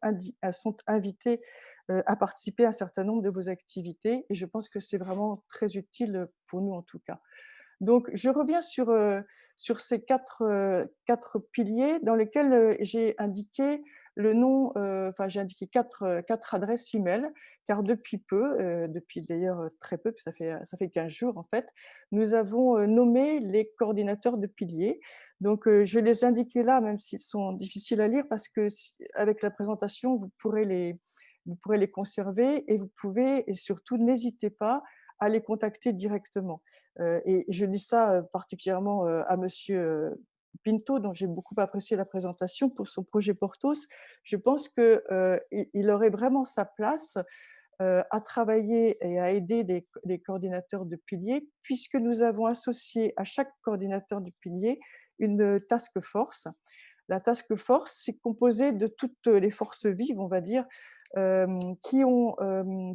invitées à participer à un certain nombre de vos activités, et je pense que c'est vraiment très utile pour nous en tout cas. Donc, je reviens sur ces quatre piliers dans lesquels j'ai indiqué le nom, j'ai indiqué quatre adresses email, car depuis peu, depuis d'ailleurs très peu, ça fait 15 jours en fait, nous avons nommé les coordinateurs de piliers. Donc, je les ai indiqués là, même s'ils sont difficiles à lire, parce que avec la présentation, vous pourrez les conserver, et vous pouvez, et surtout, n'hésitez pas à les contacter directement. Et je dis ça particulièrement à Monsieur Pinto, dont j'ai beaucoup apprécié la présentation pour son projet Portos. Je pense qu'il aurait vraiment sa place à travailler et à aider les coordinateurs de piliers, puisque nous avons associé à chaque coordinateur de pilier une task force. La task force, c'est composé de toutes les forces vives, on va dire, qui ont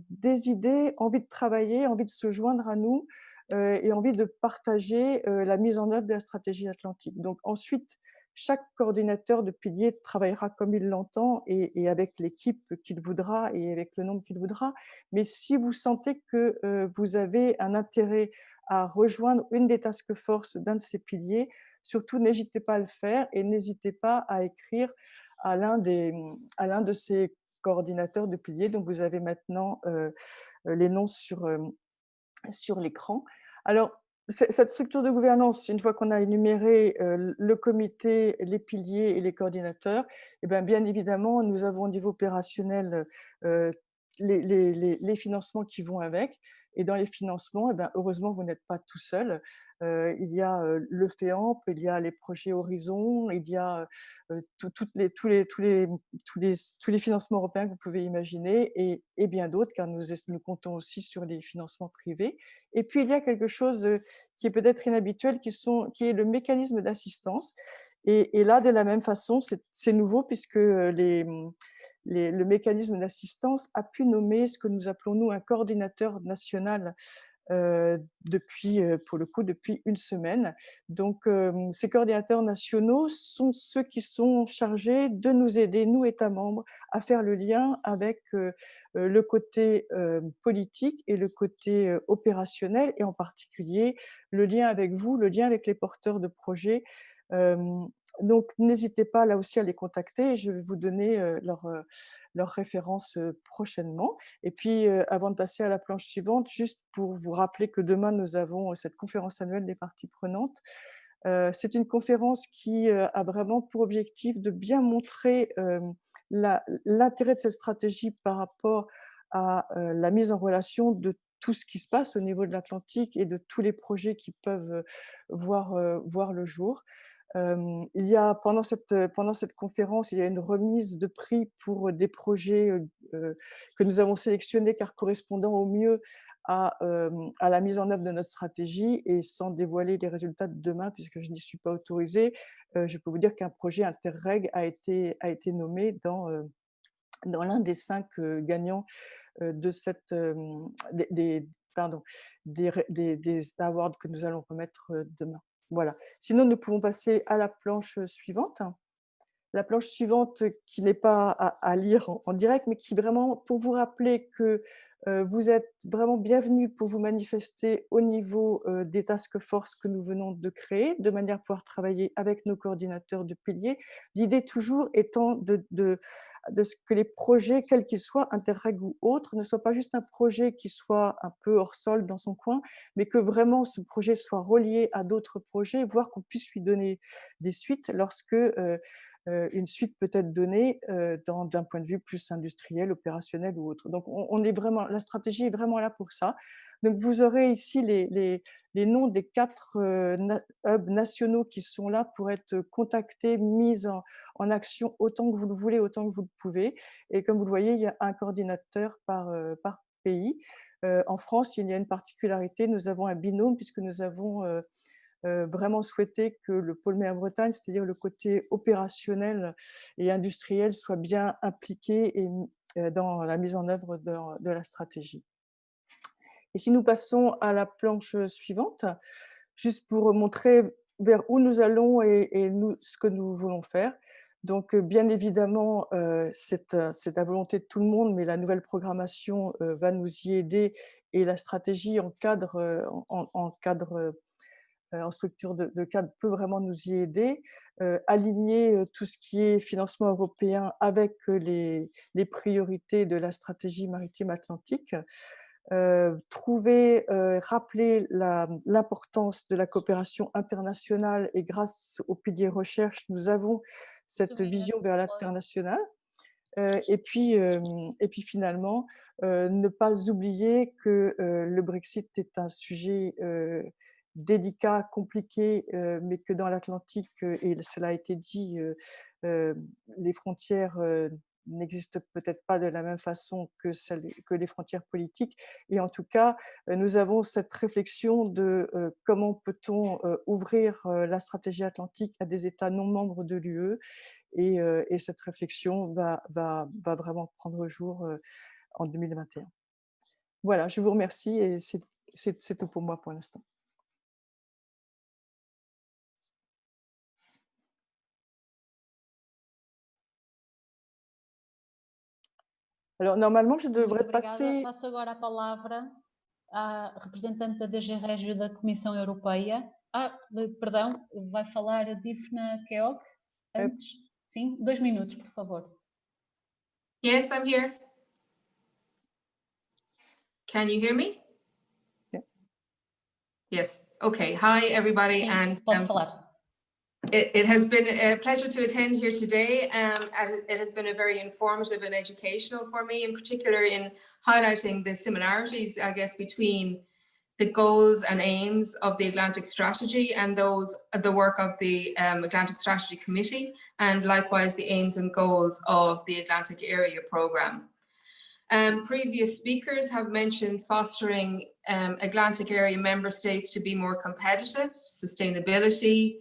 des idées, envie de travailler, envie de se joindre à nous et envie de partager la mise en œuvre de la stratégie atlantique. Donc ensuite, chaque coordinateur de pilier travaillera comme il l'entend et avec l'équipe qu'il voudra et avec le nombre qu'il voudra. Mais si vous sentez que vous avez un intérêt à rejoindre une des task force d'un de ces piliers, surtout, n'hésitez pas à le faire et n'hésitez pas à écrire à l'un de ces coordinateurs de piliers dont vous avez maintenant les noms sur l'écran. Alors, cette structure de gouvernance, une fois qu'on a énuméré le comité, les piliers et les coordinateurs, et bien évidemment, nous avons au niveau opérationnel les financements qui vont avec. Et dans les financements, heureusement, vous n'êtes pas tout seul. Il y a le FEAMP, il y a les projets Horizon, il y a tous les financements européens que vous pouvez imaginer, et bien d'autres, car nous comptons aussi sur les financements privés. Et puis, il y a quelque chose qui est peut-être inhabituel, qui est le mécanisme d'assistance. Et là, de la même façon, c'est nouveau, puisque le mécanisme d'assistance a pu nommer ce que nous appelons, nous, un coordinateur national depuis une semaine. Donc, ces coordinateurs nationaux sont ceux qui sont chargés de nous aider, nous, États membres, à faire le lien avec le côté politique et le côté opérationnel, et en particulier le lien avec vous, le lien avec les porteurs de projets. Donc, n'hésitez pas là aussi à les contacter. Je vais vous donner leurs références prochainement. Et puis, avant de passer à la planche suivante, juste pour vous rappeler que demain, nous avons cette conférence annuelle des parties prenantes. C'est une conférence qui a vraiment pour objectif de bien montrer l'intérêt de cette stratégie par rapport à la mise en relation de tout ce qui se passe au niveau de l'Atlantique et de tous les projets qui peuvent voir le jour. Il y a pendant cette conférence, il y a une remise de prix pour des projets que nous avons sélectionnés car correspondant au mieux à la mise en œuvre de notre stratégie, et sans dévoiler les résultats de demain puisque je n'y suis pas autorisée, je peux vous dire qu'un projet Interreg a été nommé dans l'un des 5 gagnants de des awards que nous allons remettre demain. Voilà. Sinon, nous pouvons passer à la planche suivante. La planche suivante qui n'est pas à lire en direct, mais qui vraiment pour vous rappeler que vous êtes vraiment bienvenus pour vous manifester au niveau des task force que nous venons de créer, de manière à pouvoir travailler avec nos coordinateurs de piliers. L'idée toujours étant de ce que les projets, quels qu'ils soient, Interreg ou autres, ne soient pas juste un projet qui soit un peu hors sol dans son coin, mais que vraiment ce projet soit relié à d'autres projets, voire qu'on puisse lui donner des suites lorsque une suite peut être donnée d'un point de vue plus industriel, opérationnel ou autre. Donc, on est vraiment, la stratégie est vraiment là pour ça. Donc, vous aurez ici les noms des 4 hubs nationaux qui sont là pour être contactés, mis en action autant que vous le voulez, autant que vous le pouvez. Et comme vous le voyez, il y a un coordinateur par pays. En France, il y a une particularité, nous avons un binôme puisque nous avons vraiment souhaité que le pôle Mer-Bretagne, c'est-à-dire le côté opérationnel et industriel, soit bien impliqué dans la mise en œuvre de la stratégie. Et si nous passons à la planche suivante, juste pour montrer vers où nous allons et ce que nous voulons faire. Donc, bien évidemment, c'est la volonté de tout le monde, mais la nouvelle programmation va nous y aider et la stratégie en structure de cadre peut vraiment nous y aider, aligner tout ce qui est financement européen avec les priorités de la stratégie maritime atlantique, rappeler l'importance de la coopération internationale et grâce au pilier recherche, nous avons cette vision vers l'international. Et puis finalement, ne pas oublier que le Brexit est un sujet délicat, compliqué, mais que dans l'Atlantique, et cela a été dit, les frontières n'existent peut-être pas de la même façon que les frontières politiques. Et en tout cas, nous avons cette réflexion de comment peut-on ouvrir la stratégie atlantique à des États non membres de l'UE. Et cette réflexion va vraiment prendre jour en 2021. Voilà, je vous remercie et c'est tout pour moi pour l'instant. Alors, normalement, je devrais passer... Passo agora a palavra à representante da DG Régio da Comissão Europeia. Perdão, vai falar a Difna Keog antes? Sim, 2 minutos, por favor. Yes, I'm here. Can you hear me? Yeah. Yes. Okay. Hi, everybody. Sim, and pode falar. It has been a pleasure to attend here today. And it has been a very informative and educational for me, in particular in highlighting the similarities, I guess, between the goals and aims of the Atlantic Strategy and the work of the Atlantic Strategy Committee, and likewise the aims and goals of the Atlantic Area Programme. Previous speakers have mentioned fostering Atlantic Area member states to be more competitive, sustainability,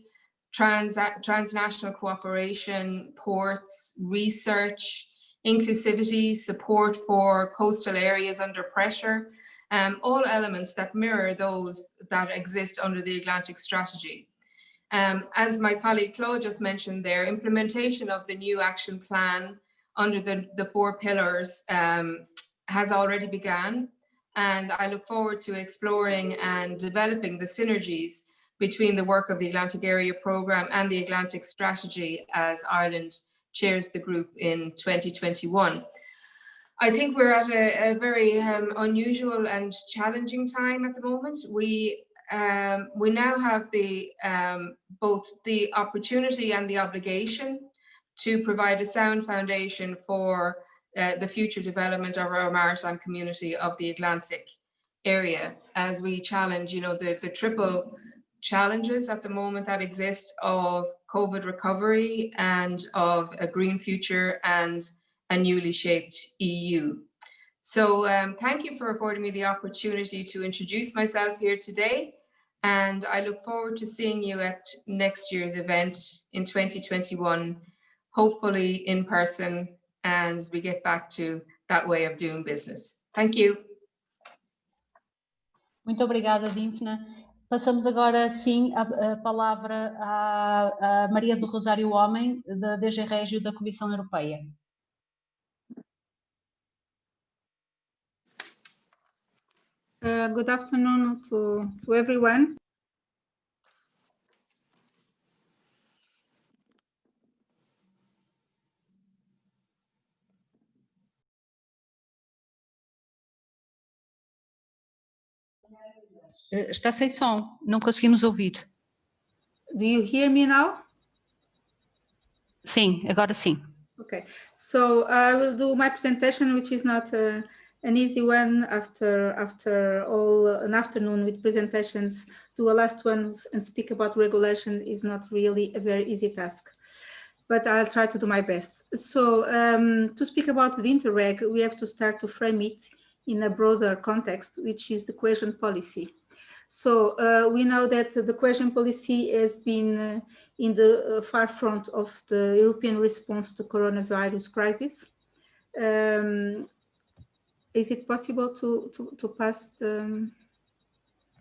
transnational cooperation, ports, research, inclusivity, support for coastal areas under pressure, all elements that mirror those that exist under the Atlantic Strategy. As my colleague Claude just mentioned there, implementation of the new action plan under the 4 pillars has already begun, and I look forward to exploring and developing the synergies between the work of the Atlantic Area Programme and the Atlantic Strategy as Ireland chairs the group in 2021. I think we're at a very unusual and challenging time at the moment. We now have both the opportunity and the obligation to provide a sound foundation for the future development of our maritime community of the Atlantic area, as we challenge, the triple challenges at the moment that exist of COVID recovery and of a green future and a newly shaped EU. So thank you for affording me the opportunity to introduce myself here today. And I look forward to seeing you at next year's event in 2021, hopefully in person, as we get back to that way of doing business. Thank you. Muito obrigada, Difna. Passamos agora, sim, a palavra à Maria do Rosário Homem, da DG Régio da Comissão Europeia. Good afternoon to everyone. Está sem som, não conseguimos ouvir. Do you hear me now? Sim, agora sim. Okay, so I will do my presentation, which is not an easy one after all an afternoon with presentations. Do a last one and speak about regulation is not really a very easy task, but I'll try to do my best. So to speak about the Interreg, we have to start to frame it in a broader context, which is the cohesion policy. So we know that the cohesion policy has been in the far front of the European response to coronavirus crisis. Is it possible to pass the,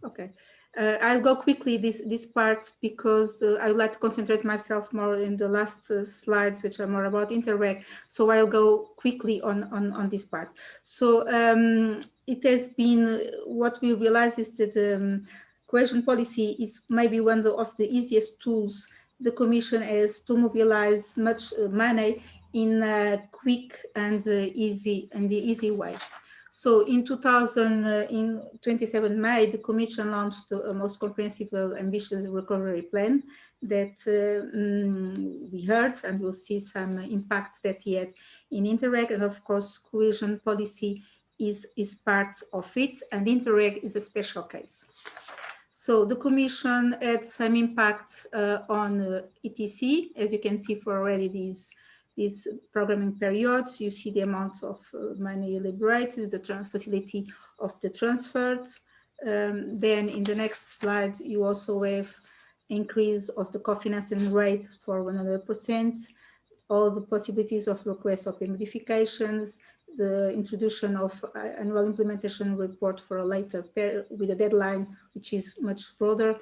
okay. I'll go quickly this part because I would like to concentrate myself more in the last slides, which are more about Interreg. So I'll go quickly on this part. So it has been, what we realize is that cohesion policy is maybe one of the easiest tools the Commission has to mobilize much money in a quick and easy way. So in 27 May, the Commission launched the most comprehensive, ambitious recovery plan that we heard, and we'll see some impact that he had in Interreg. And of course, cohesion policy is part of it, and Interreg is a special case. So the Commission had some impact on ETC, as you can see for already these programming periods. You see the amount of money liberated, the facility of the transferred. Then in the next slide, you also have increase of the co-financing rate for 100%, all the possibilities of request of modifications, the introduction of annual implementation report for a later period with a deadline, which is much broader,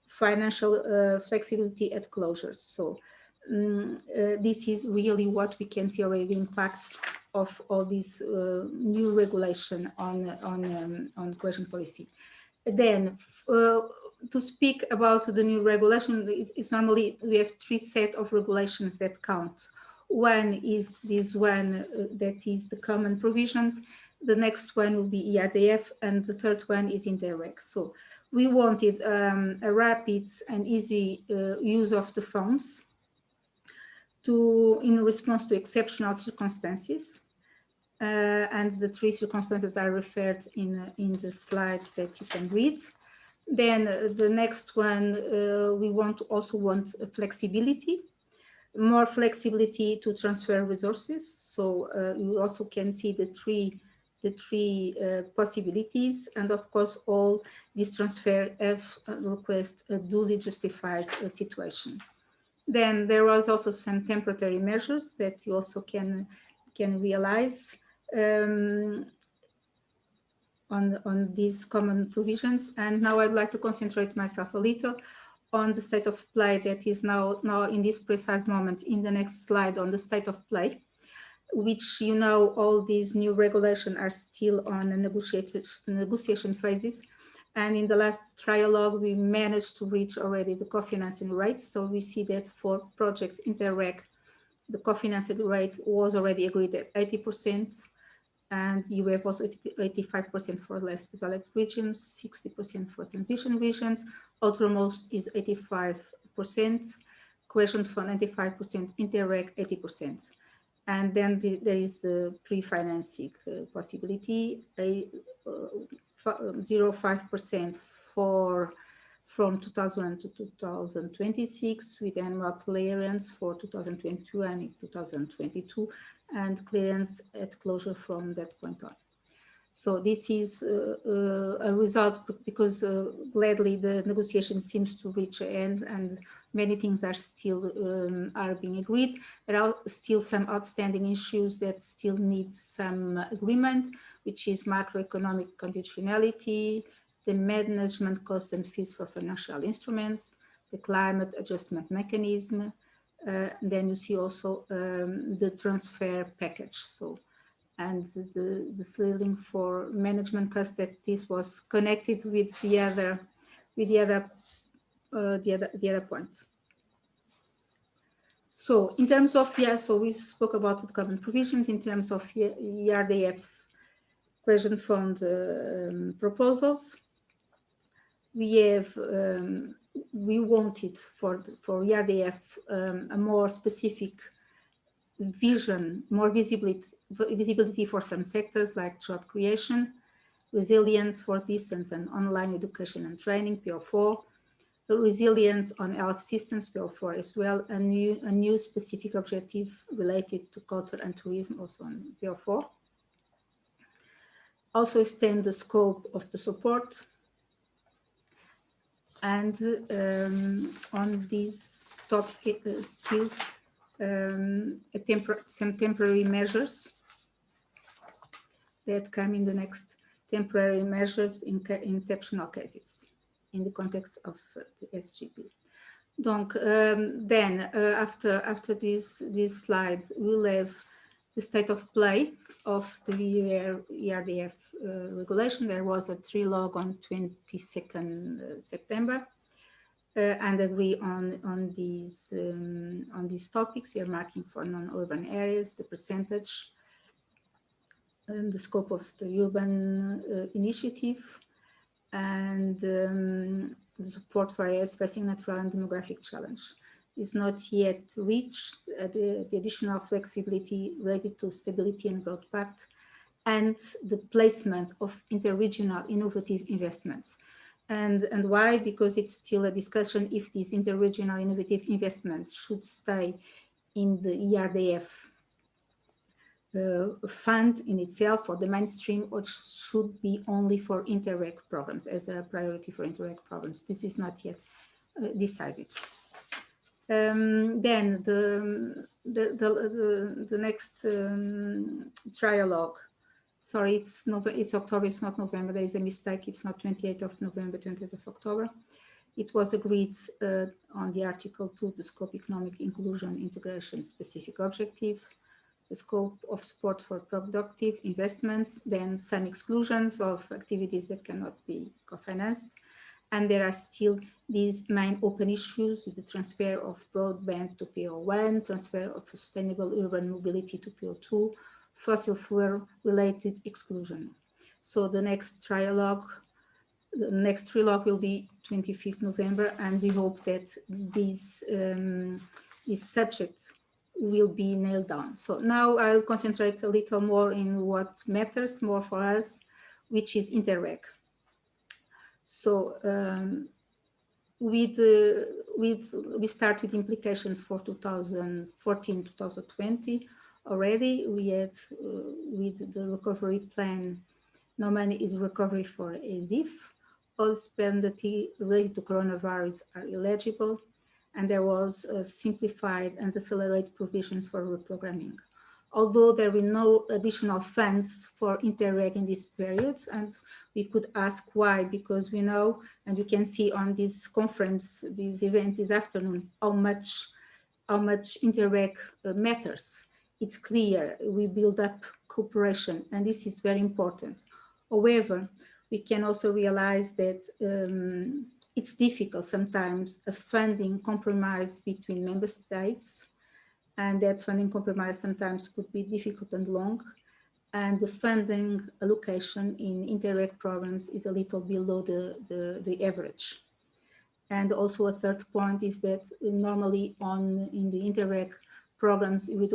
financial flexibility at closures. So this is really what we can see already, the impact of all this new regulation on cohesion policy. Then to speak about the new regulation, it's normally we have three sets of regulations that count. One is this one that is the common provisions. The next one will be ERDF, and the third one is Interreg. So we wanted a rapid and easy use of the funds in response to exceptional circumstances. And the three circumstances are referred in the slide that you can read. Then the next one, we also want flexibility, more flexibility to transfer resources. So you also can see the three possibilities, and of course all these transfer have request a duly justified situation. Then there was also some temporary measures that you also can realize on these common provisions. And now I'd like to concentrate myself a little on the state of play that is now in this precise moment in the next slide on the state of play, which, you know, all these new regulations are still on a negotiation phases. And in the last trialogue, we managed to reach already the co-financing rate. So we see that for projects Interreg, the co-financing rate was already agreed at 80%. And you have also 85% for less developed regions, 60% for transition regions. Outermost is 85%, cohesion fund 95%, Interreg 80%. And then there is the pre-financing possibility, 0.5% from 2000 to 2026 with annual clearance for 2022 and 2022 and clearance at closure from that point on. So this is a result because gladly the negotiation seems to reach an end and many things are still are being agreed. There are still some outstanding issues that still need some agreement, which is macroeconomic conditionality, the management costs and fees for financial instruments, the climate adjustment mechanism. Then you see also the transfer package. So, and the ceiling for management costs, that this was connected with the other point. So in terms of, so we spoke about the common provisions in terms of ERDF cohesion fund proposals. We have, we wanted for ERDF a more specific vision, more visibility for some sectors like job creation, resilience for distance and online education and training, PO4, resilience on health systems, PO4 as well, a new specific objective related to culture and tourism, also on PO4. Also extend the scope of the support. And on this topic, still some temporary measures that come in the next temporary measures in exceptional cases in the context of the SGP. Donc, then after this slide, we'll have the state of play of the ERDF regulation. There was a trilogue on 22nd September and agree on these topics, earmarking for non-urban areas, the percentage, and the scope of the urban initiative, and the support for areas facing natural and demographic challenge is not yet reached. The additional flexibility related to Stability and Growth Pact and the placement of interregional innovative investments. And why? Because it's still a discussion if these interregional innovative investments should stay in the ERDF fund in itself for the mainstream, or should be only for Interreg programs as a priority for Interreg programs. This is not yet decided. Then the next trialogue. Sorry, it's October, it's not November. There is a mistake. It's not 28th of November, 20th of October. It was agreed on the Article 2, the scope economic inclusion integration specific objective, the scope of support for productive investments, then some exclusions of activities that cannot be co-financed. And there are still these main open issues, the transfer of broadband to PO1, transfer of sustainable urban mobility to PO2, fossil fuel related exclusion. So the next trilogue will be 25th November, and we hope that these subjects will be nailed down. So now I'll concentrate a little more in what matters more for us, which is Interreg. So we start with implications for 2014-2020 already. We had with the recovery plan, no money is recovery for as if. All expenditure related to coronavirus are eligible, and there was simplified and accelerated provisions for reprogramming. Although there were no additional funds for Interreg in this period, and we could ask why, because we know, and you can see on this conference, this event this afternoon, how much Interreg matters. It's clear we build up cooperation, and this is very important. However, we can also realize that it's difficult sometimes a funding compromise between member states, and that funding compromise sometimes could be difficult and long, and the funding allocation in Interreg programs is a little below the average. And also a third point is that normally in the Interreg programs we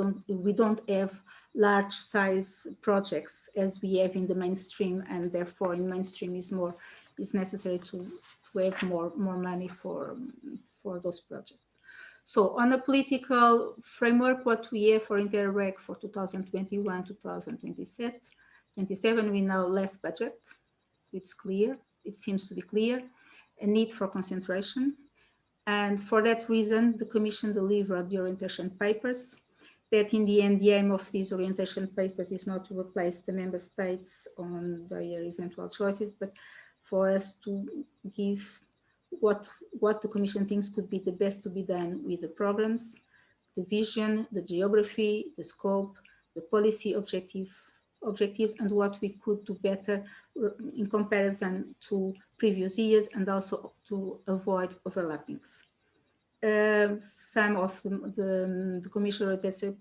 don't have large size projects as we have in the mainstream, and therefore in mainstream is necessary to have more money for those projects. So on a political framework, what we have for Interreg for 2021-2027, we know less budget. It's clear, it seems to be clear, a need for concentration. And for that reason, the Commission delivered the orientation papers, that in the end, the aim of these orientation papers is not to replace the member states on their eventual choices, but for us to give what the Commission thinks could be the best to be done with the programs, the vision, the geography, the scope, the policy objectives, and what we could do better in comparison to previous years, and also to avoid overlappings. Some of the Commission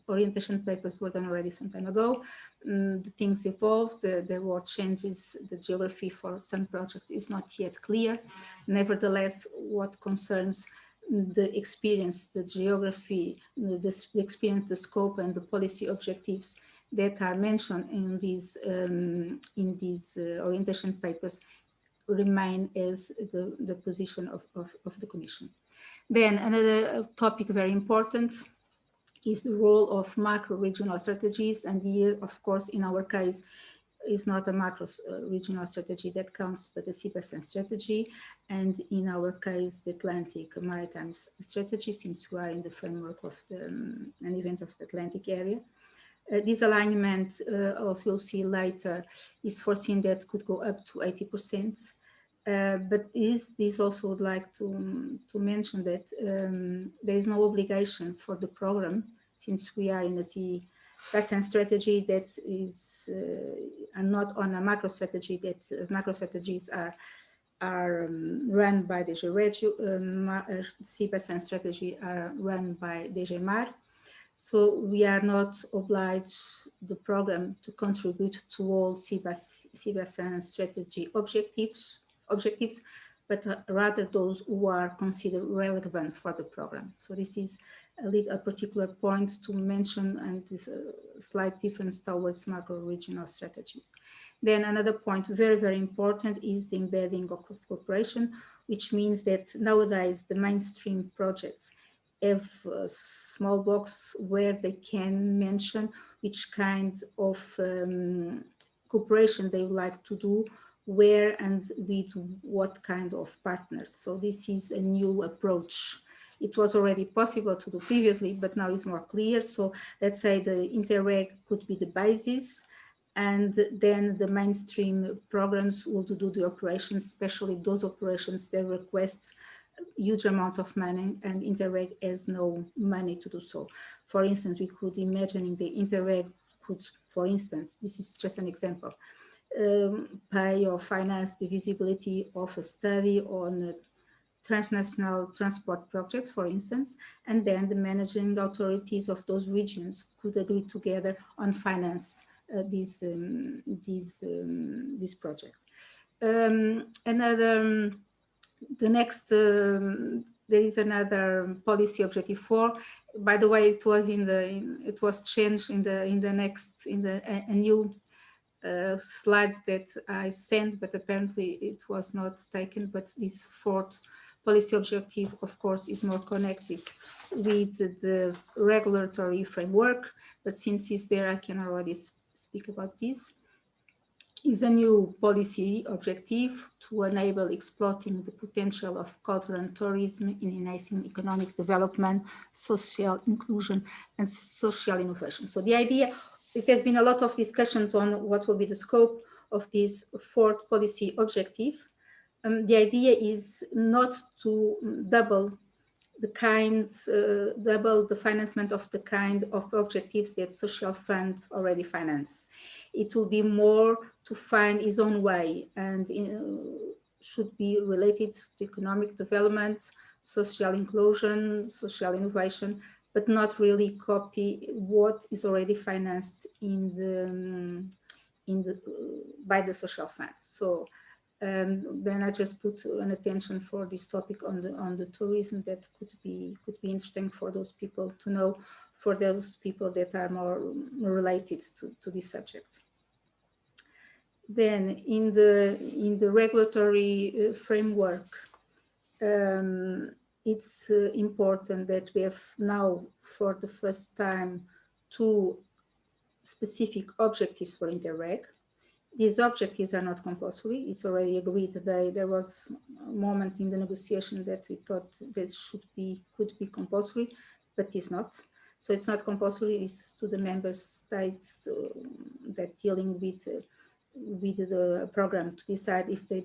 orientation papers were done already some time ago. The things evolved, there were changes, the geography for some projects is not yet clear. Nevertheless, what concerns the experience, the geography, the experience, the scope, and the policy objectives that are mentioned in these orientation papers remain as the position of the Commission. Then another topic very important is the role of macro-regional strategies, and here, of course, in our case, is not a macro-regional strategy that counts, but a CBSN strategy, and in our case, the Atlantic Maritime Strategy, since we are in the framework of an event of the Atlantic area. This alignment, also you'll see later, is foreseen that could go up to 80%. But this also would like to mention that there is no obligation for the program, since we are in a CBSN strategy that is and not on a macro strategy, that macro strategies are run by DG Regio, CBSN strategy are run by DG Mar. So we are not obliged, the program, to contribute to all CBSN strategy objectives, but rather those who are considered relevant for the program. So this is a particular point to mention, and this slight difference towards macro-regional strategies. Then another point, very, very important, is the embedding of cooperation, which means that nowadays the mainstream projects have a small box where they can mention which kind of cooperation they would like to do, where and with what kind of partners. So this is a new approach. It was already possible to do previously, but now it's more clear. So let's say the Interreg could be the basis, and then the mainstream programs will do the operations, especially those operations that request huge amounts of money, and Interreg has no money to do so. For instance, we could imagine the Interreg could, for instance, this is just an example, pay or finance the visibility of a study on a transnational transport project, for instance, and then the managing authorities of those regions could agree together on finance this project. There is another policy objective 4. By the way, it was changed in a new slides that I sent, but apparently it was not taken. But this 4th policy objective, of course, is more connected with the regulatory framework. But since it's there, I can already speak about this. Is a new policy objective to enable exploiting the potential of culture and tourism in enhancing economic development, social inclusion, and social innovation. So the idea, it has been a lot of discussions on what will be the scope of this 4th policy objective. The idea is not to double the financement of the kind of objectives that social funds already finance. It will be more to find its own way, and should be related to economic development, social inclusion, social innovation, but not really copy what is already financed by the social funds. So then I just put an attention for this topic on the tourism that could be interesting for those people to know, for those people that are more related to this subject. Then in the regulatory framework, it's important that we have now for the first time 2 specific objectives for Interreg. These objectives are not compulsory. It's already agreed that there was a moment in the negotiation that we thought this could be compulsory, but it's not. So it's not compulsory. It's to the member states that dealing with with the program to decide if they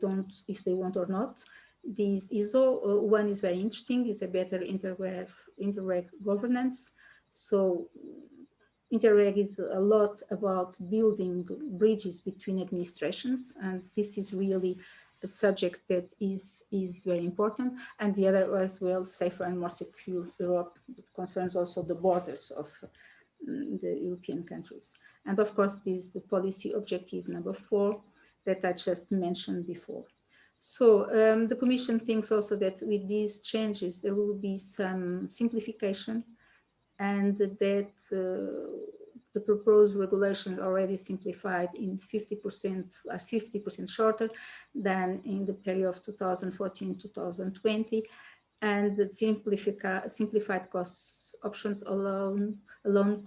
want or not. This ISO one is very interesting. It's a better Interreg governance. So Interreg is a lot about building bridges between administrations, and this is really a subject that is very important. And the other as well, safer and more secure Europe, that concerns also the borders of the European countries. And of course, this is the policy objective number 4 that I just mentioned before. So the Commission thinks also that with these changes, there will be some simplification, and that the proposed regulation already simplified in 50% shorter than in the period of 2014-2020, and the simplified cost options alone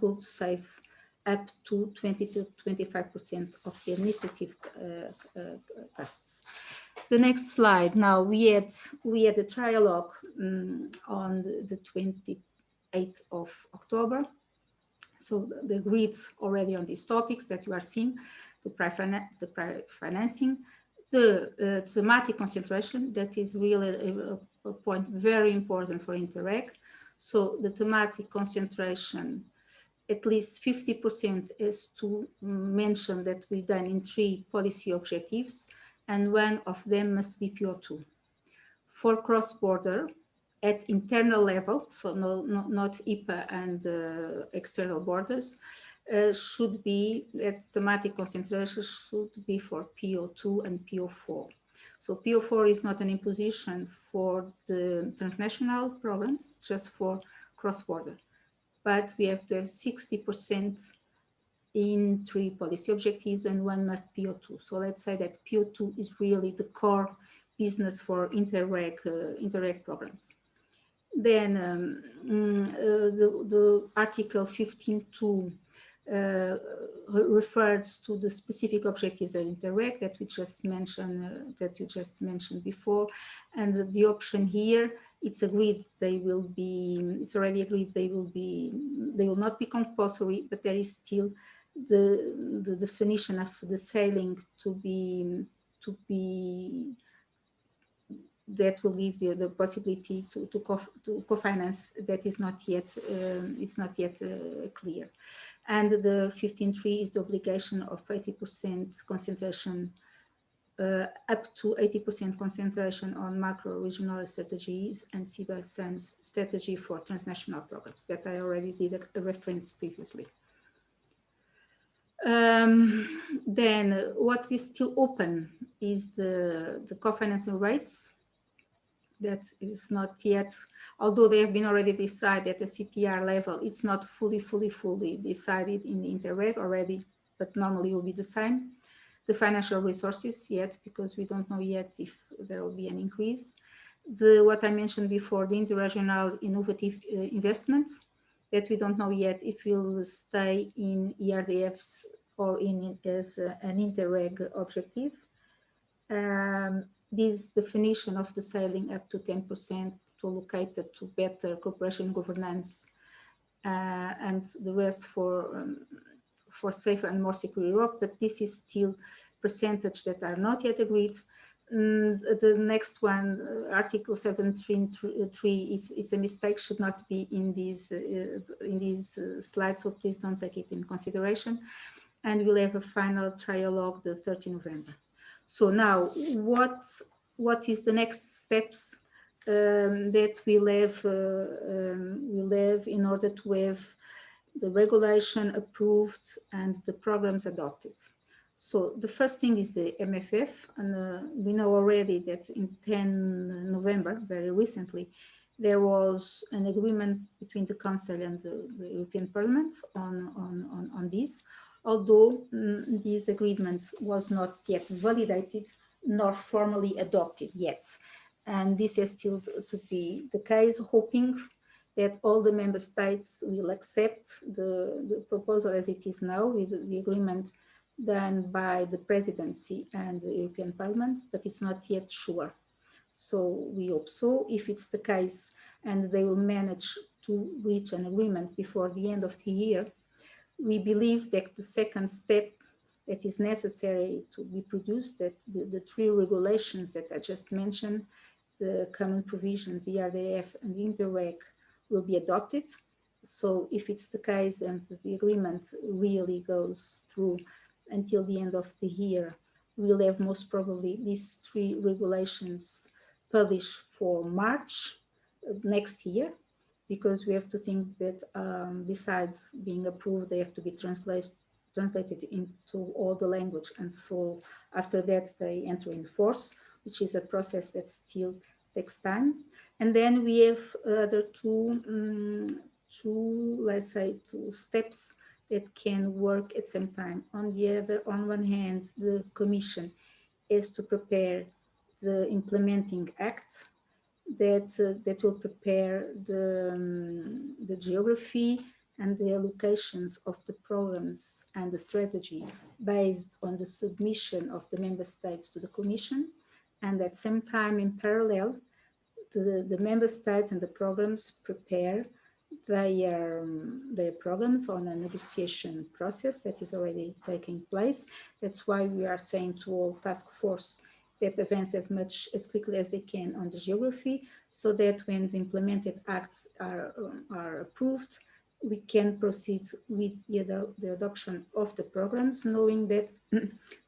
could save up to 20 to 25% of the administrative costs. The next slide. Now we had a trialogue on the 28th of October. So they agreed already on these topics that you are seeing: the financing, the thematic concentration. That is really a point very important for Interreg. So the thematic concentration, at least 50% is to mention that we've done in 3 policy objectives, and one of them must be PO2. For cross-border, at internal level, so not IPA and external borders, should be that thematic concentration should be for PO2 and PO4. So PO4 is not an imposition for the transnational programs, just for cross-border, but we have to have 60% in 3 policy objectives, and one must PO2. So let's say that PO2 is really the core business for Interreg programs. Then the Article 15.2 refers to the specific objectives of Interreg that we just mentioned, that you just mentioned before, and the option here, it's agreed they will be. It's already agreed they will not be compulsory, but there is still the definition of the sailing to be that will leave the possibility to co-finance. That is not yet clear. And the 15.3 is the obligation of 80% concentration, up to 80% concentration on macro regional strategies and CBSN's strategy for transnational programs that I already did a reference previously. Then what is still open is the co-financing rates. That is not yet, although they have been already decided at the CPR level, it's not fully decided in the Interreg already, but normally it will be the same. The financial resources yet, because we don't know yet if there will be an increase. What I mentioned before, the interregional innovative investments, that we don't know yet if we'll stay in ERDFs or as an Interreg objective. This definition of the sailing up to 10% to allocate it to better cooperation governance, and the rest for safer and more secure Europe, but this is still percentage that are not yet agreed. The next one, Article 7.3, it's a mistake, should not be in these slides, so please don't take it in consideration. And we'll have a final trialogue the 30th November. So now, what is the next steps that we'll have in order to have the regulation approved and the programs adopted? So the first thing is the MFF, and we know already that in 10 November, very recently, there was an agreement between the Council and the European Parliament on this. Although this agreement was not yet validated nor formally adopted yet. And this is still to be the case, hoping that all the member states will accept the proposal as it is now, with the agreement done by the presidency and the European Parliament, but it's not yet sure. So we hope so. If it's the case and they will manage to reach an agreement before the end of the year, we believe that the second step that is necessary to be produced, that the three regulations that I just mentioned, the common provisions, ERDF and Interreg, will be adopted. So if it's the case and the agreement really goes through until the end of the year, we'll have most probably these three regulations published for March next year, because we have to think that besides being approved, they have to be translated into all the language. And so after that, they enter in force, which is a process that still takes time. And then we have other two steps that can work at the same time. On one hand, the Commission is to prepare the implementing act that will prepare the geography and the allocations of the programs and the strategy based on the submission of the member states to the Commission. And at the same time, in parallel, the member states and the programs prepare their programs on a negotiation process that is already taking place. That's why we are saying to all task force that advance as quickly as they can on the geography, so that when the implemented acts are approved, we can proceed with the adoption of the programs, knowing that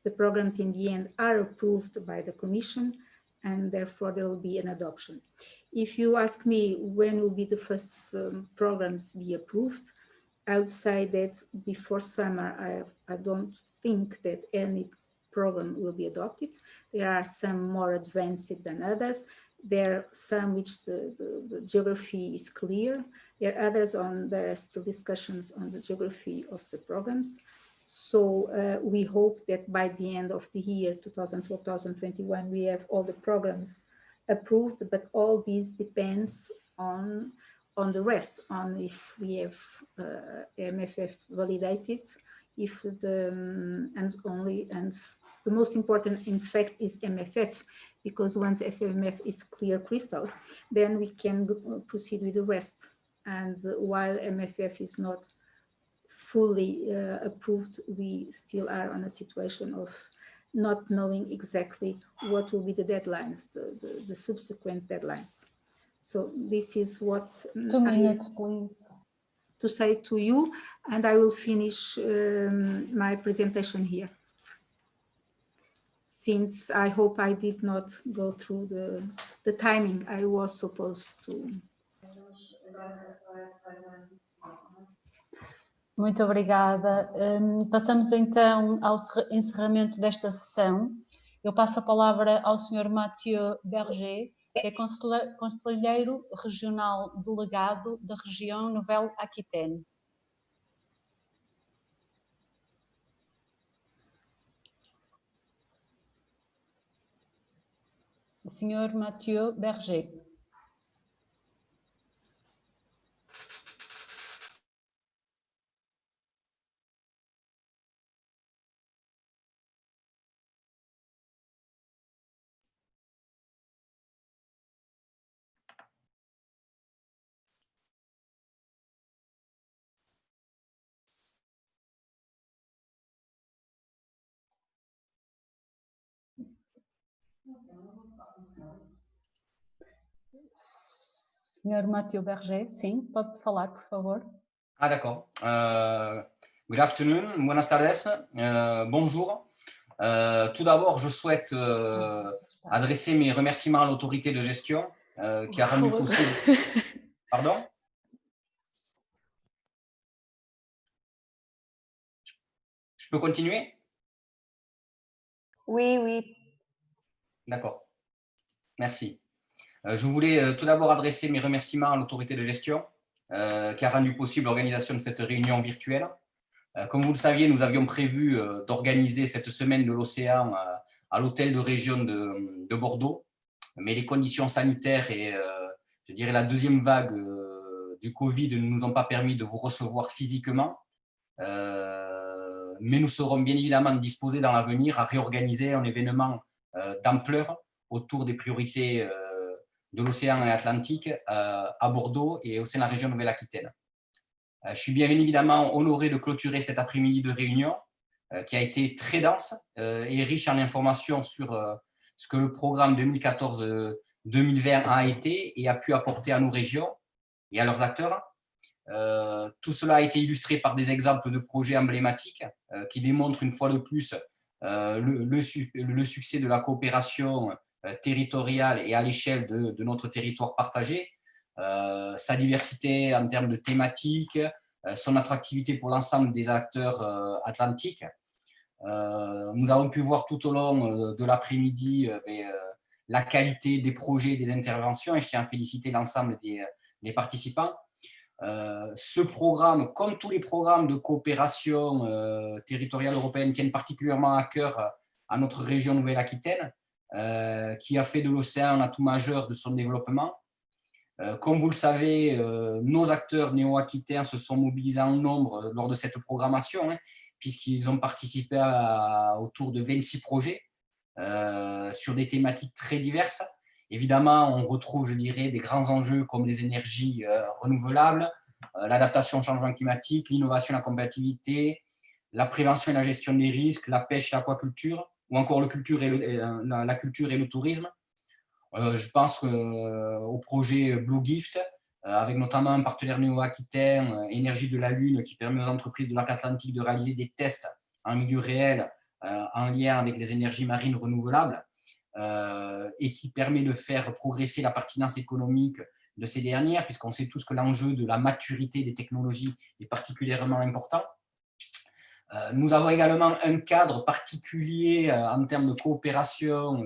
the programs in the end are approved by the Commission, and therefore there will be an adoption. If you ask me when will be the first programs be approved, I would say that before summer, I don't think that any program will be adopted. There are some more advanced than others. There are some which the geography is clear. There are others there are still discussions on the geography of the programs. So we hope that by the end of the year 2012-2021, we have all the programs approved, but all this depends on the rest, on if we have MFF validated, if and the most important in fact is MFF, because once FMF is clear crystal, then we can proceed with the rest. And while MFF is not fully approved, we still are on a situation of not knowing exactly what will be the deadlines, the subsequent deadlines. So this is what 2 minutes, please. To say to you, and I will finish my presentation here, since I hope I did not go through the timing I was supposed to. Muito obrigada. Passamos então ao encerramento desta sessão. Eu passo a palavra ao Sr. Mathieu Berger, que é conselheiro regional delegado da região Nouvelle-Aquitaine. Sr. Mathieu Berger. Senhor Mathieu Berger, sim, pode falar, por favor. Ah, d'accord. Good afternoon, buenas tardes, bonjour. Tout d'abord, je souhaite adresser mes remerciements à l'autorité de gestion qui a rendu possible... Pardon? Je peux continuer? Oui, oui. D'accord. Merci. Je voulais tout d'abord adresser mes remerciements à l'autorité de gestion qui a rendu possible l'organisation de cette réunion virtuelle. Comme vous le saviez, nous avions prévu d'organiser cette semaine de l'océan à l'hôtel de région de Bordeaux, mais les conditions sanitaires et je dirais la deuxième vague du Covid ne nous ont pas permis de vous recevoir physiquement. Mais nous serons bien évidemment disposés dans l'avenir à réorganiser un événement d'ampleur autour des priorités de l'océan Atlantique à Bordeaux et au sein de la région Nouvelle-Aquitaine. Je suis bien évidemment honoré de clôturer cet après-midi de réunion qui a été très dense et riche en informations sur ce que le programme 2014-2020 a été et a pu apporter à nos régions et à leurs acteurs. Tout cela a été illustré par des exemples de projets emblématiques qui démontrent une fois de plus le succès de la coopération territoriale et à l'échelle de notre territoire partagé, sa diversité en termes de thématiques, son attractivité pour l'ensemble des acteurs atlantiques. Nous avons pu voir tout au long de l'après-midi la qualité des projets et des interventions, et je tiens à féliciter l'ensemble des participants. Ce programme, comme tous les programmes de coopération territoriale européenne, tiennent particulièrement à cœur à notre région Nouvelle-Aquitaine, qui a fait de l'océan un atout majeur de son développement. Comme vous le savez, nos acteurs néo-aquitains se sont mobilisés en nombre lors de cette programmation, puisqu'ils ont participé autour de 26 projets sur des thématiques très diverses. Évidemment, on retrouve, je dirais, des grands enjeux comme les énergies renouvelables, l'adaptation au changement climatique, l'innovation et la compétitivité, la prévention et la gestion des risques, la pêche et l'aquaculture, ou encore la culture et le tourisme. Je pense au projet Blue Gift, avec notamment un partenaire néo-aquitaine, Énergie de la Lune, qui permet aux entreprises de l'arc atlantique de réaliser des tests en milieu réel en lien avec les énergies marines renouvelables. Et qui permet de faire progresser la pertinence économique de ces dernières, puisqu'on sait tous que l'enjeu de la maturité des technologies est particulièrement important. Nous avons également un cadre particulier en termes de coopération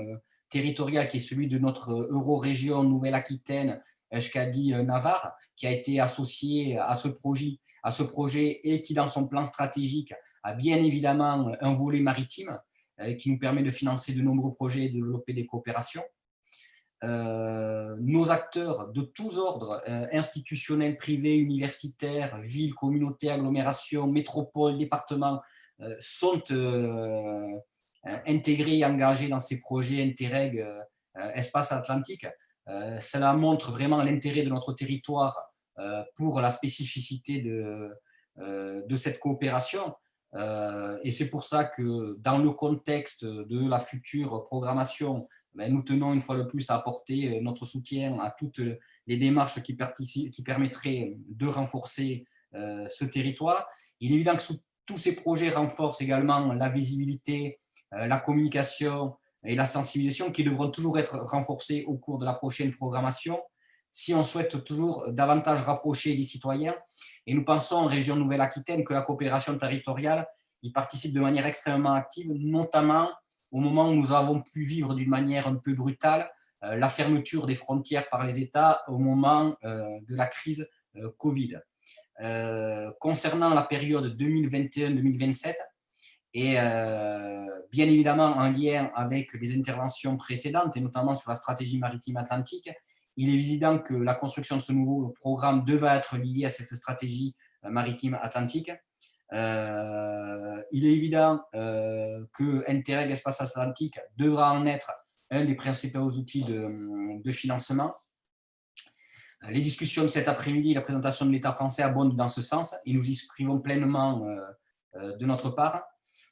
territoriale qui est celui de notre euro-région Nouvelle-Aquitaine, Euskadi-Navarre, qui a été associé à ce projet et qui, dans son plan stratégique, a bien évidemment un volet maritime qui nous permet de financer de nombreux projets et de développer des coopérations. Nos acteurs de tous ordres, institutionnels, privés, universitaires, villes, communautés, agglomérations, métropoles, départements, sont intégrés et engagés dans ces projets Interreg Espace Atlantique. Cela montre vraiment l'intérêt de notre territoire pour la spécificité de cette coopération. Et c'est pour ça que dans le contexte de la future programmation, nous tenons une fois de plus à apporter notre soutien à toutes les démarches qui permettraient de renforcer ce territoire. Il est évident que tous ces projets renforcent également la visibilité, la communication et la sensibilisation qui devront toujours être renforcées au cours de la prochaine programmation si on souhaite toujours davantage rapprocher les citoyens. Et nous pensons en région Nouvelle-Aquitaine que la coopération territoriale y participe de manière extrêmement active, notamment au moment où nous avons pu vivre d'une manière un peu brutale la fermeture des frontières par les États au moment de la crise Covid. Concernant la période 2021-2027, et bien évidemment en lien avec les interventions précédentes, et notamment sur la stratégie maritime atlantique, il est évident que la construction de ce nouveau programme devra être liée à cette stratégie maritime atlantique. Il est évident que Interreg Espace Atlantique devra en être un des principaux outils de financement. Les discussions de cet après-midi et la présentation de l'État français abondent dans ce sens et nous y inscrivons pleinement de notre part.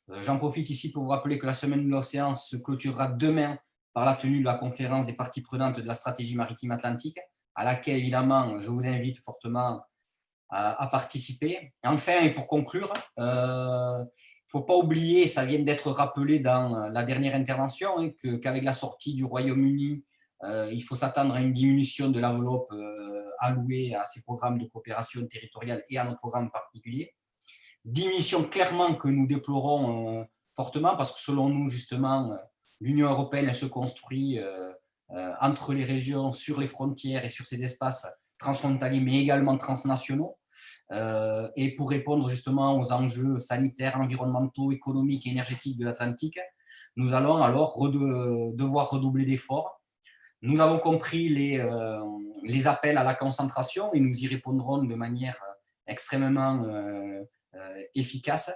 J'en profite ici pour vous rappeler que la semaine de l'océan se clôturera demain par la tenue de la conférence des parties prenantes de la stratégie maritime atlantique, à laquelle évidemment je vous invite fortement à participer. Enfin, et pour conclure, il ne faut pas oublier, ça vient d'être rappelé dans la dernière intervention, qu'avec la sortie du Royaume-Uni, il faut s'attendre à une diminution de l'enveloppe allouée à ces programmes de coopération territoriale et à notre programme particulier. Diminution clairement que nous déplorons fortement parce que selon nous, justement, l'Union européenne elle se construit entre les régions, sur les frontières et sur ces espaces transfrontaliers, mais également transnationaux. Et pour répondre justement aux enjeux sanitaires, environnementaux, économiques et énergétiques de l'Atlantique, nous allons alors devoir redoubler d'efforts. Nous avons compris les appels à la concentration et nous y répondrons de manière extrêmement efficace.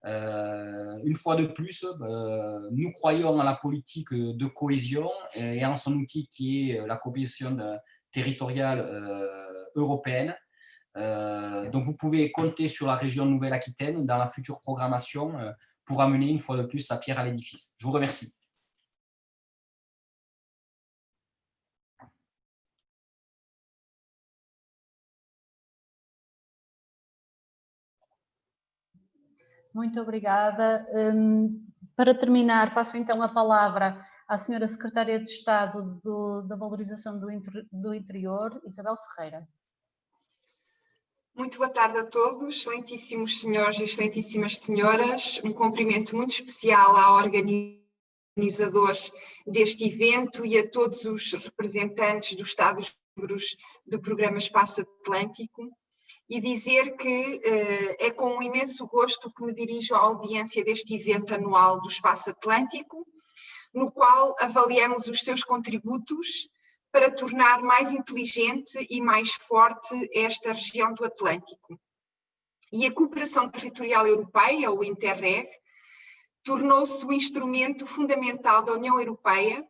Une fois de plus, nous croyons à la politique de cohésion et en son outil qui est la coopération territoriale européenne. Donc vous pouvez compter sur la région Nouvelle-Aquitaine dans la future programmation pour amener une fois de plus sa pierre à l'édifice. Je vous remercie. Muito obrigada. Para terminar, passo então a palavra à Senhora Secretária de Estado da Valorização do Interior, Isabel Ferreira. Muito boa tarde a todos, excelentíssimos senhores e excelentíssimas senhoras. Um cumprimento muito especial aos organizadores deste evento e a todos os representantes dos Estados-membros do Programa Espaço Atlântico. E dizer que é com um imenso gosto que me dirijo à audiência deste evento anual do Espaço Atlântico, no qual avaliamos os seus contributos para tornar mais inteligente e mais forte esta região do Atlântico. E a cooperação territorial europeia, o Interreg, tornou-se o instrumento fundamental da União Europeia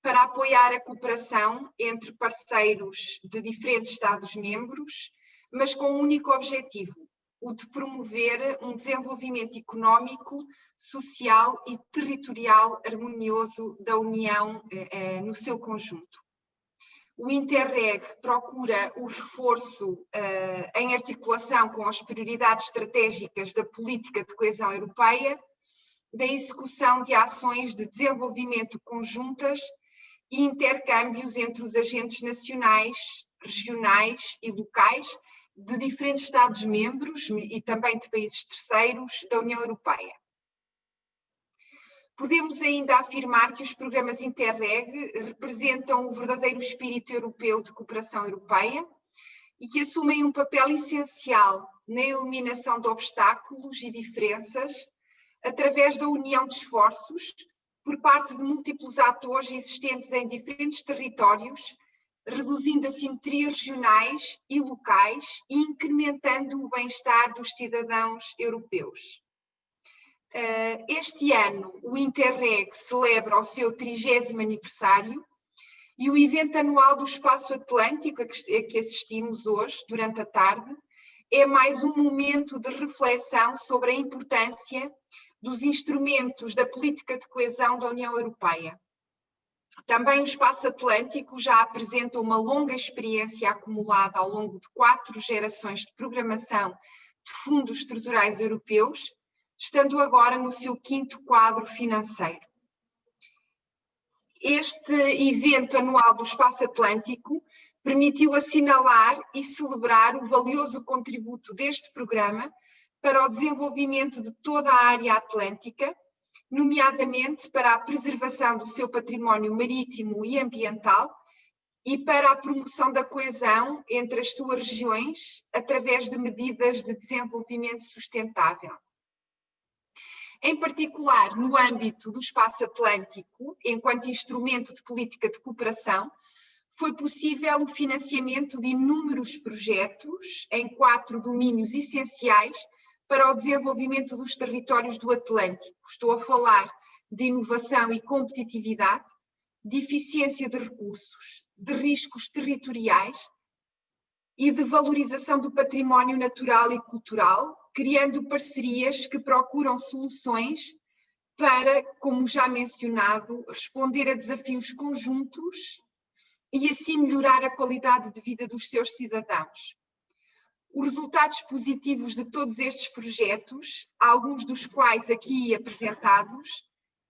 para apoiar a cooperação entre parceiros de diferentes Estados-membros, mas com um único objetivo, o de promover um desenvolvimento económico, social e territorial harmonioso da União no seu conjunto. O Interreg procura o reforço em articulação com as prioridades estratégicas da política de coesão europeia, da execução de ações de desenvolvimento conjuntas e intercâmbios entre os agentes nacionais, regionais e locais de diferentes Estados-membros e também de países terceiros da União Europeia. Podemos ainda afirmar que os programas Interreg representam o verdadeiro espírito europeu de cooperação europeia e que assumem um papel essencial na eliminação de obstáculos e diferenças através da união de esforços por parte de múltiplos atores existentes em diferentes territórios, reduzindo assimetrias regionais e locais e incrementando o bem-estar dos cidadãos europeus. Este ano, o Interreg celebra o seu 30º aniversário e o evento anual do Espaço Atlântico, a que assistimos hoje, durante a tarde, é mais um momento de reflexão sobre a importância dos instrumentos da política de coesão da União Europeia. Também o Espaço Atlântico já apresenta uma longa experiência acumulada ao longo de 4 gerações de programação de fundos estruturais europeus, estando agora no seu 5º quadro financeiro. Este evento anual do Espaço Atlântico permitiu assinalar e celebrar o valioso contributo deste programa para o desenvolvimento de toda a área atlântica, nomeadamente para a preservação do seu património marítimo e ambiental e para a promoção da coesão entre as suas regiões através de medidas de desenvolvimento sustentável. Em particular, no âmbito do Espaço Atlântico, enquanto instrumento de política de cooperação, foi possível o financiamento de inúmeros projetos em 4 domínios essenciais para o desenvolvimento dos territórios do Atlântico. Estou a falar de inovação e competitividade, de eficiência de recursos, de riscos territoriais e de valorização do património natural e cultural, criando parcerias que procuram soluções para, como já mencionado, responder a desafios conjuntos e assim melhorar a qualidade de vida dos seus cidadãos. Os resultados positivos de todos estes projetos, alguns dos quais aqui apresentados,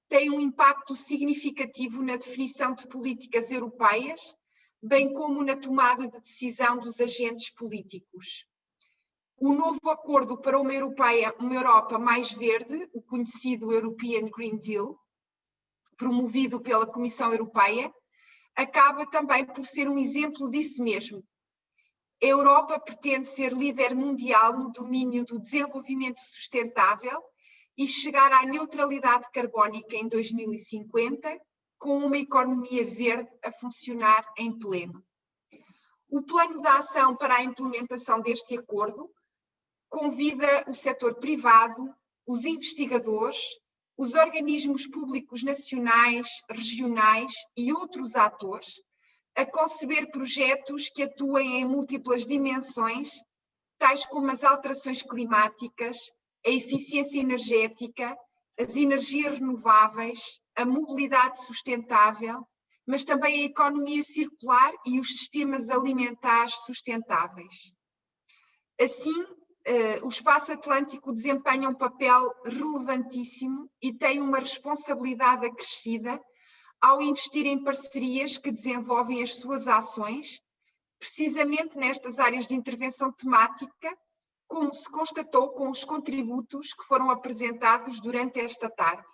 têm um impacto significativo na definição de políticas europeias, bem como na tomada de decisão dos agentes políticos. O novo acordo para uma Europa mais verde, o conhecido European Green Deal, promovido pela Comissão Europeia, acaba também por ser um exemplo disso mesmo. A Europa pretende ser líder mundial no domínio do desenvolvimento sustentável e chegar à neutralidade carbónica em 2050, com uma economia verde a funcionar em pleno. O plano de ação para a implementação deste acordo convida o setor privado, os investigadores, os organismos públicos nacionais, regionais e outros atores a conceber projetos que atuem em múltiplas dimensões, tais como as alterações climáticas, a eficiência energética as energias renováveis, a mobilidade sustentável, mas também a economia circular e os sistemas alimentares sustentáveis. Assim, o espaço atlântico desempenha um papel relevantíssimo e tem uma responsabilidade acrescida ao investir em parcerias que desenvolvem as suas ações, precisamente nestas áreas de intervenção temática, como se constatou com os contributos que foram apresentados durante esta tarde.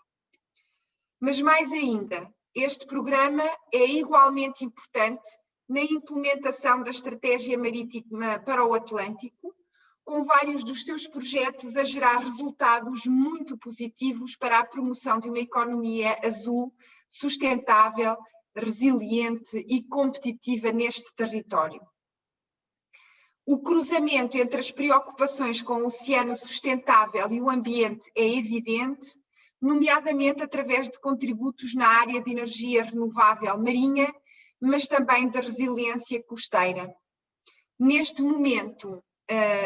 Mas mais ainda, este programa é igualmente importante na implementação da estratégia marítima para o Atlântico, com vários dos seus projetos a gerar resultados muito positivos para a promoção de uma economia azul, sustentável, resiliente e competitiva neste território. O cruzamento entre as preocupações com o oceano sustentável e o ambiente é evidente, nomeadamente através de contributos na área de energia renovável marinha, mas também da resiliência costeira. Neste momento,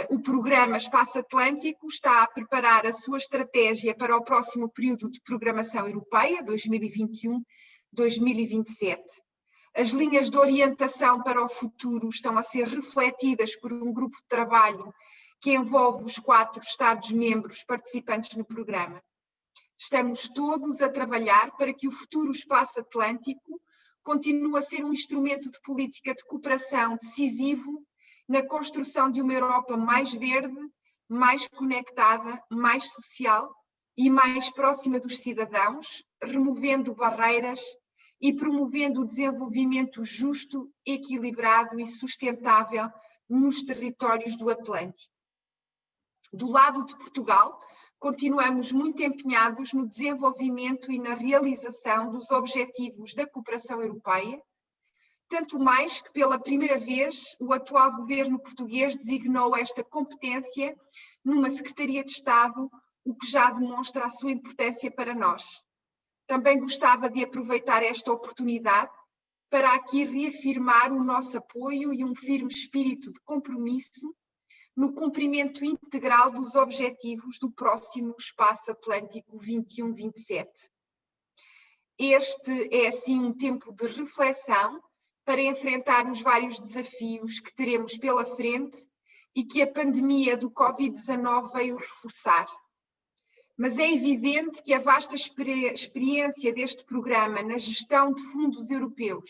o programa Espaço Atlântico está a preparar a sua estratégia para o próximo período de programação europeia, 2021-2027. As linhas de orientação para o futuro estão a ser refletidas por um grupo de trabalho que envolve os 4 Estados-membros participantes no programa. Estamos todos a trabalhar para que o futuro Espaço Atlântico continue a ser um instrumento de política de cooperação decisivo na construção de uma Europa mais verde, mais conectada, mais social e mais próxima dos cidadãos, removendo barreiras e promovendo o desenvolvimento justo, equilibrado e sustentável nos territórios do Atlântico. Do lado de Portugal, continuamos muito empenhados no desenvolvimento e na realização dos objetivos da cooperação europeia, tanto mais que pela primeira vez o atual governo português designou esta competência numa Secretaria de Estado, o que já demonstra a sua importância para nós. Também gostava de aproveitar esta oportunidade para aqui reafirmar o nosso apoio e um firme espírito de compromisso no cumprimento integral dos objetivos do próximo Espaço Atlântico 21-27. Este é, assim, um tempo de reflexão para enfrentar os vários desafios que teremos pela frente e que a pandemia do Covid-19 veio reforçar. Mas é evidente que a vasta experiência deste programa na gestão de fundos europeus,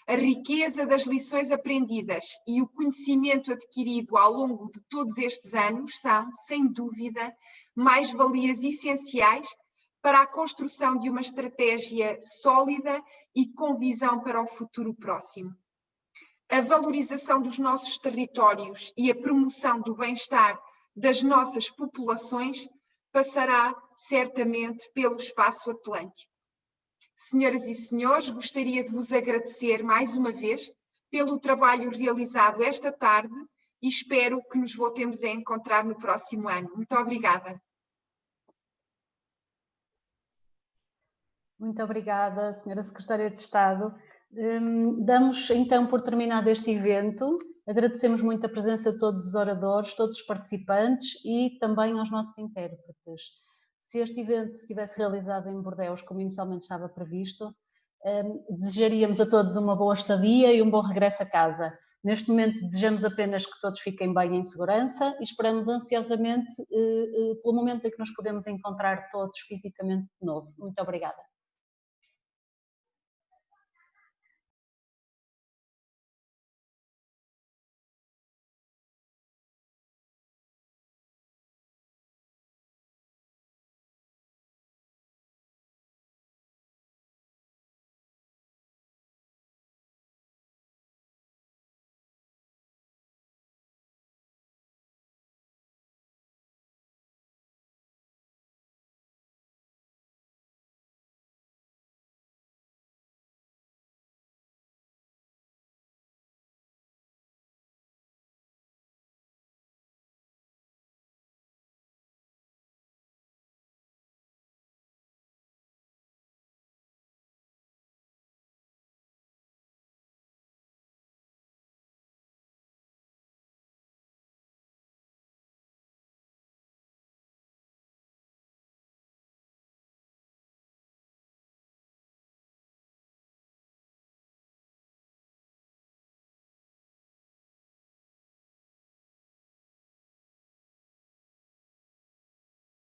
a riqueza das lições aprendidas e o conhecimento adquirido ao longo de todos estes anos são, sem dúvida, mais-valias essenciais para a construção de uma estratégia sólida e com visão para o futuro próximo. A valorização dos nossos territórios e a promoção do bem-estar das nossas populações passará certamente pelo Espaço Atlântico. Senhoras e senhores, gostaria de vos agradecer mais uma vez pelo trabalho realizado esta tarde e espero que nos voltemos a encontrar no próximo ano. Muito obrigada. Muito obrigada, Senhora Secretária de Estado. Damos então por terminado este evento. Agradecemos muito a presença de todos os oradores, todos os participantes e também aos nossos intérpretes. Se este evento se tivesse realizado em Bordeaux, como inicialmente estava previsto, desejaríamos a todos uma boa estadia e um bom regresso a casa. Neste momento desejamos apenas que todos fiquem bem em segurança e esperamos ansiosamente pelo momento em que nos podemos encontrar todos fisicamente de novo. Muito obrigada.